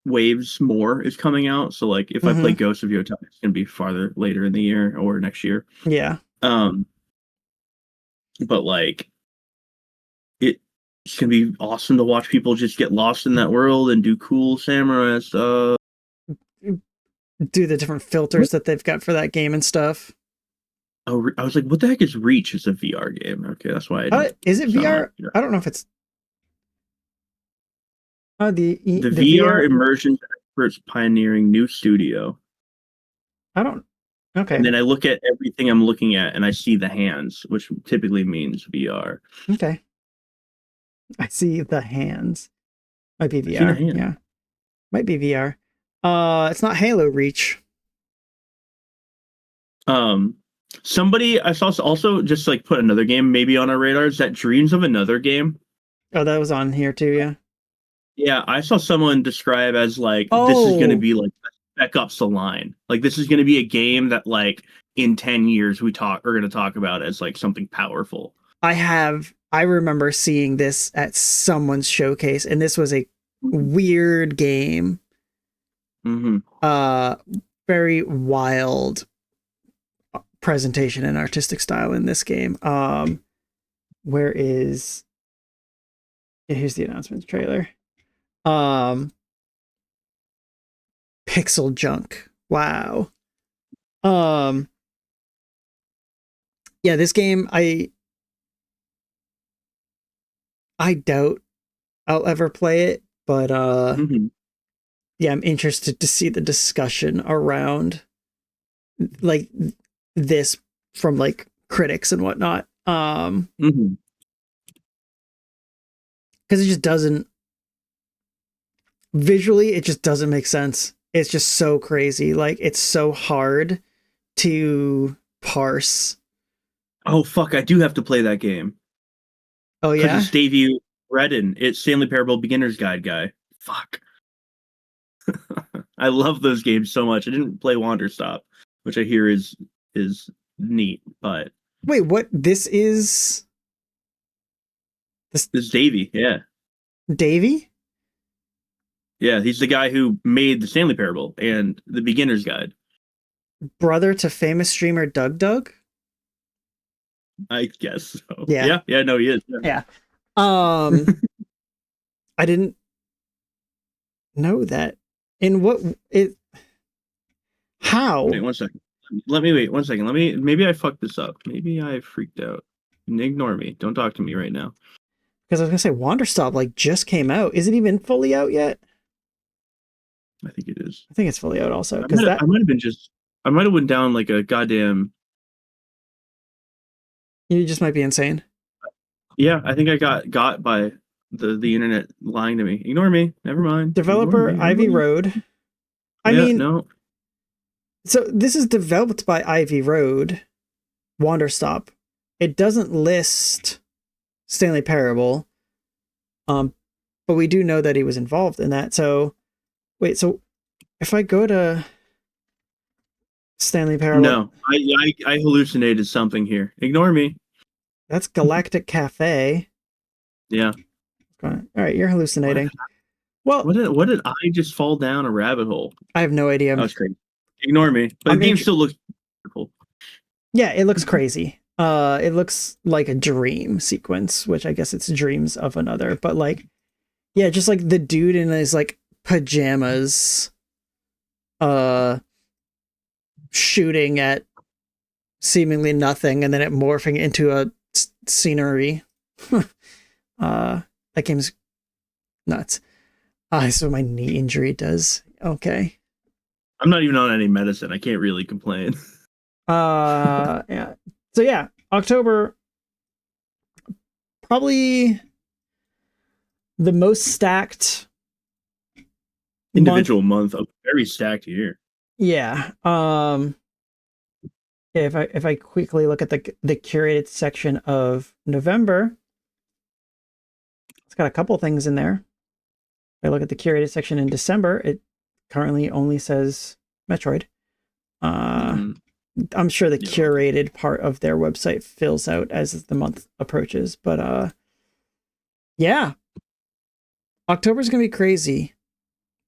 waves more is coming out. So like if I play Ghost of Yotai, it's gonna be farther later in the year or next year. Yeah. But like it's gonna be awesome to watch people just get lost in that world and do cool samurai stuff. Do the different filters that they've got for that game and stuff. Oh, I was like, what the heck is Reach? It's a VR game. Okay, that's why. Is it VR? I don't know if it's. The VR immersion experts pioneering new studio. I don't. Okay. And then I look at everything I'm looking at, and I see the hands, which typically means VR. Okay. I see the hands. Might be VR. Yeah. Might be VR. It's not Halo Reach. Somebody I saw also just like put another game maybe on our radars. That Dreams of Another game. Oh, that was on here too. Yeah. Yeah, I saw someone describe as like this is going to be like Spec Ops: The Line. Like this is going to be a game that like in 10 years we're going to talk about as like something powerful. I remember seeing this at someone's showcase, and this was a weird game. Very wild presentation and artistic style in this game. Where is? Yeah, here's the announcement trailer. Pixel Junk. Wow. Yeah, this game I doubt I'll ever play it, but yeah, I'm interested to see the discussion around like this from like critics and whatnot. Because it just doesn't visually, it just doesn't make sense. It's just so crazy. Like it's so hard to parse. Oh fuck! I do have to play that game. Oh yeah, it's Davey Redden. It's Stanley Parable Beginner's Guide guy. Fuck. I love those games so much. I didn't play Wanderstop, which I hear is neat, but wait, what? This is Davey, yeah. Davey? Yeah, he's the guy who made the Stanley Parable and the Beginner's Guide. Brother to famous streamer Doug? I guess so. Yeah. Yeah, no, he is. Yeah. I didn't know that. In what it? How? Wait 1 second. Let me wait 1 second. Maybe I fucked this up. Maybe I freaked out. Ignore me. Don't talk to me right now. Because I was gonna say Wanderstop like just came out. Is it even fully out yet? I think it is. I think it's fully out also. I might have went down like a goddamn. You just might be insane. Yeah, I think I got by the internet lying to me. Ignore me. Never mind. Developer Ivy Road. I mean, no. So this is developed by Ivy Road, Wanderstop. It doesn't list Stanley Parable, but we do know that he was involved in that. So, wait. So, if I go to Stanley Parable, no, I hallucinated something here. Ignore me. That's Galactic Cafe. Yeah. All right, you're hallucinating. Well, what did I just fall down a rabbit hole? I have no idea. That was crazy. Ignore me. But the game still looks beautiful. Yeah, it looks crazy. It looks like a dream sequence, which I guess it's dreams of another, but like, yeah, just like the dude in his like pajamas, shooting at seemingly nothing, and then it morphing into a scenery. That game's nuts. So my knee injury does okay. I'm not even on any medicine. I can't really complain. Yeah. So yeah, October, probably the most stacked individual month, a very stacked year. Yeah. If I quickly look at the curated section of November, it's got a couple things in there. If I look at the curated section in December, it currently only says Metroid. I'm sure the curated part of their website fills out as the month approaches, but yeah, October's gonna be crazy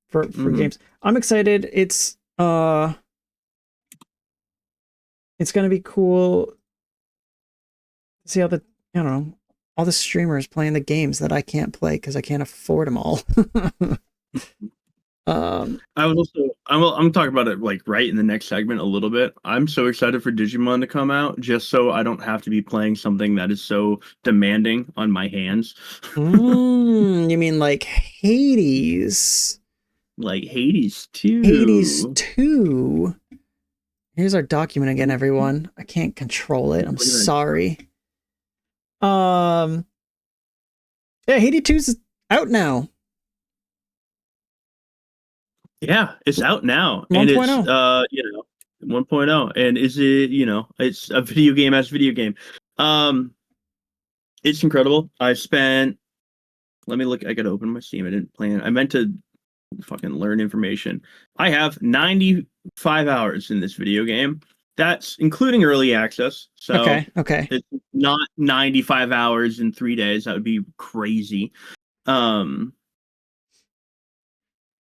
for games. I'm excited. It's gonna be cool to see how all the streamers playing the games that I can't play because I can't afford them all. I'm talking about it like right in the next segment a little bit. I'm so excited for Digimon to come out, just so I don't have to be playing something that is so demanding on my hands. You mean like Hades? Like Hades 2. Hades 2. Here's our document again, everyone. I can't control it. I'm sorry. Yeah, Hades 2's out now. Yeah, it's out now. 1. And it's 1.0. And is it, it's a video game as a video game. It's incredible. Let me look, I gotta open my Steam. I didn't plan. I meant to fucking learn information. I have 95 hours in this video game. That's including early access. So okay. It's not 95 hours in 3 days. That would be crazy.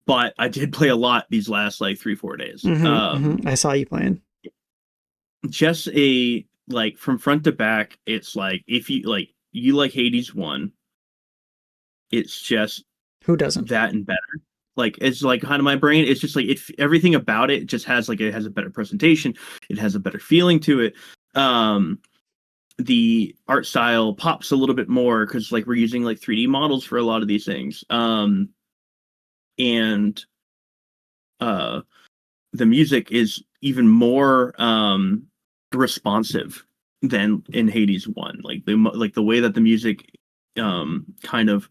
But I did play a lot these last like 3-4 days. I saw you playing. Just from front to back, it's like if you like Hades 1, it's just who doesn't that and better. Like it's like kind of my brain. It's just like everything about it just has it has a better presentation. It has a better feeling to it. The art style pops a little bit more because like we're using like 3D models for a lot of these things. And the music is even more responsive than in Hades 1. Like the way that the music kind of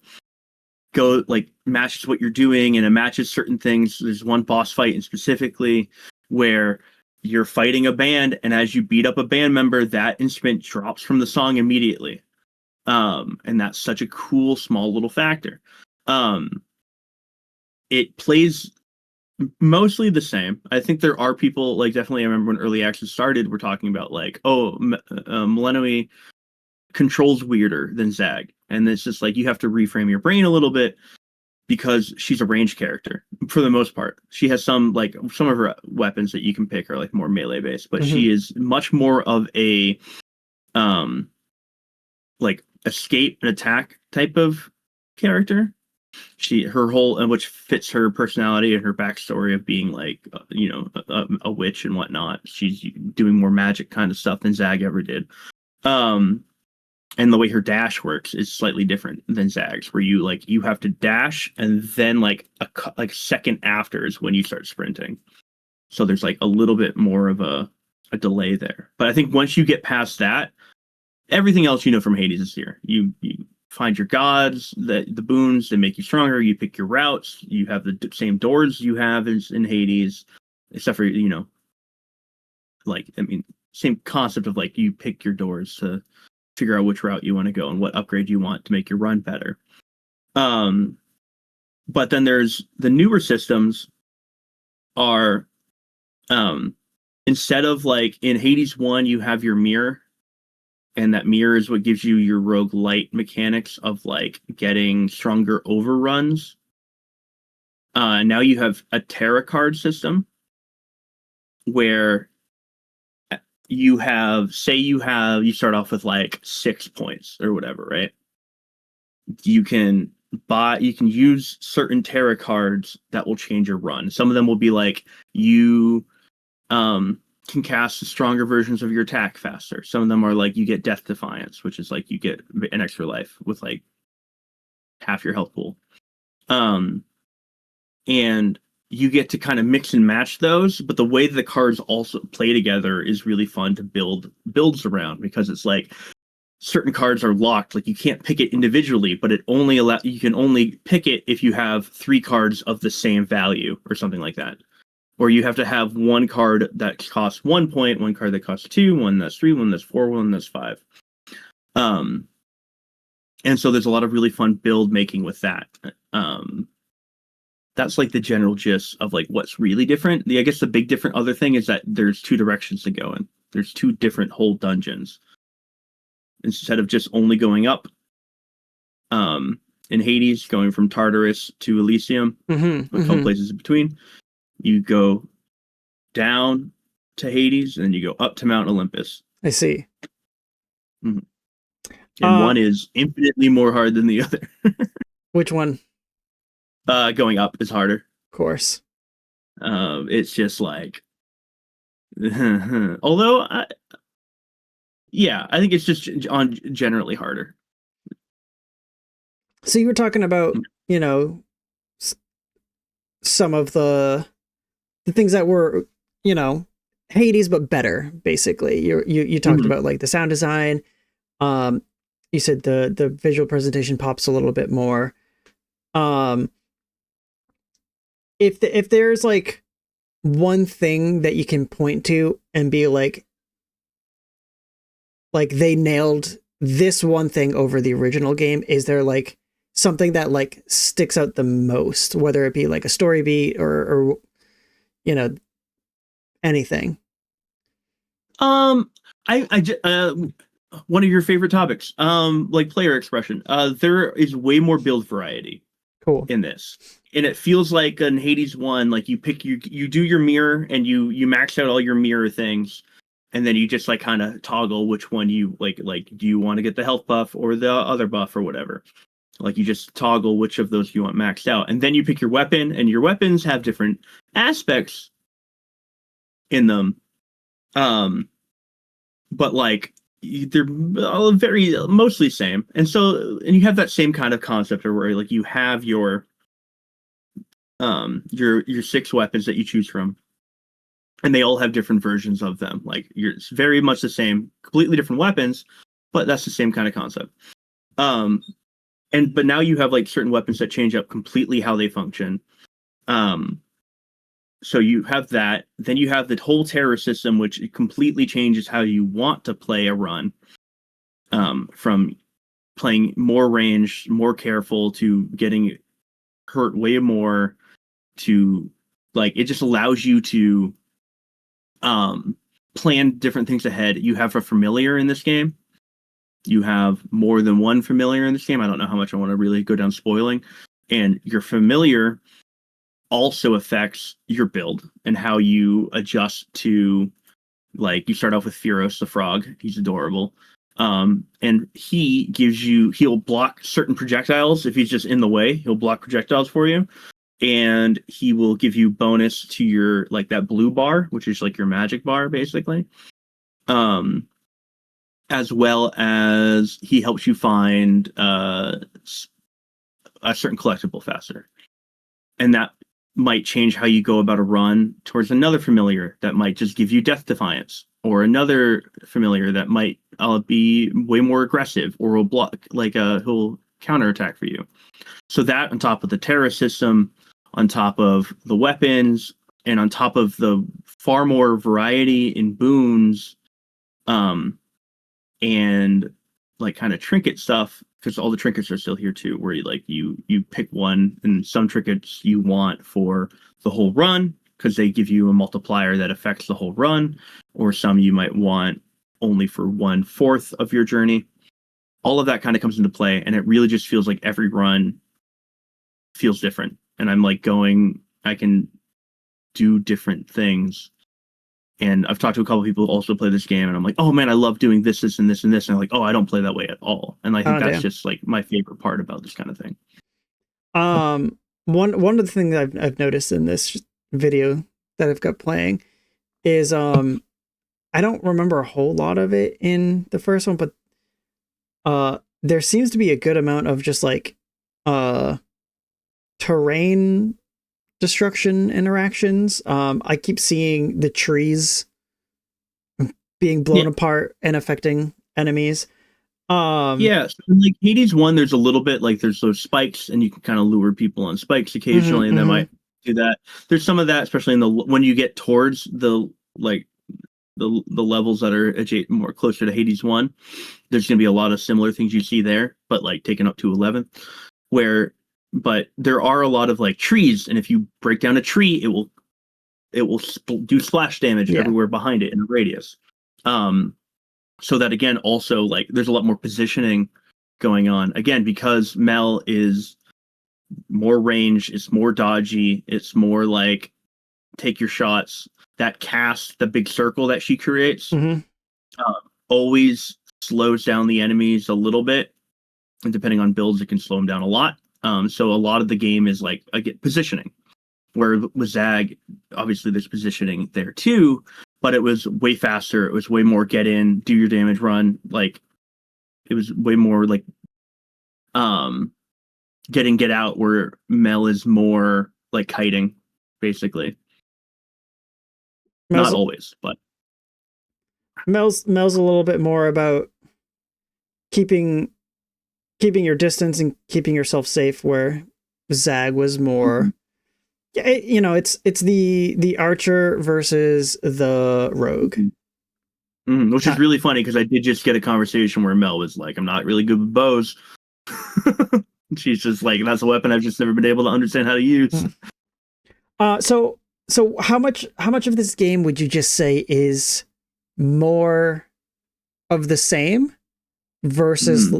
matches what you're doing, and it matches certain things. There's one boss fight in specifically where you're fighting a band, and as you beat up a band member, that instrument drops from the song immediately. And that's such a cool small little factor. It plays mostly the same. I think there are people like definitely. I remember when early access started, we're talking about like, Millenoi controls weirder than Zag, and it's just like you have to reframe your brain a little bit because she's a ranged character for the most part. She has some of her weapons that you can pick are like more melee based, but she is much more of a escape and attack type of character. Her whole, and which fits her personality and her backstory of being like a witch and whatnot. She's doing more magic kind of stuff than Zag ever did. And the way her dash works is slightly different than Zag's, where you have to dash and then a second after is when you start sprinting. So there's like a little bit more of a delay there. But I think once you get past that, everything else from Hades is here. You find your gods, the boons that make you stronger. You pick your routes. You have the same doors you have as in Hades, except for same concept of you pick your doors to figure out which route you want to go and what upgrade you want to make your run better. But then there's the newer systems are instead of in Hades 1 you have your mirror, and that mirror is what gives you your roguelite mechanics of getting stronger overruns. Now you have a Terra card system where you start off with like 6 points or whatever, right? You can use certain Terra cards that will change your run. Some of them will be like you can cast stronger versions of your attack faster. Some of them are like you get Death Defiance, which is like you get an extra life with like half your health pool. And you get to kind of mix and match those, but the way the cards also play together is really fun to build builds around, because it's like certain cards are locked. Like you can't pick it individually, but you can only pick it if you have 3 cards of the same value or something like that. Or you have to have one card that costs 1 point, one card that costs 2, one that's 3, one that's 4, one that's 5. And so there's a lot of really fun build making with that. That's like the general gist of like what's really different. I guess the big different other thing is that there's 2 directions to go in. There's 2 different whole dungeons. Instead of just only going up in Hades, going from Tartarus to Elysium, a couple places in between, you go down to Hades and then you go up to Mount Olympus. I see. Mm-hmm. And one is infinitely more hard than the other. Which one? Going up is harder. Of course. It's just like, although, I think it's just generally harder. So you were talking about, some of the things that were, Hades, but better, basically. You talked about like the sound design. You said the visual presentation pops a little bit more. If there's like one thing that you can point to and be like they nailed this one thing over the original game, is there like something that like sticks out the most, whether it be like a story beat or anything? One of your favorite topics, like player expression. There is way more build variety. Cool. In this, and it feels like in Hades 1, like you do your mirror and you max out all your mirror things, and then you just like kind of toggle which one you like do you want to get the health buff or the other buff or whatever. Like you just toggle which of those you want maxed out, and then you pick your weapon, and your weapons have different aspects in them, but like they're all mostly same. And you have that same kind of concept where like you have your 6 weapons that you choose from, and they all have different versions of them. Like it's very much the same, completely different weapons, but that's the same kind of concept. But now you have like certain weapons that change up completely how they function. So you have that. Then you have the whole Terra system, which completely changes how you want to play a run. From playing more ranged, more careful, to getting hurt way more, to like it just allows you to plan different things ahead. You have a familiar in this game. You have more than one familiar in this game. I don't know how much I want to really go down spoiling. And your familiar also affects your build and how you adjust to, like, you start off with Fearos the frog. He's adorable. And he'll block certain projectiles. If he's just in the way, he'll block projectiles for you. And he will give you bonus to your, like, that blue bar, which is like your magic bar, basically. As well as he helps you find a certain collectible faster. And that might change how you go about a run towards another familiar that might just give you Death Defiance, or another familiar that might be way more aggressive, or will block, like he'll counterattack for you. So that, on top of the Terra system, on top of the weapons, and on top of the far more variety in boons, and like kind of trinket stuff, because all the trinkets are still here too, where you pick one, and some trinkets you want for the whole run because they give you a multiplier that affects the whole run, or some you might want only for 1/4 of your journey. All of that kind of comes into play, and it really just feels like every run feels different. and I'm like I can do different things. And I've talked to a couple people who also play this game, and I'm like, oh man, I love doing this, this, and this, and this. And I'm like, oh, I don't play that way at all. And I think that's just like my favorite part about this kind of thing. One of the things I've noticed in this video that I've got playing is I don't remember a whole lot of it in the first one, but there seems to be a good amount of just like terrain destruction interactions. I keep seeing the trees being blown apart and affecting enemies. So like Hades 1, there's a little bit like there's those spikes, and you can kind of lure people on spikes occasionally, and they might do that. There's some of that, especially when you get towards the levels that are more closer to Hades 1. There's gonna be a lot of similar things you see there, but like taken up to 11, but there are a lot of like trees, and if you break down a tree, it will do splash damage everywhere behind it in a radius. So that again, also like there's a lot more positioning going on again, because Mel is more range, it's more dodgy, it's more like take your shots. That cast, the big circle that she creates, always slows down the enemies a little bit, and depending on builds, it can slow them down a lot. So a lot of the game is like positioning, where with Zag, obviously there's positioning there too, but it was way faster. It was way more get in, do your damage, run. Like it was way more like get out, where Mel is more like kiting, basically. Not always, but Mel's a little bit more about keeping your distance and keeping yourself safe, where Zag was more it's the archer versus the rogue. Which is really funny, because I did just get a conversation where Mel was like, I'm not really good with bows. She's just like, that's a weapon I've just never been able to understand how to use. So how much of this game would you just say is more of the same versus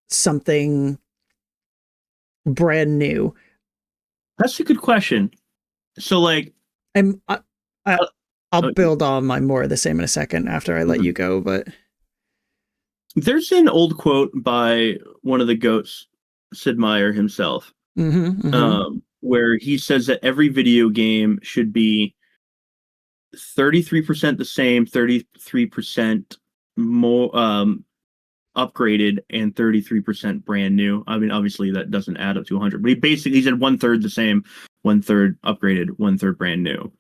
something brand new? That's a good question. So like, I'll build on my more of the same in a second after I let you go, but there's an old quote by one of the GOATs, Sid Meier himself, where he says that every video game should be 33% the same, 33% more upgraded, and 33% brand new. I mean, obviously that doesn't add up to 100, but he said 1/3 the same, 1/3 upgraded, 1/3 brand new.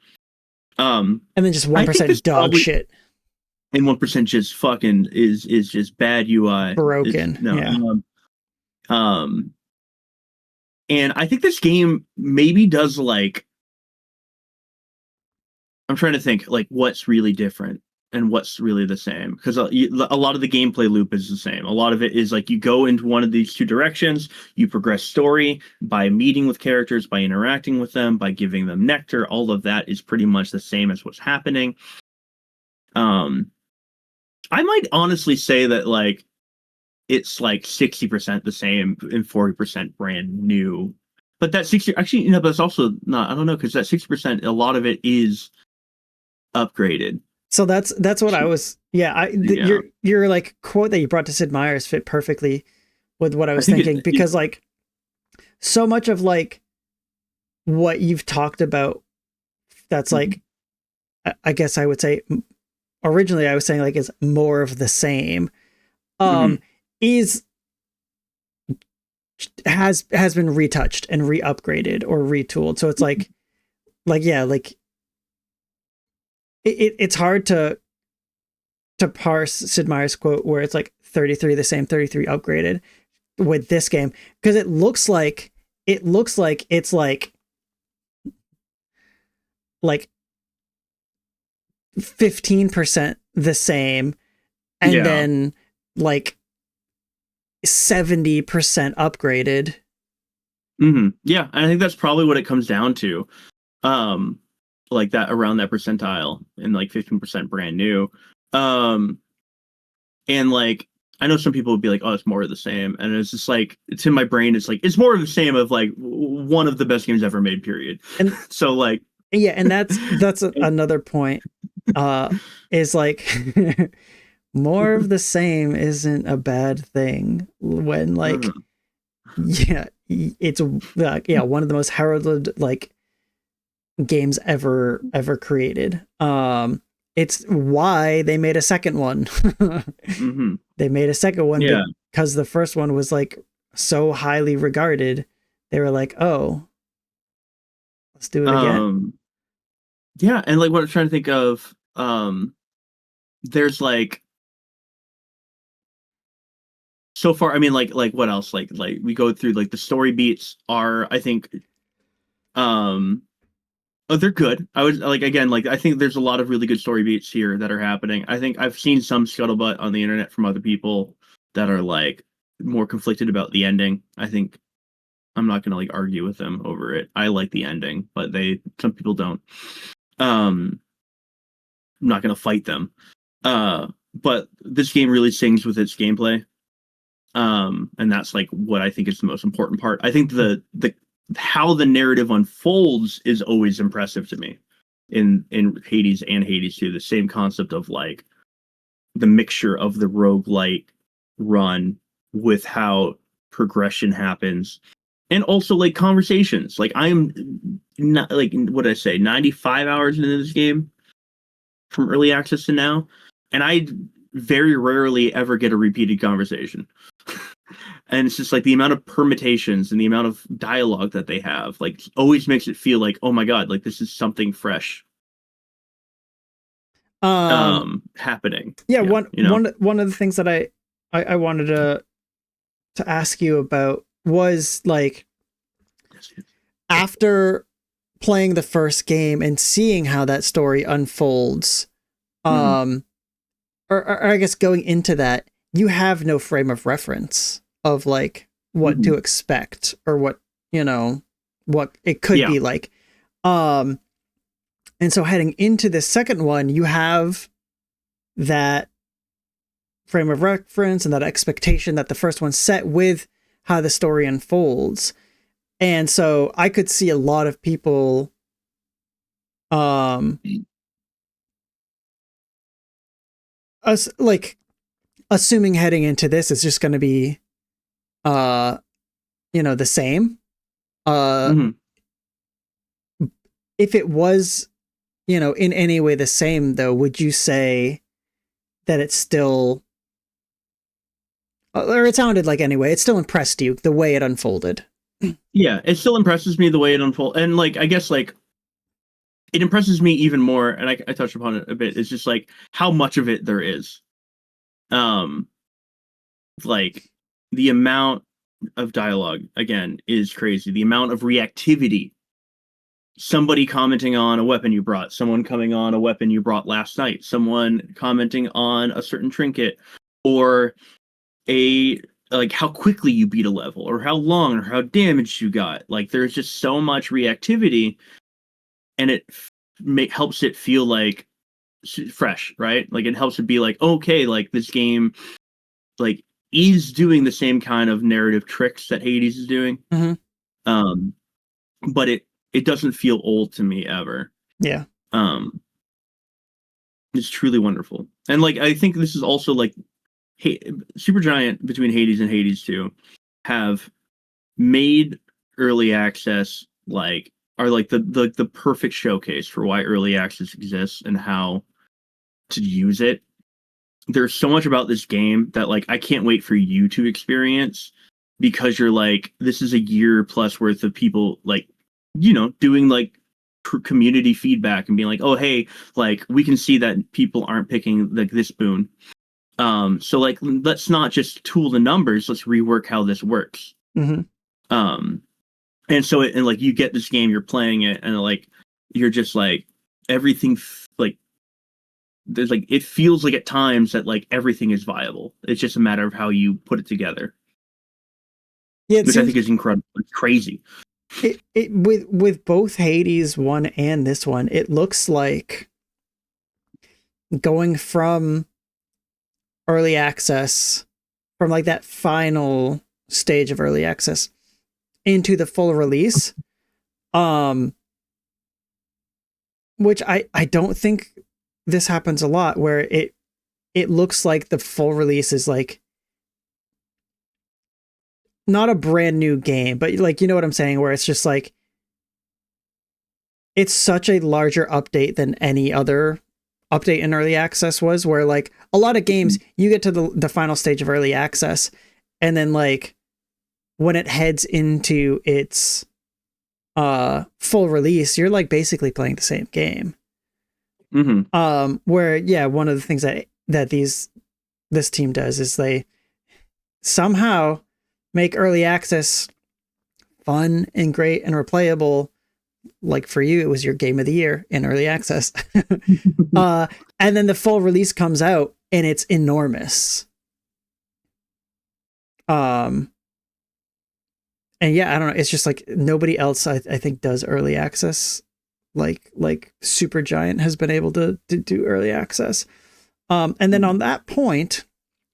And then just 1% dog shit, and 1% just fucking is just bad UI, broken. And I think this game maybe does like, I'm trying to think like what's really different and what's really the same, because a lot of the gameplay loop is the same. A lot of it is like you go into one of these two directions, you progress story by meeting with characters, by interacting with them, by giving them nectar. All of that is pretty much the same as what's happening. I might honestly say that like it's like 60% the same and 40% brand new. But that 60, actually, but it's also not, I don't know, because that 60%, a lot of it is upgraded. So that's what I was. Your like quote that you brought to Sid Meier's fit perfectly with what I was thinking, because like so much of like what you've talked about, that's like, I guess I would say originally I was saying like is more of the same, has been retouched and re-upgraded or retooled. So it's like it's hard to parse Sid Meier's quote where it's like 33 the same, 33 upgraded with this game, because it looks like it's like 15% the same, and then like 70% upgraded. Yeah, and I think that's probably what it comes down to. Like that, around that percentile, and like 15% brand new. And like I know some people would be like, oh, it's more of the same. And it's just like, it's in my brain. It's like, it's more of the same of like one of the best games ever made, period. And so like, yeah. And that's another point, is like more of the same isn't a bad thing when like, yeah, it's yeah, one of the most heralded like games ever created. It's why they made a second one. They made a second one because the first one was like so highly regarded. They were like, oh, let's do it again. Yeah, and like what I'm trying to think of, there's like so far, I mean, like what else? Like we go through like the story beats are, I think, oh, they're good. I was like, again, like I think there's a lot of really good story beats here that are happening. I think I've seen some scuttlebutt on the internet from other people that are like more conflicted about the ending. I think I'm not gonna like argue with them over it. I like the ending, but some people don't. I'm not gonna fight them. But this game really sings with its gameplay. And that's like what I think is the most important part. I think the how the narrative unfolds is always impressive to me in Hades and Hades 2. The same concept of like the mixture of the roguelike run with how progression happens, and also like conversations. Like I'm not like, what did I say, 95 hours into this game from early access to now, and I very rarely ever get a repeated conversation. And it's just like the amount of permutations and the amount of dialogue that they have, like, always makes it feel like, oh my god, like this is something fresh happening. Yeah, one of the things that I wanted to ask you about was like, after playing the first game and seeing how that story unfolds, or I guess going into that, you have no frame of reference of like what to expect or what, what it could be like. And so heading into the second one, you have that frame of reference and that expectation that the first one set with how the story unfolds. And so I could see a lot of people like assuming heading into this is just going to be the same. If it was, in any way the same though, would you say that it's still, or it sounded like anyway, it still impressed you the way it unfolded? Yeah, it still impresses me the way it unfolds. And like, I guess like it impresses me even more, and I touched upon it a bit, it's just like how much of it there is. Like the amount of dialogue, again, is crazy. The amount of reactivity. Somebody commenting on a weapon you brought, someone coming on a weapon you brought last night, someone commenting on a certain trinket, or like how quickly you beat a level, or how long, or how damaged you got. Like there's just so much reactivity, and it helps it feel like fresh, right? Like it helps it be like, okay, like this game like is doing the same kind of narrative tricks that Hades is doing. But it doesn't feel old to me ever. Yeah. It's truly wonderful. And like I think this is also like Supergiant, between Hades and Hades 2, have made early access like are like the perfect showcase for why early access exists and how to use it. There's so much about this game that like I can't wait for you to experience, because you're like, this is a year plus worth of people like, doing like community feedback and being like, oh hey, like we can see that people aren't picking like this boon. So like, let's not just tool the numbers, let's rework how this works. And so and like you get this game, you're playing it, and like you're just like everything like there's like, it feels like at times that like everything is viable. It's just a matter of how you put it together. Yeah, which I think is incredible. It's crazy. It with both Hades 1 and this one, it looks like going from early access from like that final stage of early access into the full release. Which I don't think this happens a lot, where it looks like the full release is like not a brand new game, but like, you know what I'm saying, where it's just like it's such a larger update than any other update in early access was, where like a lot of games you get to the final stage of early access, and then like when it heads into its full release, you're like basically playing the same game. Where one of the things that this team does is they somehow make early access fun and great and replayable. Like for you, it was your game of the year in early access. And then the full release comes out and it's enormous. And yeah, I don't know. It's just like nobody else, I think, does early access like Supergiant has been able to do early access. And then on that point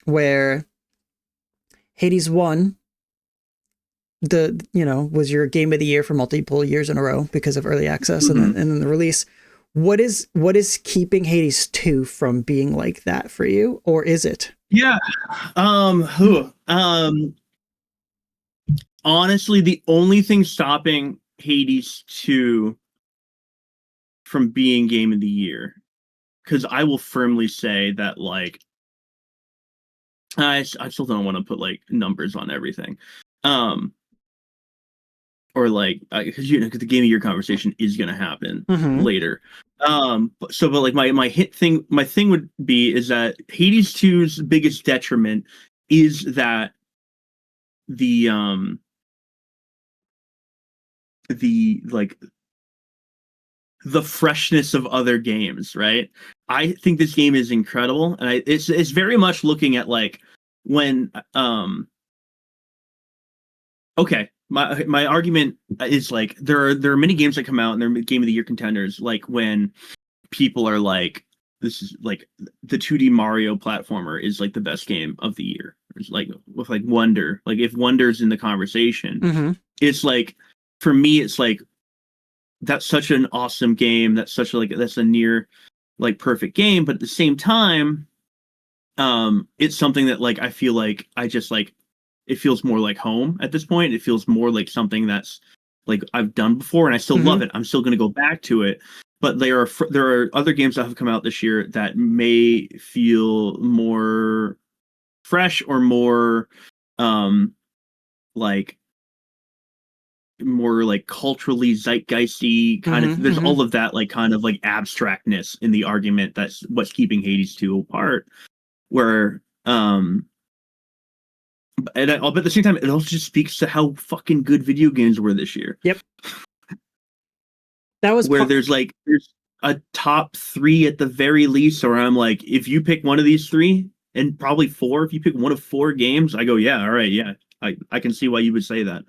where Hades 1, was your game of the year for multiple years in a row because of early access, and then the release. What is keeping Hades 2 from being like that for you, or is it? Yeah. Honestly, the only thing stopping Hades 2 from being game of the year, because I will firmly say that, like, I still don't want to put like numbers on everything, or like, because because the game of year conversation is going to happen later. But like my thing would be is that Hades 2's biggest detriment is that the freshness of other games, right? I think this game is incredible, and it's very much looking at like when okay, my argument is like there are many games that come out and they're game of the year contenders, like when people are like, this is like the 2D Mario platformer is like the best game of the year. It's like with like Wonder, like if Wonder's in the conversation, it's like, for me, it's like that's such an awesome game. That's a near like perfect game. But at the same time, it's something that like I feel like I just like, it feels more like home at this point. It feels more like something that's like I've done before, and I still love it. I'm still going to go back to it. But there are other games that have come out this year that may feel more fresh or more like more like culturally zeitgeisty kind of. There's all of that like kind of like abstractness in the argument. That's what's keeping Hades 2 apart. Where but at the same time, it also just speaks to how fucking good video games were this year. Yep. That was where there's a top 3 at the very least, or I'm like, if you pick one of these 3, and probably 4, if you pick one of 4 games, I go, yeah, all right, yeah, I can see why you would say that.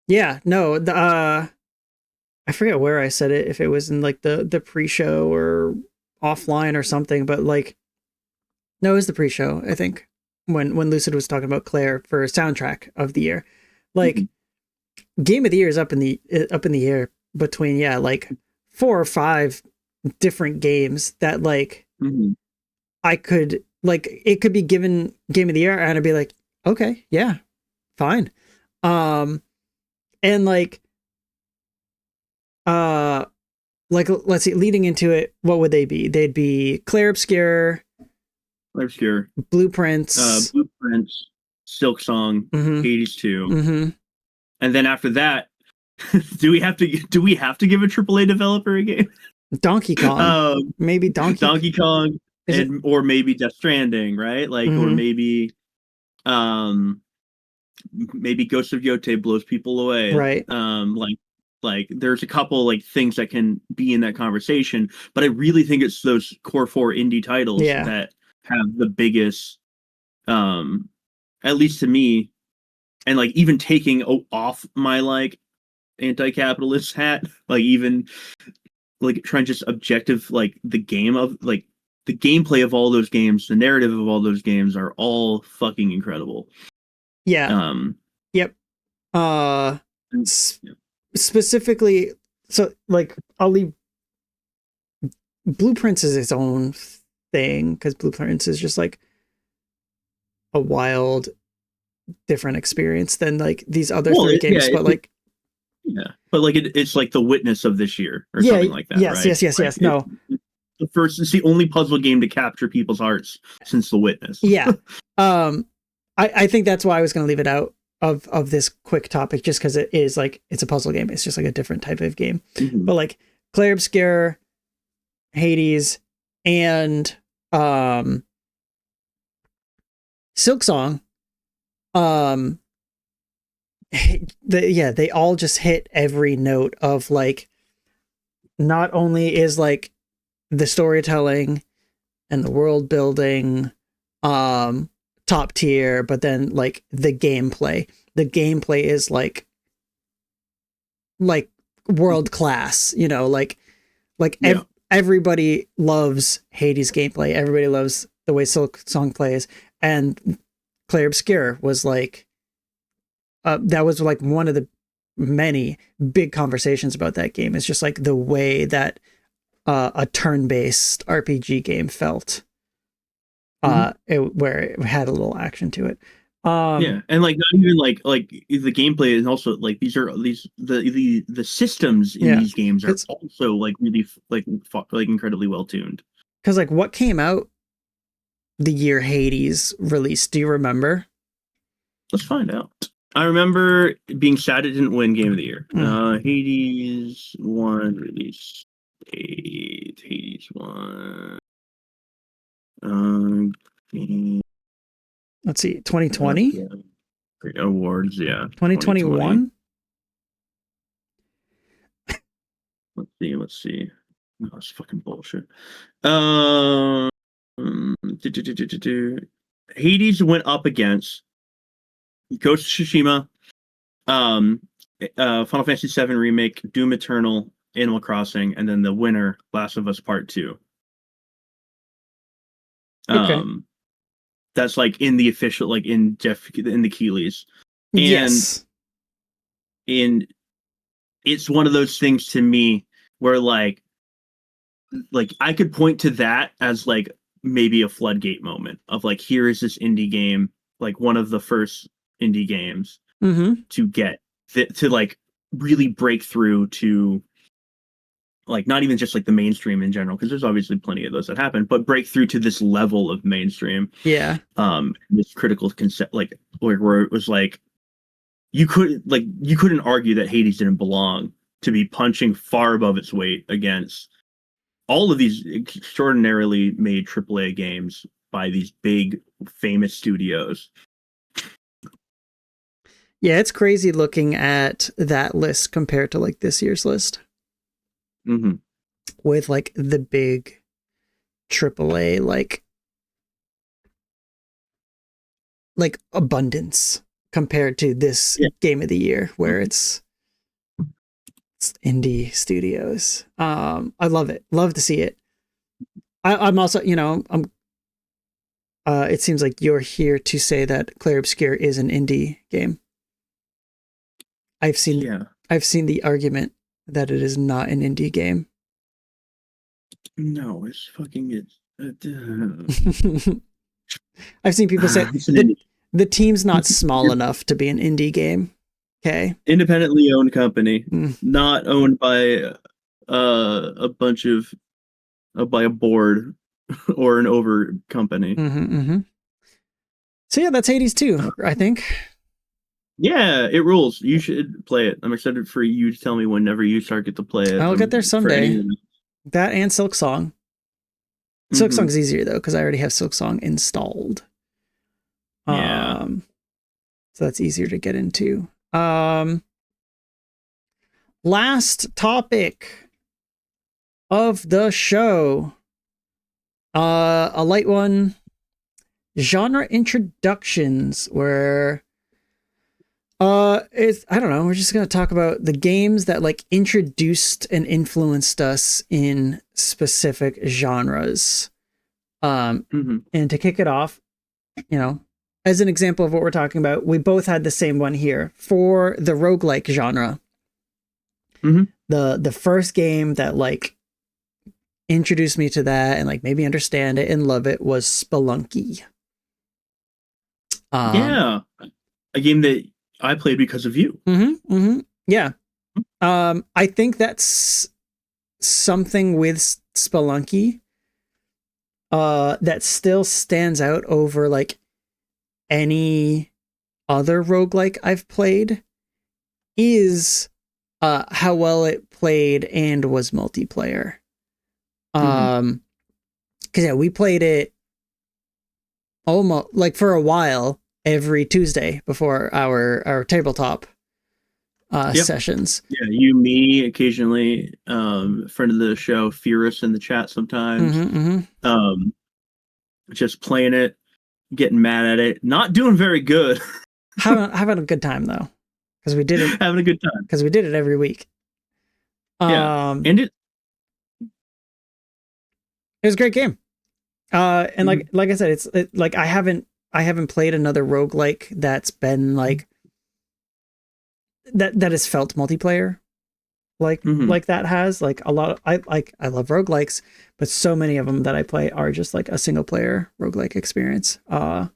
Yeah, no, I forget where I said it, if it was in like the pre-show or offline or something, but like, no, it was the pre-show, I think, when Lucid was talking about Claire for soundtrack of the year. Like, game of the year is up in the air between like 4 or 5 different games that like I could like, it could be given game of the year and I'd be like, okay, yeah, fine. And like let's see, leading into it, what would they be? They'd be Clair Obscur, Blueprints, Silksong, Hades 2, and then after that, do we have to give a AAA developer a game? Donkey Kong, maybe Donkey Kong, or maybe Death Stranding, right? Like, or maybe Ghost of Yotei blows people away, right? Like there's a couple like things that can be in that conversation, but I really think it's those core 4 indie titles that have the biggest, at least to me, and like even taking off my like anti-capitalist hat, like even like trying just objective like the game of like the gameplay of all those games, the narrative of all those games are all fucking incredible. Yeah. Yep. Specifically, so like I'll leave Blueprints is its own thing, because Blueprints is just like a wild, different experience than like these other three games. But like, but like it's like The Witness of this year or something like that. Yes, right? Yes. No, it's the only puzzle game to capture people's hearts since The Witness. Yeah. I think that's why I was going to leave it out of this quick topic, just because it is like, it's a puzzle game. It's just like a different type of game. Mm-hmm. But like Clair Obscur, Hades, and Silksong, they all just hit every note of like, not only is like the storytelling and the world building top tier, but then like the gameplay is like world class, you know, like everybody loves Hades gameplay. Everybody loves the way Silksong plays. And Clair Obscur was like, that was like one of the many big conversations about that game. It's just like the way that a turn-based RPG game felt, where it had a little action to it. And like not even like the gameplay is also like the systems in these games are also like really like incredibly well tuned. Because like what came out the year Hades released, do you remember? Let's find out. I remember being sad it didn't win Game of the Year. Hades won release date. Hades won. Let's see, 2020? Awards, yeah. 2021? Let's see. No, it's fucking bullshit. Hades went up against Ghost of Tsushima, Final Fantasy VII Remake, Doom Eternal, Animal Crossing, and then the winner, Last of Us Part 2. Okay. That's like in the official, like in the Keeleys. And it's one of those things to me where like I could point to that as like maybe a floodgate moment of like, here is this indie game, like one of the first indie games to get to like really break through to like not even just like the mainstream in general, because there's obviously plenty of those that happen, but break through to this level of mainstream. This critical concept, like where it was like you couldn't argue that Hades didn't belong to be punching far above its weight against all of these extraordinarily made AAA games by these big famous studios. Yeah, it's crazy looking at that list compared to like this year's list. With like the big AAA like abundance compared to this Game of the Year where it's indie studios. I love it. Love to see it. I'm also, you know, it seems like you're here to say that Clair Obscur is an indie game. I've seen the argument that it is not an indie game. No, it's fucking I've seen people say the team's not small enough to be an indie game. Okay. Independently owned company, not owned by a bunch of by a board or an over company. So yeah, that's Hades 2, I think. Yeah, it rules. You should play it. I'm excited for you to tell me whenever you start to play it. I'll get there someday. That and Silksong. Silksong's easier though, because I already have Silksong installed. So that's easier to get into. Last topic of the show. A light one. Genre introductions, where I don't know, we're just going to talk about the games that like introduced and influenced us in specific genres. And to kick it off, you know, as an example of what we're talking about, we both had the same one here for the roguelike genre. The first game that like introduced me to that and like made me understand it and love it was Spelunky. Yeah, a game that I played because of you. Yeah. I think that's something with Spelunky that still stands out over like any other roguelike I've played is how well it played and was multiplayer. Because yeah, we played it almost like for a while every Tuesday before our tabletop sessions. Yeah, you, me, occasionally, friend of the show, Furious in the chat sometimes. Just playing it, getting mad at it, not doing very good. having a good time though, because we did it. Having a good time because we did it every week. And it was a great game. And like I said, it's like I haven't played another roguelike that's been like that has felt multiplayer like that has like a lot of, I love roguelikes, but so many of them that I play are just like a single player roguelike experience. But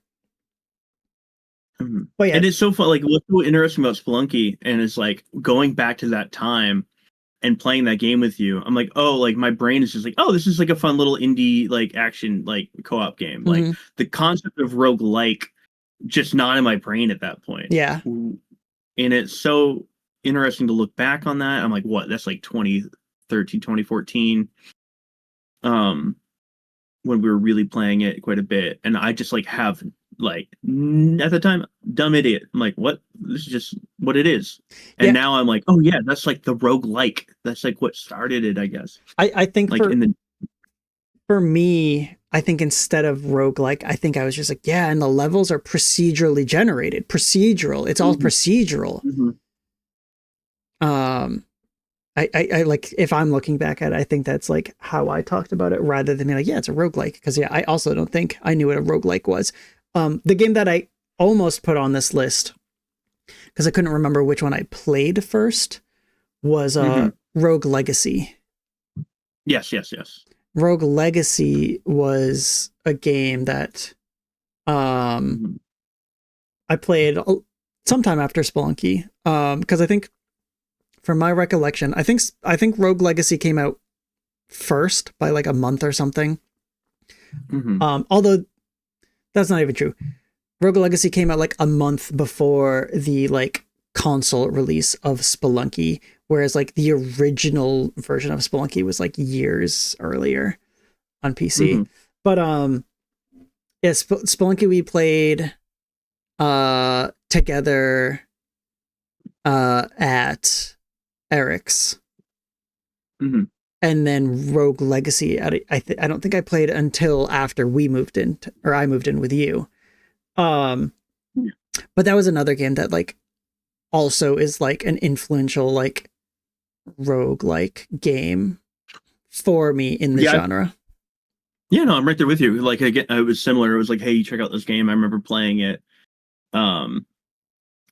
yeah, and it's so fun. Like what's so interesting about Spelunky and it's like going back to that time and playing that game with you, I'm like, oh, like my brain is just like, oh, this is like a fun little indie like action like co-op game. Like the concept of roguelike just not in my brain at that point. Yeah. And it's so interesting to look back on that. I'm like, what? That's like 2013, 2014. When we were really playing it quite a bit. And I just like have like at the time, dumb idiot. I'm like, what? This is just what it is. And now I'm like, oh yeah, that's like the roguelike. That's like what started it, I guess. I think like for me, I think instead of roguelike, I think I was just like, yeah, and the levels are procedurally generated. Procedural. It's all procedural. I like, if I'm looking back at it, I think that's like how I talked about it rather than being like, yeah, it's a roguelike. Because yeah, I also don't think I knew what a roguelike was. The game that I almost put on this list, because I couldn't remember which one I played first, was Rogue Legacy. Yes. Rogue Legacy was a game that I played sometime after Spelunky, because I think, from my recollection, I think Rogue Legacy came out first by like a month or something. Although that's not even true. Rogue Legacy came out like a month before the like console release of Spelunky, whereas like the original version of Spelunky was like years earlier on PC. But yeah, Spelunky we played together at Eric's. And then Rogue Legacy, I don't think I played until after we moved in, or I moved in with you. But that was another game that like also is like an influential like roguelike game for me in the genre. Yeah, no, I'm right there with you. Like again, it was similar. It was like, hey, you check out this game. I remember playing it, and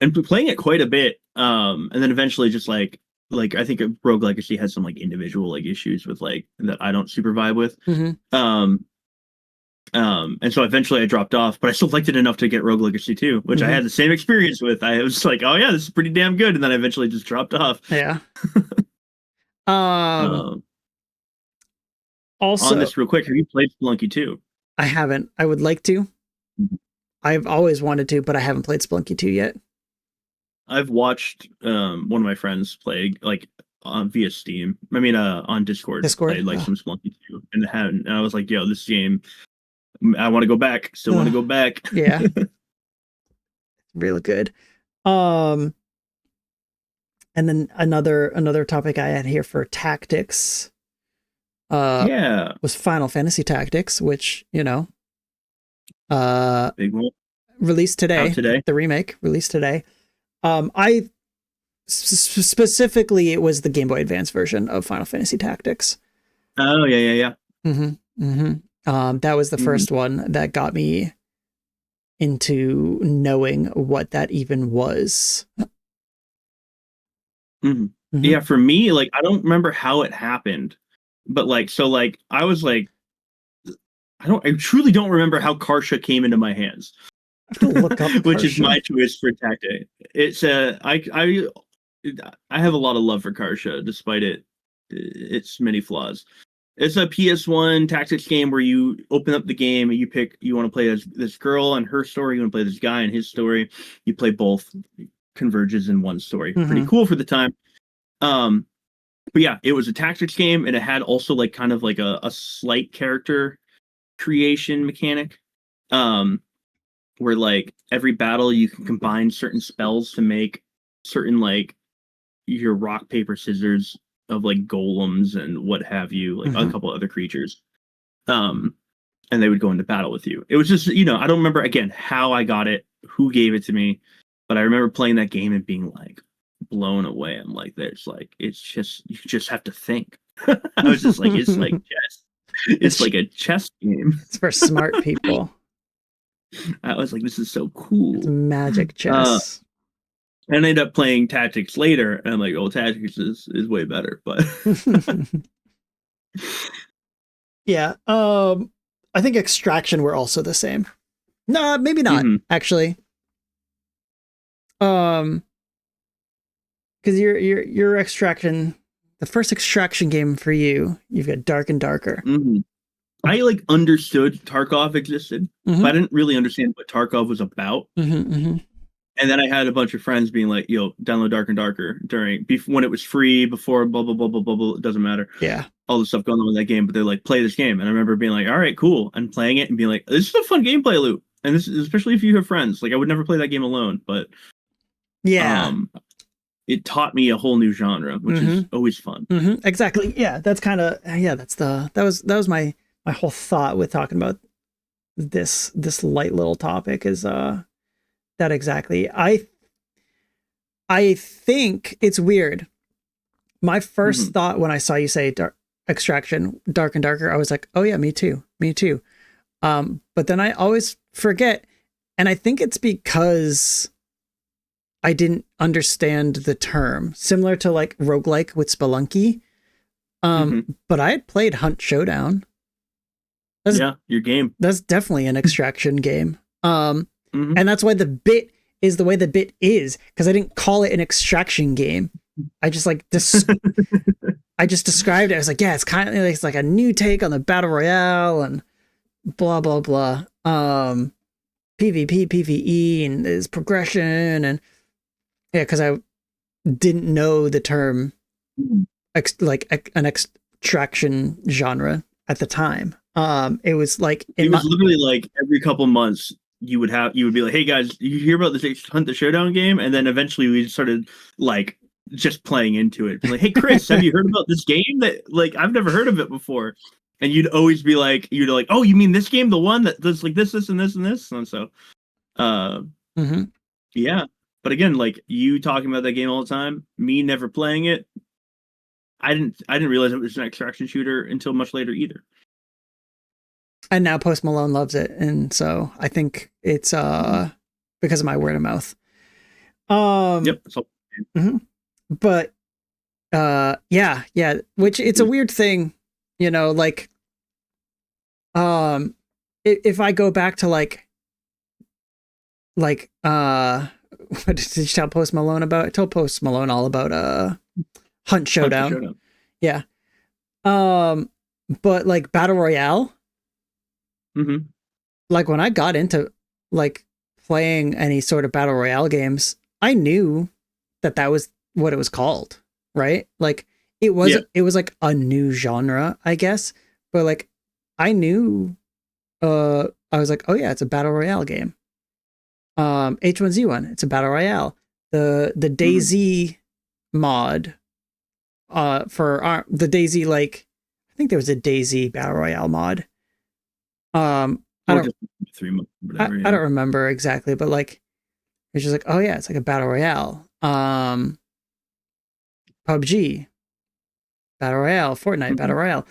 playing it quite a bit. And then eventually just like I think Rogue Legacy has some like individual like issues with like that I don't super vibe with. And so eventually I dropped off, but I still liked it enough to get Rogue Legacy 2, which I had the same experience with. I was like, oh yeah, this is pretty damn good, and then I eventually just dropped off. Yeah. Also, on this real quick, have you played Spelunky 2? I haven't. I would like to. I've always wanted to, but I haven't played Spelunky 2 yet. I've watched one of my friends play like via Steam. I mean, on Discord. Played like some Spelunky 2, and I was like, yo, this game, I want to go back. Still want to go back. Yeah. Really good. And then another topic I had here for tactics was Final Fantasy Tactics, which, you know, big one. Released today. The remake released today. I specifically, it was the Game Boy Advance version of Final Fantasy Tactics. Oh yeah. That was the first one that got me into knowing what that even was. Yeah, for me, like, I don't remember how it happened, but like, so like, I was like, I truly don't remember how Karsha came into my hands. I have to look up which is my choice for tactic. It's I have a lot of love for Karsha, despite its many flaws. It's a PS1 tactics game where you open up the game and you want to play as this girl and her story, you want to play this guy and his story. You play both, converges in one story. Pretty cool for the time. But yeah, it was a tactics game, and it had also like kind of like a slight character creation mechanic. Where like every battle you can combine certain spells to make certain like your rock paper scissors of like golems and what have you, like a couple other creatures, and they would go into battle with you. It was just, I don't remember again how I got it, who gave it to me, but I remember playing that game and being like blown away. I'm like, there's like, it's just, you just have to think. I was just like, it's like chess. It's like a chess game. It's for smart people. I was like, this is so cool. It's magic chess. And I ended up playing Tactics later, and I'm like, oh, Tactics is way better. But yeah, I think Extraction were also the same. No, maybe not actually. Because your Extraction, the first Extraction game for you've got Dark and Darker. I like understood Tarkov existed, but I didn't really understand what Tarkov was about. And then I had a bunch of friends being like, yo, download Dark and Darker when it was free, before blah, blah, blah, blah, blah, blah. It doesn't matter. Yeah. All the stuff going on with that game, but they're like, play this game. And I remember being like, all right, cool. And playing it and being like, this is a fun gameplay loop. And this is, especially if you have friends. Like, I would never play that game alone, but yeah, it taught me a whole new genre, which is always fun. Exactly. Yeah. That's kind of, that was my whole thought with talking about this light little topic is, that exactly. I think it's weird. My first thought when I saw you say Extraction, Dark and Darker, I was like, oh yeah, me too. But then I always forget, and I think it's because I didn't understand the term, similar to like roguelike with Spelunky. But I had played Hunt Showdown. Your game. That's definitely an Extraction game. And that's why the bit is the way the bit is, because I didn't call it an Extraction game. I just like I just described it. I was like, yeah, it's kind of it's like a new take on the battle royale and blah blah blah. PvP, PvE, and there's progression, and yeah, because I didn't know the term like an Extraction genre at the time. It was like it was literally like every couple months you would be like, hey guys, you hear about this Hunt the Showdown game? And then eventually we started like just playing into it. Like, hey Chris, have you heard about this game that like I've never heard of it before? And you'd always be like, oh, you mean this game, the one that does like this and this and this? And so yeah. But again, like you talking about that game all the time, me never playing it, I didn't realize it was an Extraction shooter until much later either. And now Post Malone loves it, and so I think it's because of my word of mouth. Yep. But yeah, which it's a weird thing, like if I go back to like what did you tell Post Malone about? I told Post Malone all about Hunt Showdown. Yeah. But like Battle Royale, like when I got into like playing any sort of Battle Royale games, I knew that was what it was called, right? Like it was like a new genre, I guess. But like I knew I was like, oh yeah, it's a Battle Royale game. H1Z1, it's a Battle Royale. The DayZ mod for the DayZ, like I think there was a DayZ Battle Royale mod. I don't remember exactly, but like it's just like, oh yeah, it's like a Battle Royale. PUBG Battle Royale, Fortnite Battle Royale.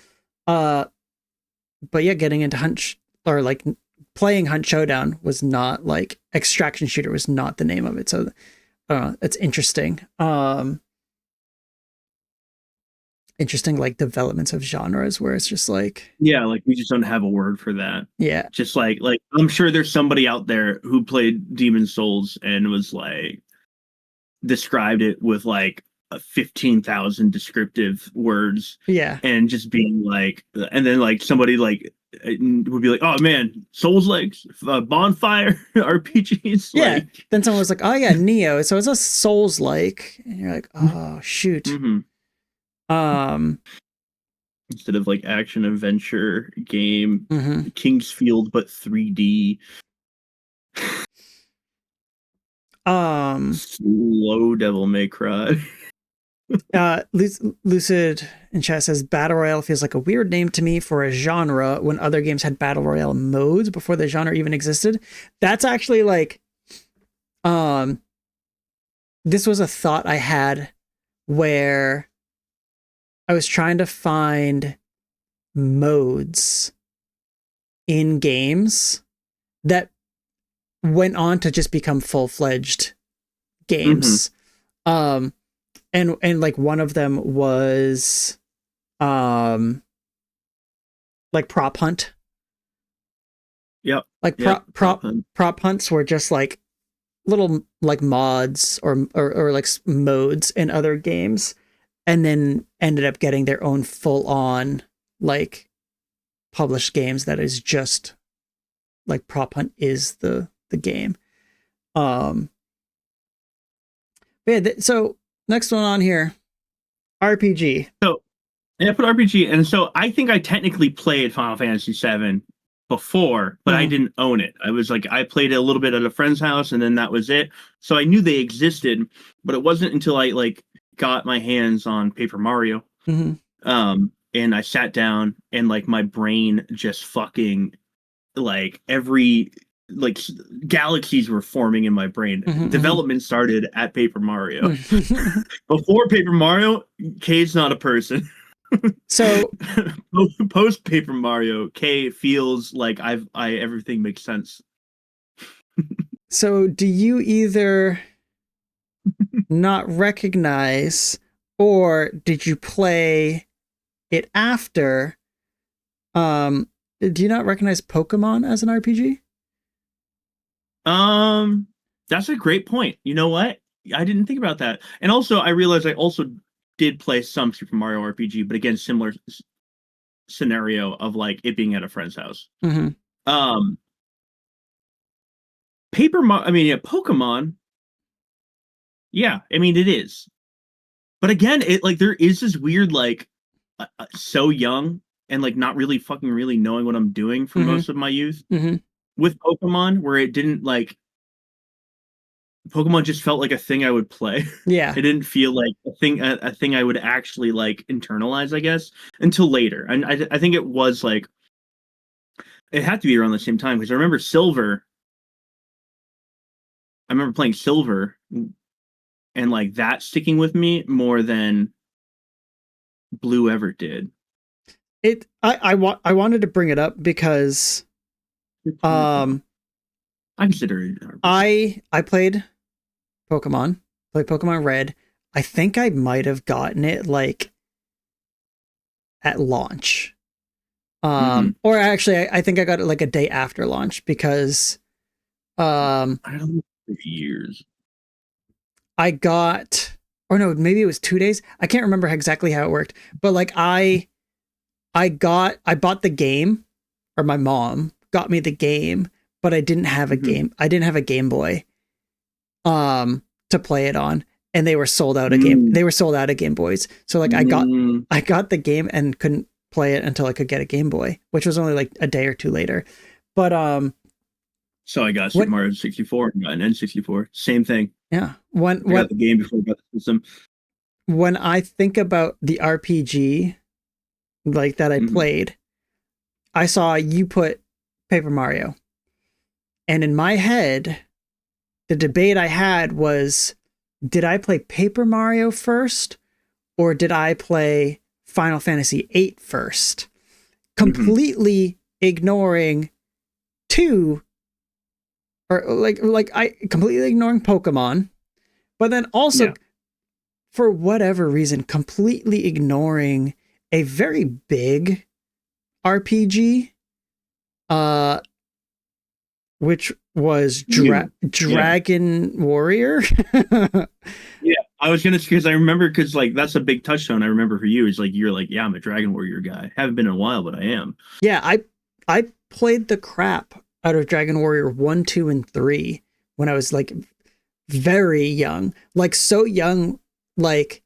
but yeah, getting into or like playing Hunt Showdown was not like Extraction Shooter was not the name of it. So it's interesting. Interesting like developments of genres where it's just like, yeah, like we just don't have a word for that. Yeah. Just like I'm sure there's somebody out there who played Demon's Souls and was like described it with like 15,000 descriptive words. Yeah. And just being like, and then like somebody like would be like, oh man, Souls like Bonfire RPGs. Yeah. Like, then someone was like, oh yeah, Neo. So it's a Souls like, and you're like, oh shoot. Mm-hmm. Instead of like action adventure game, Kingsfield but 3D. Slow Devil May Cry. Lucid in chat says Battle Royale feels like a weird name to me for a genre when other games had Battle Royale modes before the genre even existed. That's actually like, this was a thought I had where I was trying to find modes in games that went on to just become full-fledged games. And like one of them was like prop hunt. Yep. Like prop hunts were just like little like mods or like modes in other games, and then ended up getting their own full-on like published games that is just like prop hunt is the game. So next one on here, RPG. So I put RPG, and so I think I technically played Final Fantasy VII before, but I didn't own it. I was like, I played it a little bit at a friend's house, and then that was it. So I knew they existed, but it wasn't until I like got my hands on Paper Mario, and I sat down, and like my brain just fucking like every like galaxies were forming in my brain. Development started at Paper Mario. Before Paper Mario, K's not a person. So post Paper Mario, K feels like everything makes sense. So do you either not recognize, or did you play it after? Do you not recognize Pokemon as an RPG? That's a great point. You know what? I didn't think about that. And also, I realized I also did play some Super Mario RPG, but again, similar scenario of like it being at a friend's house. Pokemon. Yeah, I mean it is. But again, it like there is this weird like so young and like not really fucking really knowing what I'm doing for most of my youth with Pokemon, where it didn't like Pokemon just felt like a thing I would play. Yeah. It didn't feel like a thing I would actually like internalize, I guess, until later. And I think it was like it had to be around the same time, because I remember Silver. I remember playing Silver and like that sticking with me more than Blue ever did. I wanted to bring it up because I consider it. I played Pokemon Red. I think I might have gotten it like at launch. Or actually I think I got it like a day after launch, because I don't know, years. I got, or no, maybe it was 2 days. I can't remember exactly how it worked, but like I bought the game, or my mom got me the game, but I didn't have a game. I didn't have a Game Boy to play it on, and they were sold out of They were sold out of Game Boys. So like I got the game and couldn't play it until I could get a Game Boy, which was only like a day or two later. But so I got Super Mario 64 and got an N64. Same thing. Yeah. I got the game before I got the system. When I think about the RPG like that I played, I saw you put Paper Mario. And in my head, the debate I had was, did I play Paper Mario first, or did I play Final Fantasy VIII first? completely ignoring completely ignoring Pokemon, but then also for whatever reason completely ignoring a very big RPG, which was Dragon Warrior. Yeah, I was gonna, because I remember, because like that's a big touchstone I remember for you. Is like you're like, yeah, I'm a Dragon Warrior guy. Haven't been in a while, but I am. Yeah, I played the crap out of Dragon Warrior 1, 2, and 3 when I was like very young. Like so young, like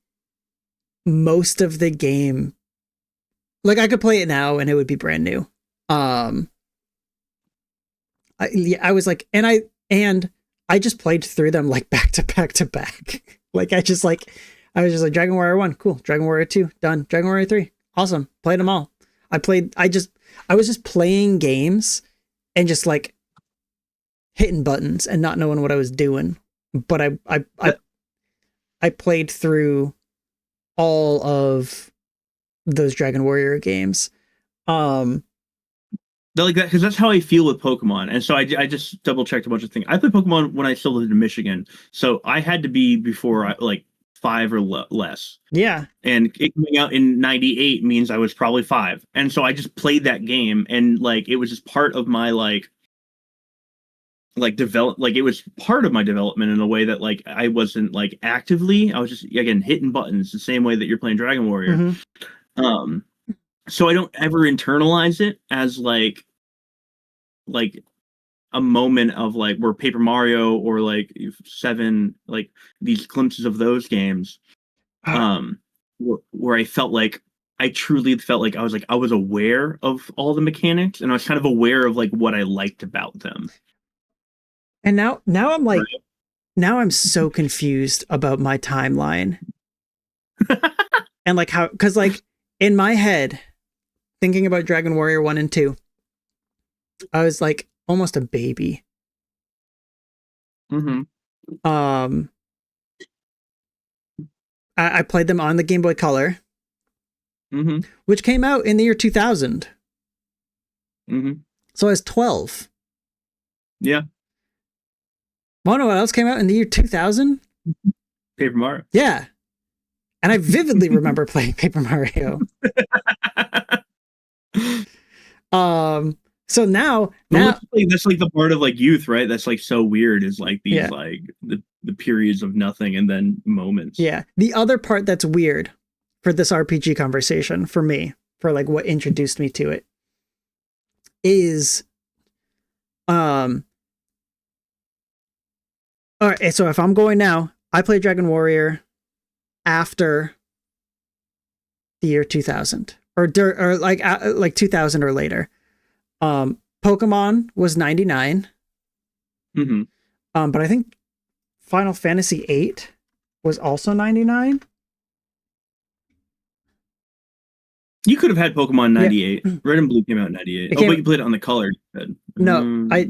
most of the game, like I could play it now and it would be brand new. I was like, and I just played through them like back to back to back. Like I was just like Dragon Warrior 1, cool. Dragon Warrior 2, done. Dragon Warrior 3, awesome. Played them all. I was just playing games and just like hitting buttons and not knowing what I was doing. But I played through all of those Dragon Warrior games. Like that, because that's how I feel with Pokemon. And so I just double checked a bunch of things. I played Pokemon when I still lived in Michigan, so I had to be before like 5 or less. Yeah. And it coming out in 98 means I was probably 5. And so I just played that game, and like it was just part of my like develop, like it was part of my development in a way that like I wasn't like actively, I was just again hitting buttons the same way that you're playing Dragon Warrior. Mm-hmm. So I don't ever internalize it as like a moment of like where Paper Mario or like 7, like these glimpses of those games, where I felt like I truly felt like I was aware of all the mechanics, and I was kind of aware of like what I liked about them. And now I'm like, right? Now I'm so confused about my timeline. And like how, because like in my head, thinking about Dragon Warrior 1 and 2, I was like almost a baby. Mm-hmm. I played them on the Game Boy Color, mm-hmm. which came out in the year 2000. Mm-hmm. So I was 12. Yeah. Wanna know what else came out in the year 2000? Paper Mario. Yeah. And I vividly remember playing Paper Mario. So now that's like the part of like youth, right? That's like so weird, is like these like the periods of nothing and then moments. Yeah. The other part that's weird for this RPG conversation for me, for like what introduced me to it, is all right, so if I'm going now, I played Dragon Warrior after the year 2000 or like 2000 or later. Pokemon was 99. Mm-hmm. But I think Final Fantasy VIII was also 99. You could have had Pokemon 98. Yeah. Red and Blue came out in 98. But you played it on the color. No, I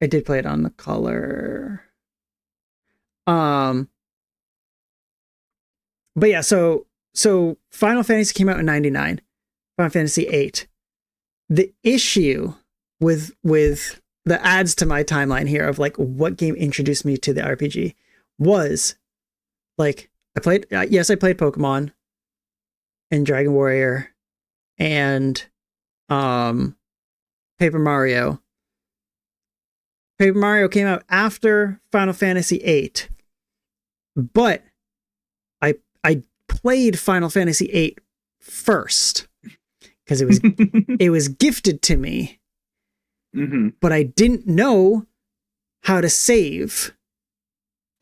did play it on the color. But yeah, so Final Fantasy came out in 99. Final Fantasy VIII. The issue with the adds to my timeline here of like what game introduced me to the RPG was like I played Pokemon and Dragon Warrior and Paper Mario. Paper Mario came out after Final Fantasy VIII, but I played Final Fantasy VIII first because it was gifted to me. Mm-hmm. But I didn't know how to save.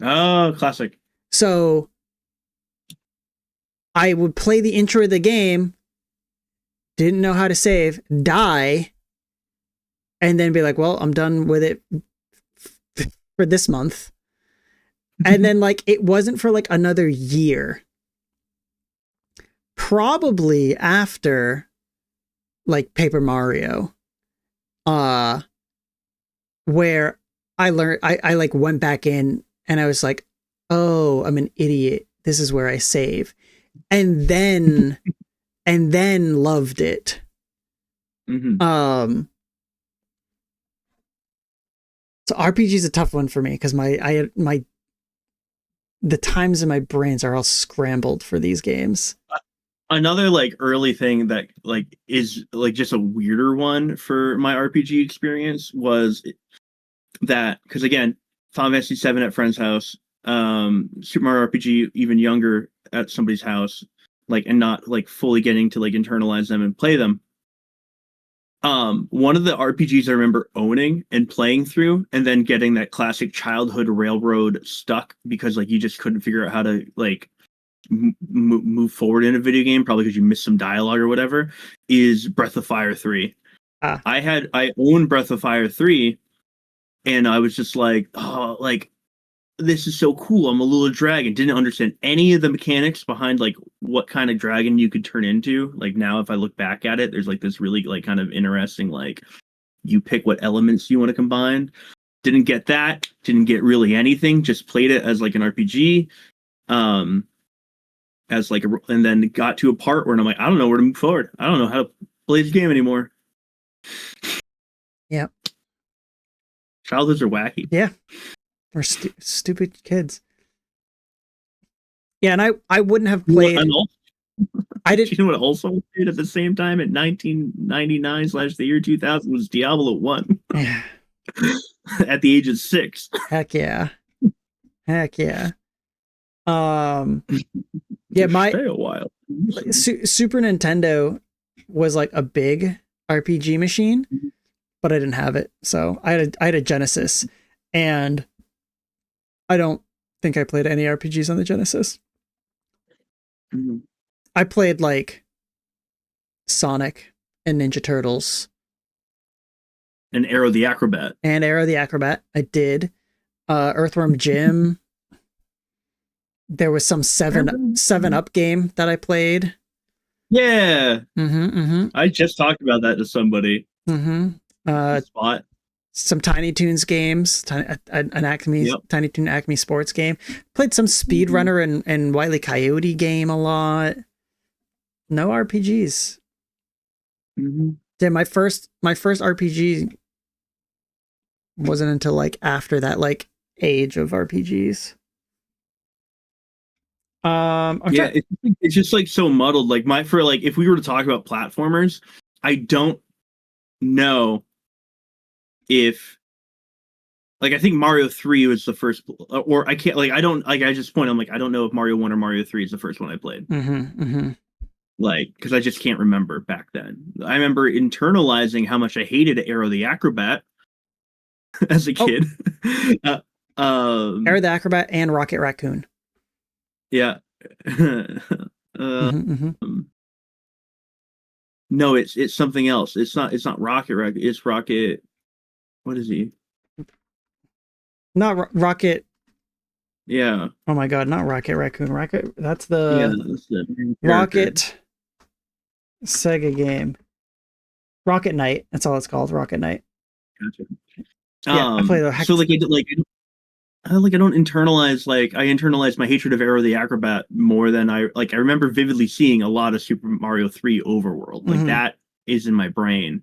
Oh, classic. So I would play the intro of the game, didn't know how to save, die, and then be like, well, I'm done with it for this month. And then like it wasn't for like another year. Probably after like Paper Mario. Where I learned, I like went back in and I was like, oh, I'm an idiot. This is where I save. And then loved it. So RPG is a tough one for me because the times in my brains are all scrambled for these games. Another like early thing that like is like just a weirder one for my RPG experience was that, because again, Final Fantasy VII at friend's house, Super Mario RPG even younger at somebody's house, like, and not like fully getting to like internalize them and play them. One of the RPGs I remember owning and playing through, and then getting that classic childhood railroad stuck because like you just couldn't figure out how to like move forward in a video game, probably because you missed some dialogue or whatever, is Breath of Fire 3. I own Breath of Fire 3, and I was just like, oh, like, this is so cool. I'm a little dragon. Didn't understand any of the mechanics behind like what kind of dragon you could turn into. Like now, if I look back at it, there's like this really like kind of interesting, like, you pick what elements you want to combine. Didn't get that. Didn't get really anything. Just played it as like an RPG. As like and then got to a part where I'm like, I don't know where to move forward. I don't know how to play this game anymore. Yeah. Childhoods are wacky. Yeah. We're stupid kids. Yeah, and I wouldn't have played. I didn't. You know what also played at the same time in 1999 / the year 2000 was Diablo 1. Yeah. At the age of 6. Heck yeah. Heck yeah. Yeah, stay a while. Super Nintendo was like a big RPG machine, but I didn't have it. So I had a Genesis, and I don't think I played any RPGs on the Genesis. I played like Sonic and Ninja Turtles. And Aero the Acrobat. I did. Earthworm Jim. There was some 7-Up game that I played. Yeah. I just talked about that to somebody. Spot. Some Tiny Toons games, an Acme Tiny Toon Acme Sports game. Played some Speedrunner and Wile E. Coyote game a lot. No RPGs. Yeah, my first RPG wasn't until like after that like age of RPGs. It's just like so muddled. Like if we were to talk about platformers, I don't know if, like, I think Mario 3 was the first, or I can't, like, I don't, like, I just point, I'm like, I don't know if Mario 1 or Mario 3 is the first one I played. Like, because I just can't remember back then. I remember internalizing how much I hated Aero the Acrobat as a kid. Aero the Acrobat and Rocket Raccoon. Yeah. No, it's something else. It's not Rocket Raccoon. It's Rocket. What is he? Not Rocket. Yeah. Oh my God! Not Rocket Raccoon. That's the Rocket Sega game. Rocket Knight. That's all it's called. Rocket Knight. Gotcha. Yeah, I play the so like I don't internalize, like, I internalize my hatred of Aero the Acrobat more than I remember vividly seeing a lot of Super Mario 3 Overworld. Like that is in my brain.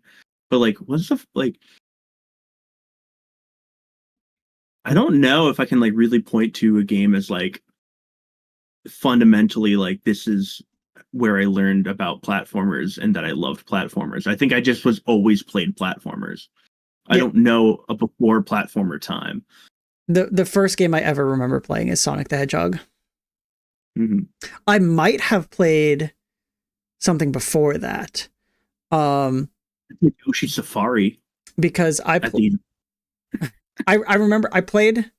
But like, what's the like, I don't know if I can like really point to a game as like fundamentally like this is where I learned about platformers and that I loved platformers. I think I just was always played platformers. I don't know a before platformer time. The first game I ever remember playing is Sonic the Hedgehog. I might have played something before that. Yoshi Safari. Because I remember I played.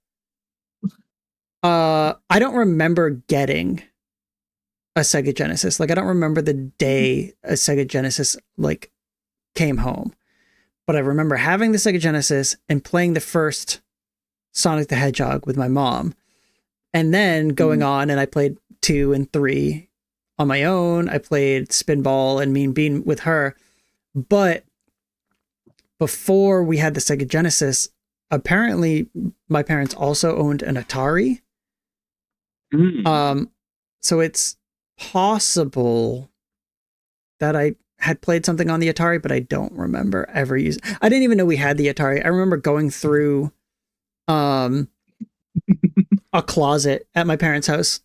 I don't remember getting a Sega Genesis. Like, I don't remember the day a Sega Genesis like came home, but I remember having the Sega Genesis and playing the first Sonic the Hedgehog with my mom, and then going on and I played 2 and 3 on my own. I played Spinball and Mean Bean with her, but before we had the Sega Genesis, apparently my parents also owned an Atari. So it's possible that I had played something on the Atari, but I don't remember ever using. I didn't even know we had the Atari. I remember going through a closet at my parents' house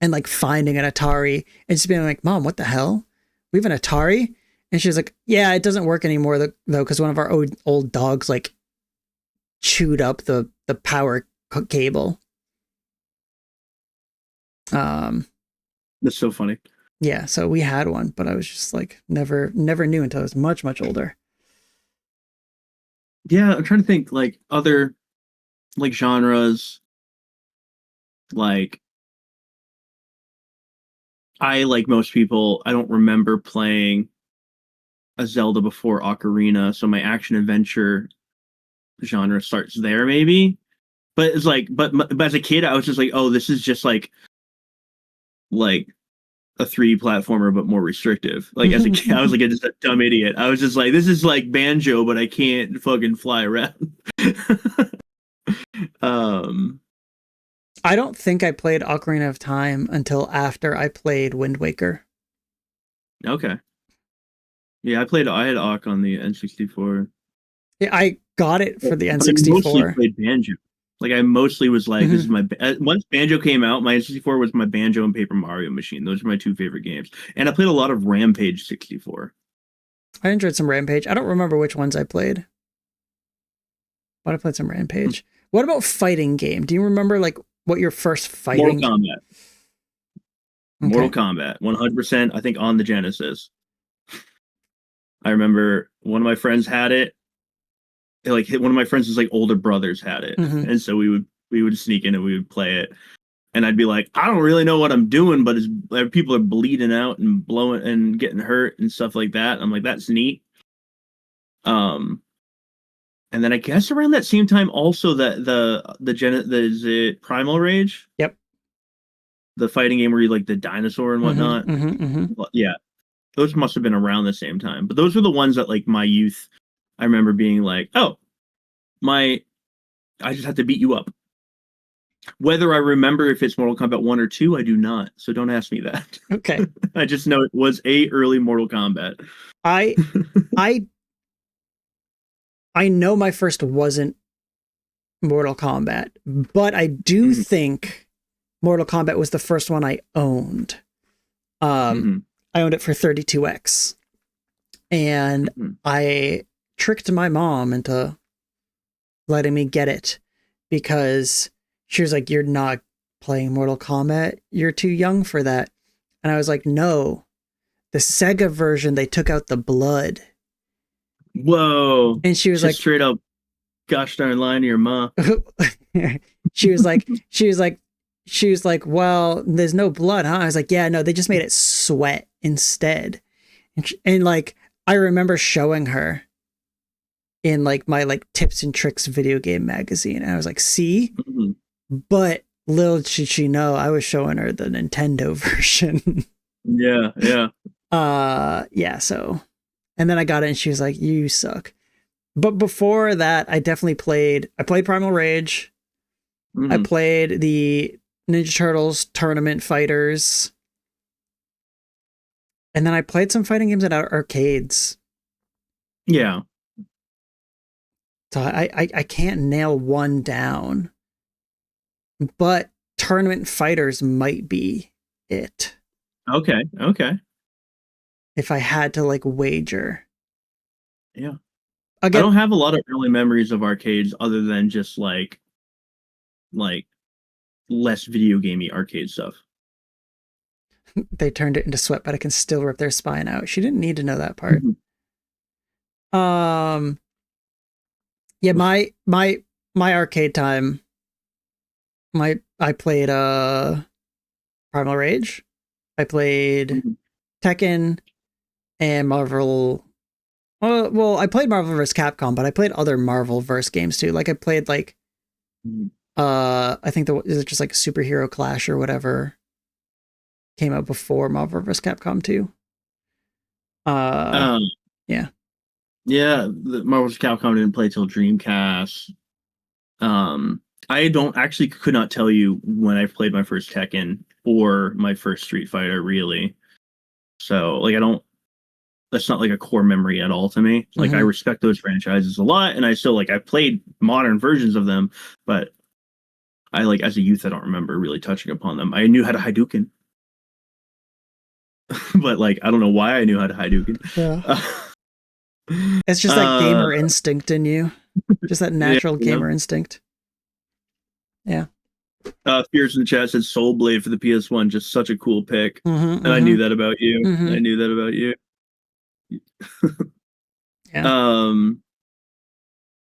and like finding an Atari and just being like, "Mom, what the hell? We have an Atari?" And she was like, "Yeah, it doesn't work anymore though, because one of our old dogs like chewed up the power cable." That's so funny. Yeah, so we had one, but I was just like never knew until I was much older. Yeah, I'm trying to think like other like genres. Like I, like most people, I don't remember playing a Zelda before Ocarina, so my action adventure genre starts there maybe. But it's like but as a kid I was just like, "Oh, this is just like a 3D platformer, but more restrictive." Like as a kid, I was like just a dumb idiot. I was just like, this is like Banjo, but I can't fucking fly around. I don't think I played Ocarina of Time until after I played Wind Waker. Okay. Yeah, I had Ock on the N64. Yeah, I got it for the N64. I mostly played Banjo. Like I mostly was like, this is my once Banjo came out, my N64 was my Banjo and Paper Mario machine. Those are my two favorite games, and I played a lot of Rampage 64. I enjoyed some Rampage. I don't remember which ones I played, but I played some Rampage. What about fighting game? Do you remember like what your first fighting? Mortal Kombat. Okay. Mortal Kombat, 100%. I think on the Genesis. I remember one of my friends had it. Like one of my friends' like older brothers had it, and so we would sneak in and we would play it. And I'd be like, I don't really know what I'm doing, but people are bleeding out and blowing and getting hurt and stuff like that. I'm like, that's neat. And then I guess around that same time, also is it Primal Rage? Yep. The fighting game where you like the dinosaur and whatnot. Well, yeah, those must have been around the same time. But those were the ones that like my youth. I remember being like, oh, I just have to beat you up. Whether I remember if it's Mortal Kombat 1 or 2, I do not. So don't ask me that. Okay. I just know it was a early Mortal Kombat. I know my first wasn't Mortal Kombat, but I do think Mortal Kombat was the first one I owned. I owned it for 32X. And I tricked my mom into letting me get it because she was like, "You're not playing Mortal Kombat. You're too young for that." And I was like, "No, the Sega version, they took out the blood." Whoa. And she was like, straight up, gosh darn lying to your mom. she was like, "Well, there's no blood, huh?" I was like, "Yeah, no, they just made it sweat instead." And like, I remember showing her in like my like tips and tricks video game magazine. And I was like, "See?" But little did she know I was showing her the Nintendo version. Yeah. Yeah, so. And then I got it and she was like, "You suck." But before that, I played Primal Rage. I played the Ninja Turtles Tournament Fighters. And then I played some fighting games at arcades. Yeah. So I can't nail one down. But Tournament Fighters might be it. Okay. If I had to like wager. Yeah. Again, I don't have a lot of early memories of arcades other than just like less video gamey arcade stuff. They turned it into sweat, but I can still rip their spine out. She didn't need to know that part. Yeah, my arcade time. I played Primal Rage. I played Tekken and Marvel. Well, I played Marvel vs. Capcom, but I played other Marvel verse games too. Like I played like I think is it just like Superhero Clash or whatever came out before Marvel vs. Capcom 2. Yeah. Yeah, the Marvel vs. Capcom didn't play till Dreamcast. I could not tell you when I played my first Tekken or my first Street Fighter, really. So, like, that's not like a core memory at all to me. Like I respect those franchises a lot, and I still like I played modern versions of them, but I like as a youth I don't remember really touching upon them. I knew how to Hadouken. But like I don't know why I knew how to Hadouken. Yeah. It's just that gamer instinct in you. Just that natural gamer instinct. Yeah. Fears in the chat said Soul Blade for the PS1, just such a cool pick. And I knew that about you. I knew that about you. Yeah.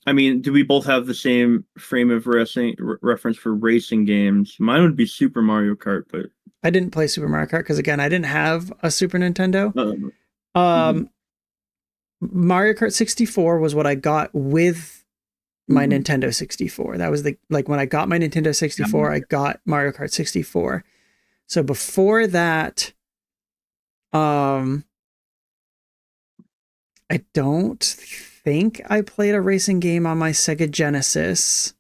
I mean, do we both have the same frame of reference for racing games? Mine would be Super Mario Kart, but I didn't play Super Mario Kart because again, I didn't have a Super Nintendo. Mario Kart 64 was what I got with my Nintendo 64. That was the like when I got my Nintendo 64, I got Mario Kart 64. So before that, I don't think I played a racing game on my Sega Genesis.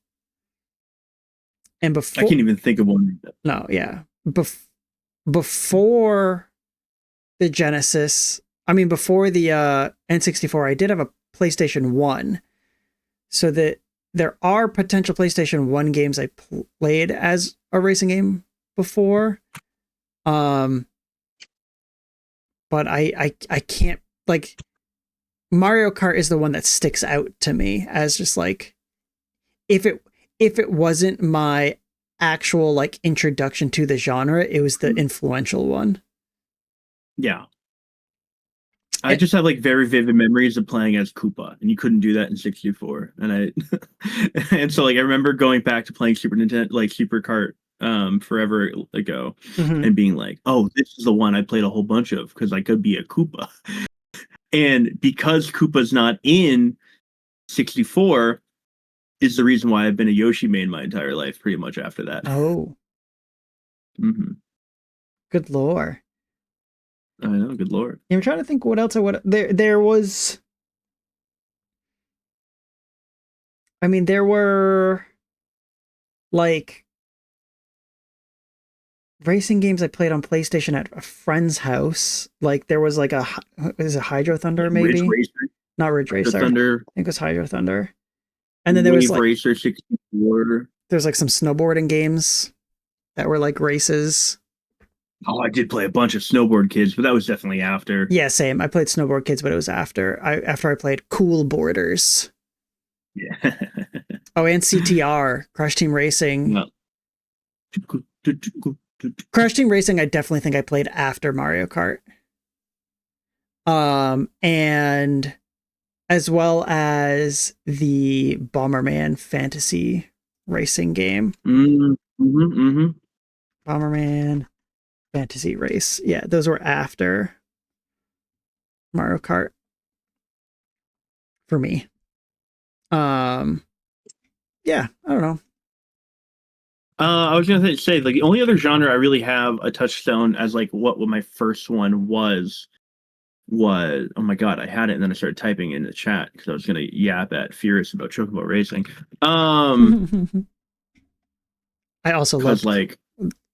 And before I can't even think of one. No, yeah. Before the Genesis, I mean before the N64, I did have a PlayStation 1. So that there are potential PlayStation 1 games I played as a racing game before. But I can't, like, Mario Kart is the one that sticks out to me as just like, if it wasn't my actual like introduction to the genre, it was the influential one. Yeah. I just have like very vivid memories of playing as Koopa, and you couldn't do that in 64. And and so like I remember going back to playing Super Nintendo, like Super Kart, forever ago, and being like, "Oh, this is the one I played a whole bunch of because I could be a Koopa." And because Koopa's not in 64, is the reason why I've been a Yoshi main my entire life, pretty much after that. Oh, good lore. I know, good lord. I'm trying to think what else I would. There was. I mean, there were like racing games I played on PlayStation at a friend's house. Like there was like is it Hydro Thunder maybe? Ridge Racer. Not Ridge Racer. Thunder. I think it was Hydro Thunder. And then there was like Racer 64. There's like some snowboarding games that were like races. Oh, I did play a bunch of Snowboard Kids, but that was definitely after. Yeah, same. I played Snowboard Kids, but it was after I played Cool Boarders. Yeah. Oh, and CTR, Crash Team Racing. No. Crash Team Racing, I definitely think I played after Mario Kart. And as well as the Bomberman fantasy racing game. Bomberman Fantasy Race. Yeah, those were after Mario Kart for me. Yeah, I don't know. I was gonna say like the only other genre I really have a touchstone as like what my first one was oh my god, I had it and then I started typing in the chat because I was gonna yap at Furious about Chocobo Racing. I also loved like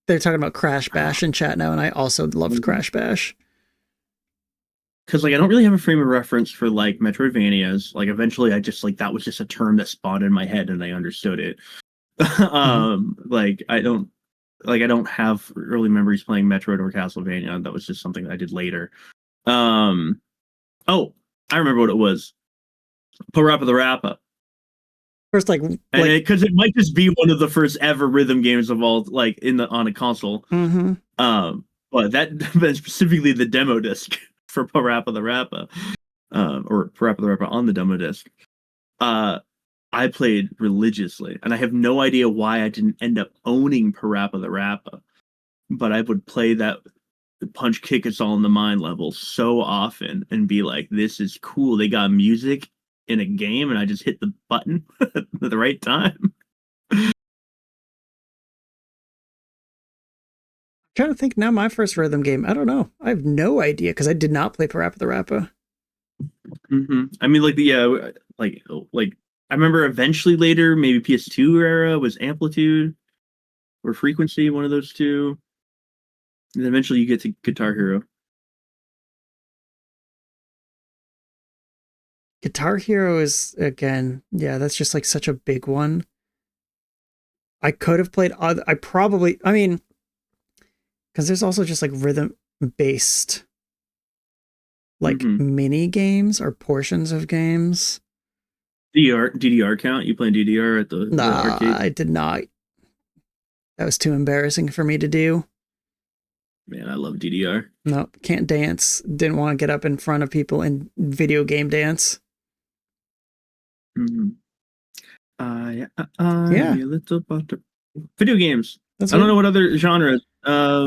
they're talking about Crash Bash in chat now, and I also loved Crash Bash. Because like I don't really have a frame of reference for like Metroidvanias. Like eventually I just like that was just a term that spawned in my head and I understood it. Like I don't have early memories playing Metroid or Castlevania. That was just something that I did later. Oh, I remember what it was. Parappa the Rappa. First, like because it might just be one of the first ever rhythm games of all, like on a console. But that specifically the demo disc for Parappa the Rappa, or Parappa the Rappa on the demo disc. I played religiously, and I have no idea why I didn't end up owning Parappa the Rappa, but I would play that punch kick it's all in the mind level so often and be like, this is cool. They got music in a game and I just hit the button at the right time. I'm trying to think now, my first rhythm game. I don't know. I have no idea because I did not play Parappa the Rappa. I mean, like like I remember eventually later, maybe PS2 era was Amplitude or Frequency, one of those two. And eventually you get to Guitar Hero. Guitar Hero is, again, yeah, that's just like such a big one. I could have played other, I mean, because there's also just like rhythm based like mini games or portions of games. DDR count? You playing DDR at the arcade? I did not. That was too embarrassing for me to do. Man, I love DDR. Nope, can't dance. Didn't want to get up in front of people and video game dance. Mm-hmm. Yeah. Little butter. Video games. I don't know what other genres. I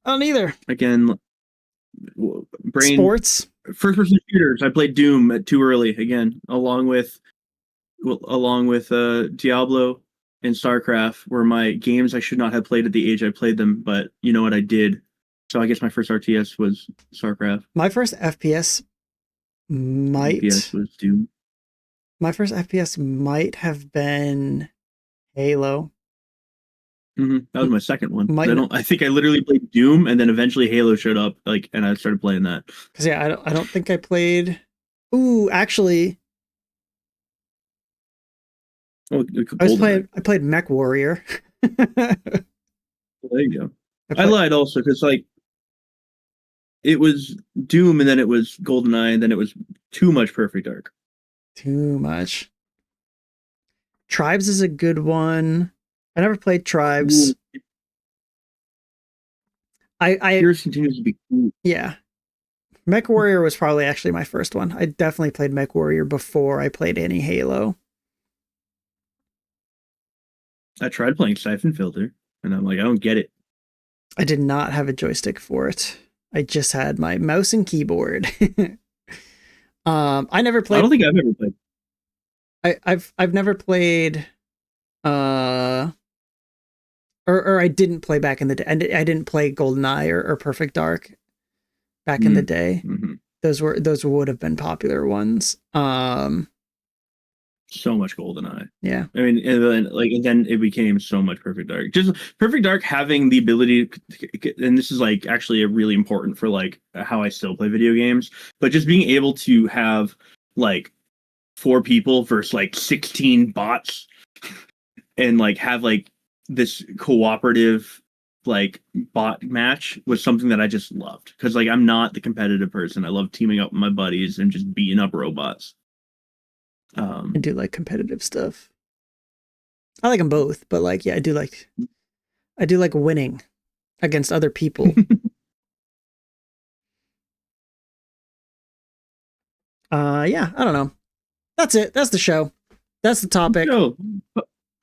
don't either. Again, sports. First-person shooters. I played Doom too early again, along with Diablo and StarCraft were my games I should not have played at the age I played them, but you know what, I did. So I guess my first RTS was StarCraft. My first FPS was Doom. My first FPS might have been Halo. That was my second one. I think I literally played Doom, and then eventually Halo showed up, and I started playing that. Because I don't think I played. Ooh, actually, I played Mech Warrior. There you go. I lied also because it was Doom, and then it was GoldenEye, and then it was too much Perfect Dark. Too much. Tribes is a good one. I never played Tribes. Yours continues to be cool. Yeah. Mech Warrior was probably actually my first one. I definitely played Mech Warrior before I played any Halo. I tried playing Siphon Filter, and I'm like, I don't get it. I did not have a joystick for it. I just had my mouse and keyboard. I never played. I don't think I've ever played. I've never played. Or I didn't play back in the day. I didn't play GoldenEye or Perfect Dark back in the day. Mm-hmm. Those would have been popular ones. So much GoldenEye. Yeah. I mean, and then it became so much Perfect Dark. Just Perfect Dark having the ability, and this is actually a really important for how I still play video games, but just being able to have 4 people versus 16 bots and have this cooperative bot match was something that I just loved, because I'm not the competitive person. I love teaming up with my buddies and just beating up robots. I do like competitive stuff. I like them both, but I do like winning against other people. Yeah, I don't know. That's it. That's the show. That's the topic. Yo,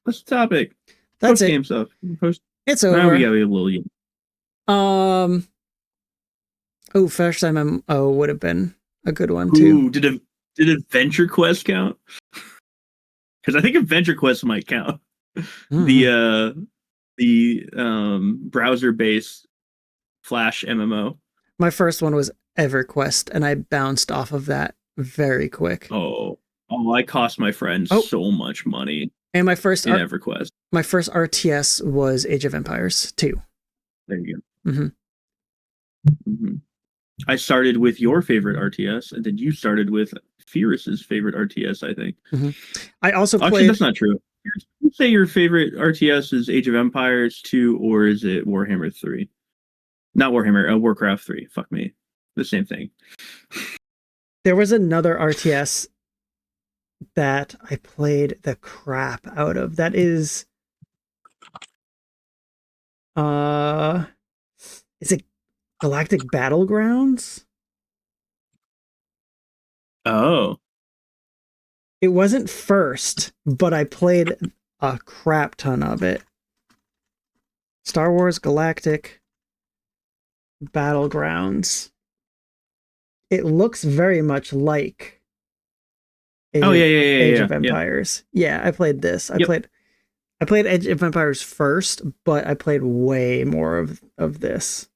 what's the topic? That's it. Game stuff. It's over. Now we gotta be a little. First MMO would have been a good one too. Ooh, did Adventure Quest count? Because I think Adventure Quest might count. The browser-based Flash MMO. My first one was EverQuest, and I bounced off of that very quick. Oh! I cost my friends so much money. And my first EverQuest. My first RTS was Age of Empires 2. There you go. I started with your favorite RTS, and then you started with Fierce's favorite RTS, I think. I also played... Actually, that's not true. You say your favorite RTS is Age of Empires 2, or is it Warhammer 3? Not Warhammer, Warcraft 3. Fuck me. The same thing. There was another RTS that I played the crap out of. That is... is it Galactic Battlegrounds? Oh. It wasn't first, but I played a crap ton of it. Star Wars Galactic Battlegrounds. It looks very much like Age of Empires. Yeah, I played this. I played Age of Empires first, but I played way more of this.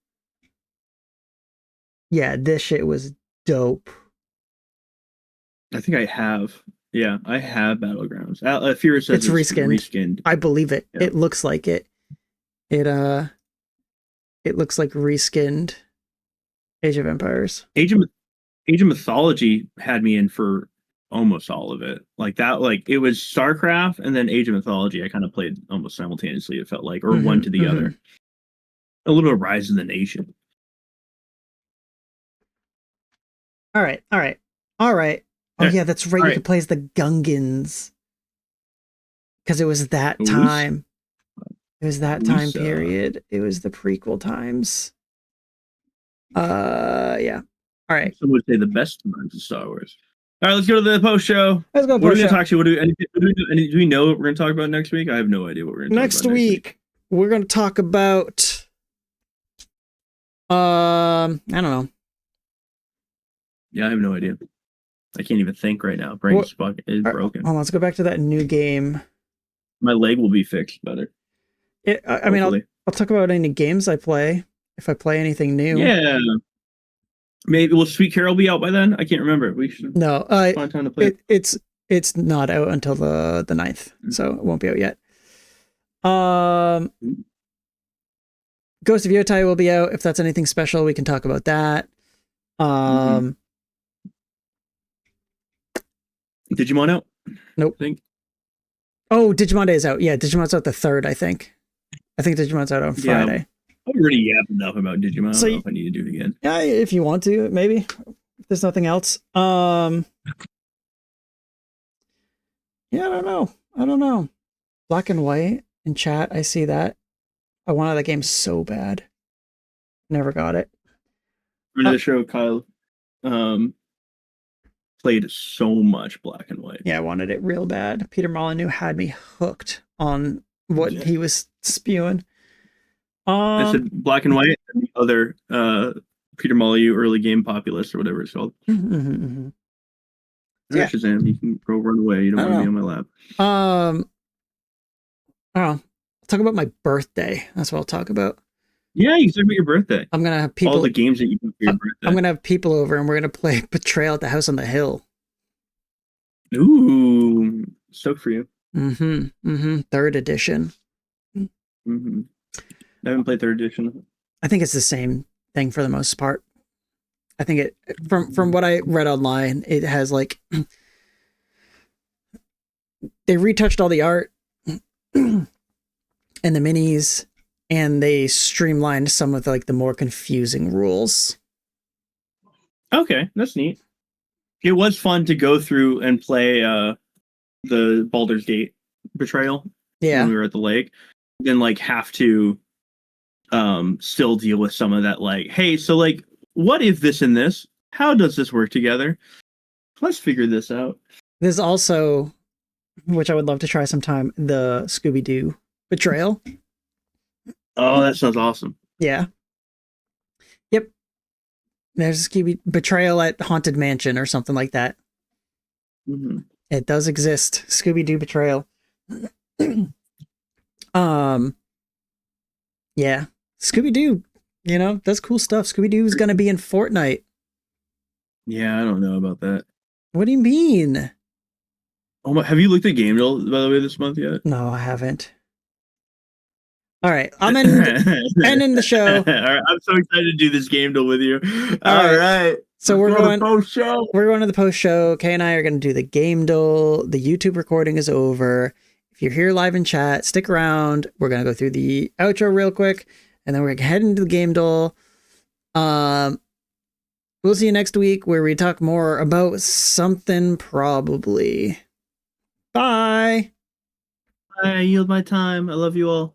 Yeah, this shit was dope. I think I have. Yeah, I have Battlegrounds. Fierce says it's reskinned. I believe it. Yeah. It looks like it. It looks like reskinned Age of Empires. Age of Age of Mythology had me in for almost all of it. Like that, like it was StarCraft and then Age of Mythology. I kind of played almost simultaneously. It felt like, or one to the other. A little bit of Rise of the Nation. All right. Oh yeah, that's right. You could play as the Gungans because it was that time. It was that time period. It was the prequel times. Yeah. All right. Some would say the best times of Star Wars. All right, let's go to the post show. Let's go. What are we going to talk to? Do we know what we're going to talk about next week? I have no idea what we're going to talk about next week. We're going to talk about. I don't know. Yeah, I have no idea. I can't even think right now. Brain's is broken. Hold on, let's go back to that new game. My leg will be fixed better. I mean, I'll talk about any games I play if I play anything new. Yeah. Maybe will Sweet Carol be out by then? I can't remember. We should find time to play. It's not out until the 9th, so it won't be out yet. Ghost of Yotai will be out. If that's anything special, we can talk about that. Digimon out? Nope. I think. Oh, Digimon Day is out. Yeah, Digimon's out the 3rd, I think. I think Digimon's out on Friday. I've already yapped enough about Digimon. I don't know if I need to do it again. Yeah, if you want to, maybe. If there's nothing else. Yeah, I don't know. Black and White in chat, I see that. I wanted that game so bad. Never got it. Friend of the show, Kyle, played so much Black and White. Yeah, I wanted it real bad. Peter Molyneux had me hooked on what he was spewing. I said Black and White and the other Peter Molyneux early game Populist or whatever it's called. Yeah. Shazam, you can go run away. You don't want to be on my lap. I don't know. I'll talk about my birthday. That's what I'll talk about. Yeah, you talk about your birthday. I'm gonna have people. All the games that you play for your birthday. I'm gonna have people over, and we're gonna play Betrayal at the House on the Hill. Ooh, stoked for you. 3rd edition. I haven't played 3rd edition. I think it's the same thing for the most part. I think it from what I read online, it has like they retouched all the art and the minis, and they streamlined some of like the more confusing rules. Okay, that's neat. It was fun to go through and play the Baldur's Gate Betrayal. Yeah, when we were at the lake, then like have to still deal with some of that. Like, hey, so like, what if this and this? How does this work together? Let's figure this out. There's also, which I would love to try sometime, the Scooby-Doo Betrayal. Oh, that sounds awesome. Yeah. Yep. There's Scooby Betrayal at Haunted Mansion or something like that. It does exist. Scooby-Doo Betrayal. Yeah. Scooby-Doo, that's cool stuff. Scooby-Doo's gonna be in Fortnite. Yeah, I don't know about that. What do you mean? Oh my, have you looked at GameDeal, by the way, this month yet? No, I haven't. All right, I'm ending the show. All right, I'm so excited to do this GameDeal with you. All right. So we're going to the post show. We're going to the post show. Kay and I are going to do the GameDeal. The YouTube recording is over. If you're here live in chat, stick around. We're going to go through the outro real quick, and then we're going to head into the GameDeal. We'll see you next week where we talk more about something probably. Bye. I yield my time. I love you all.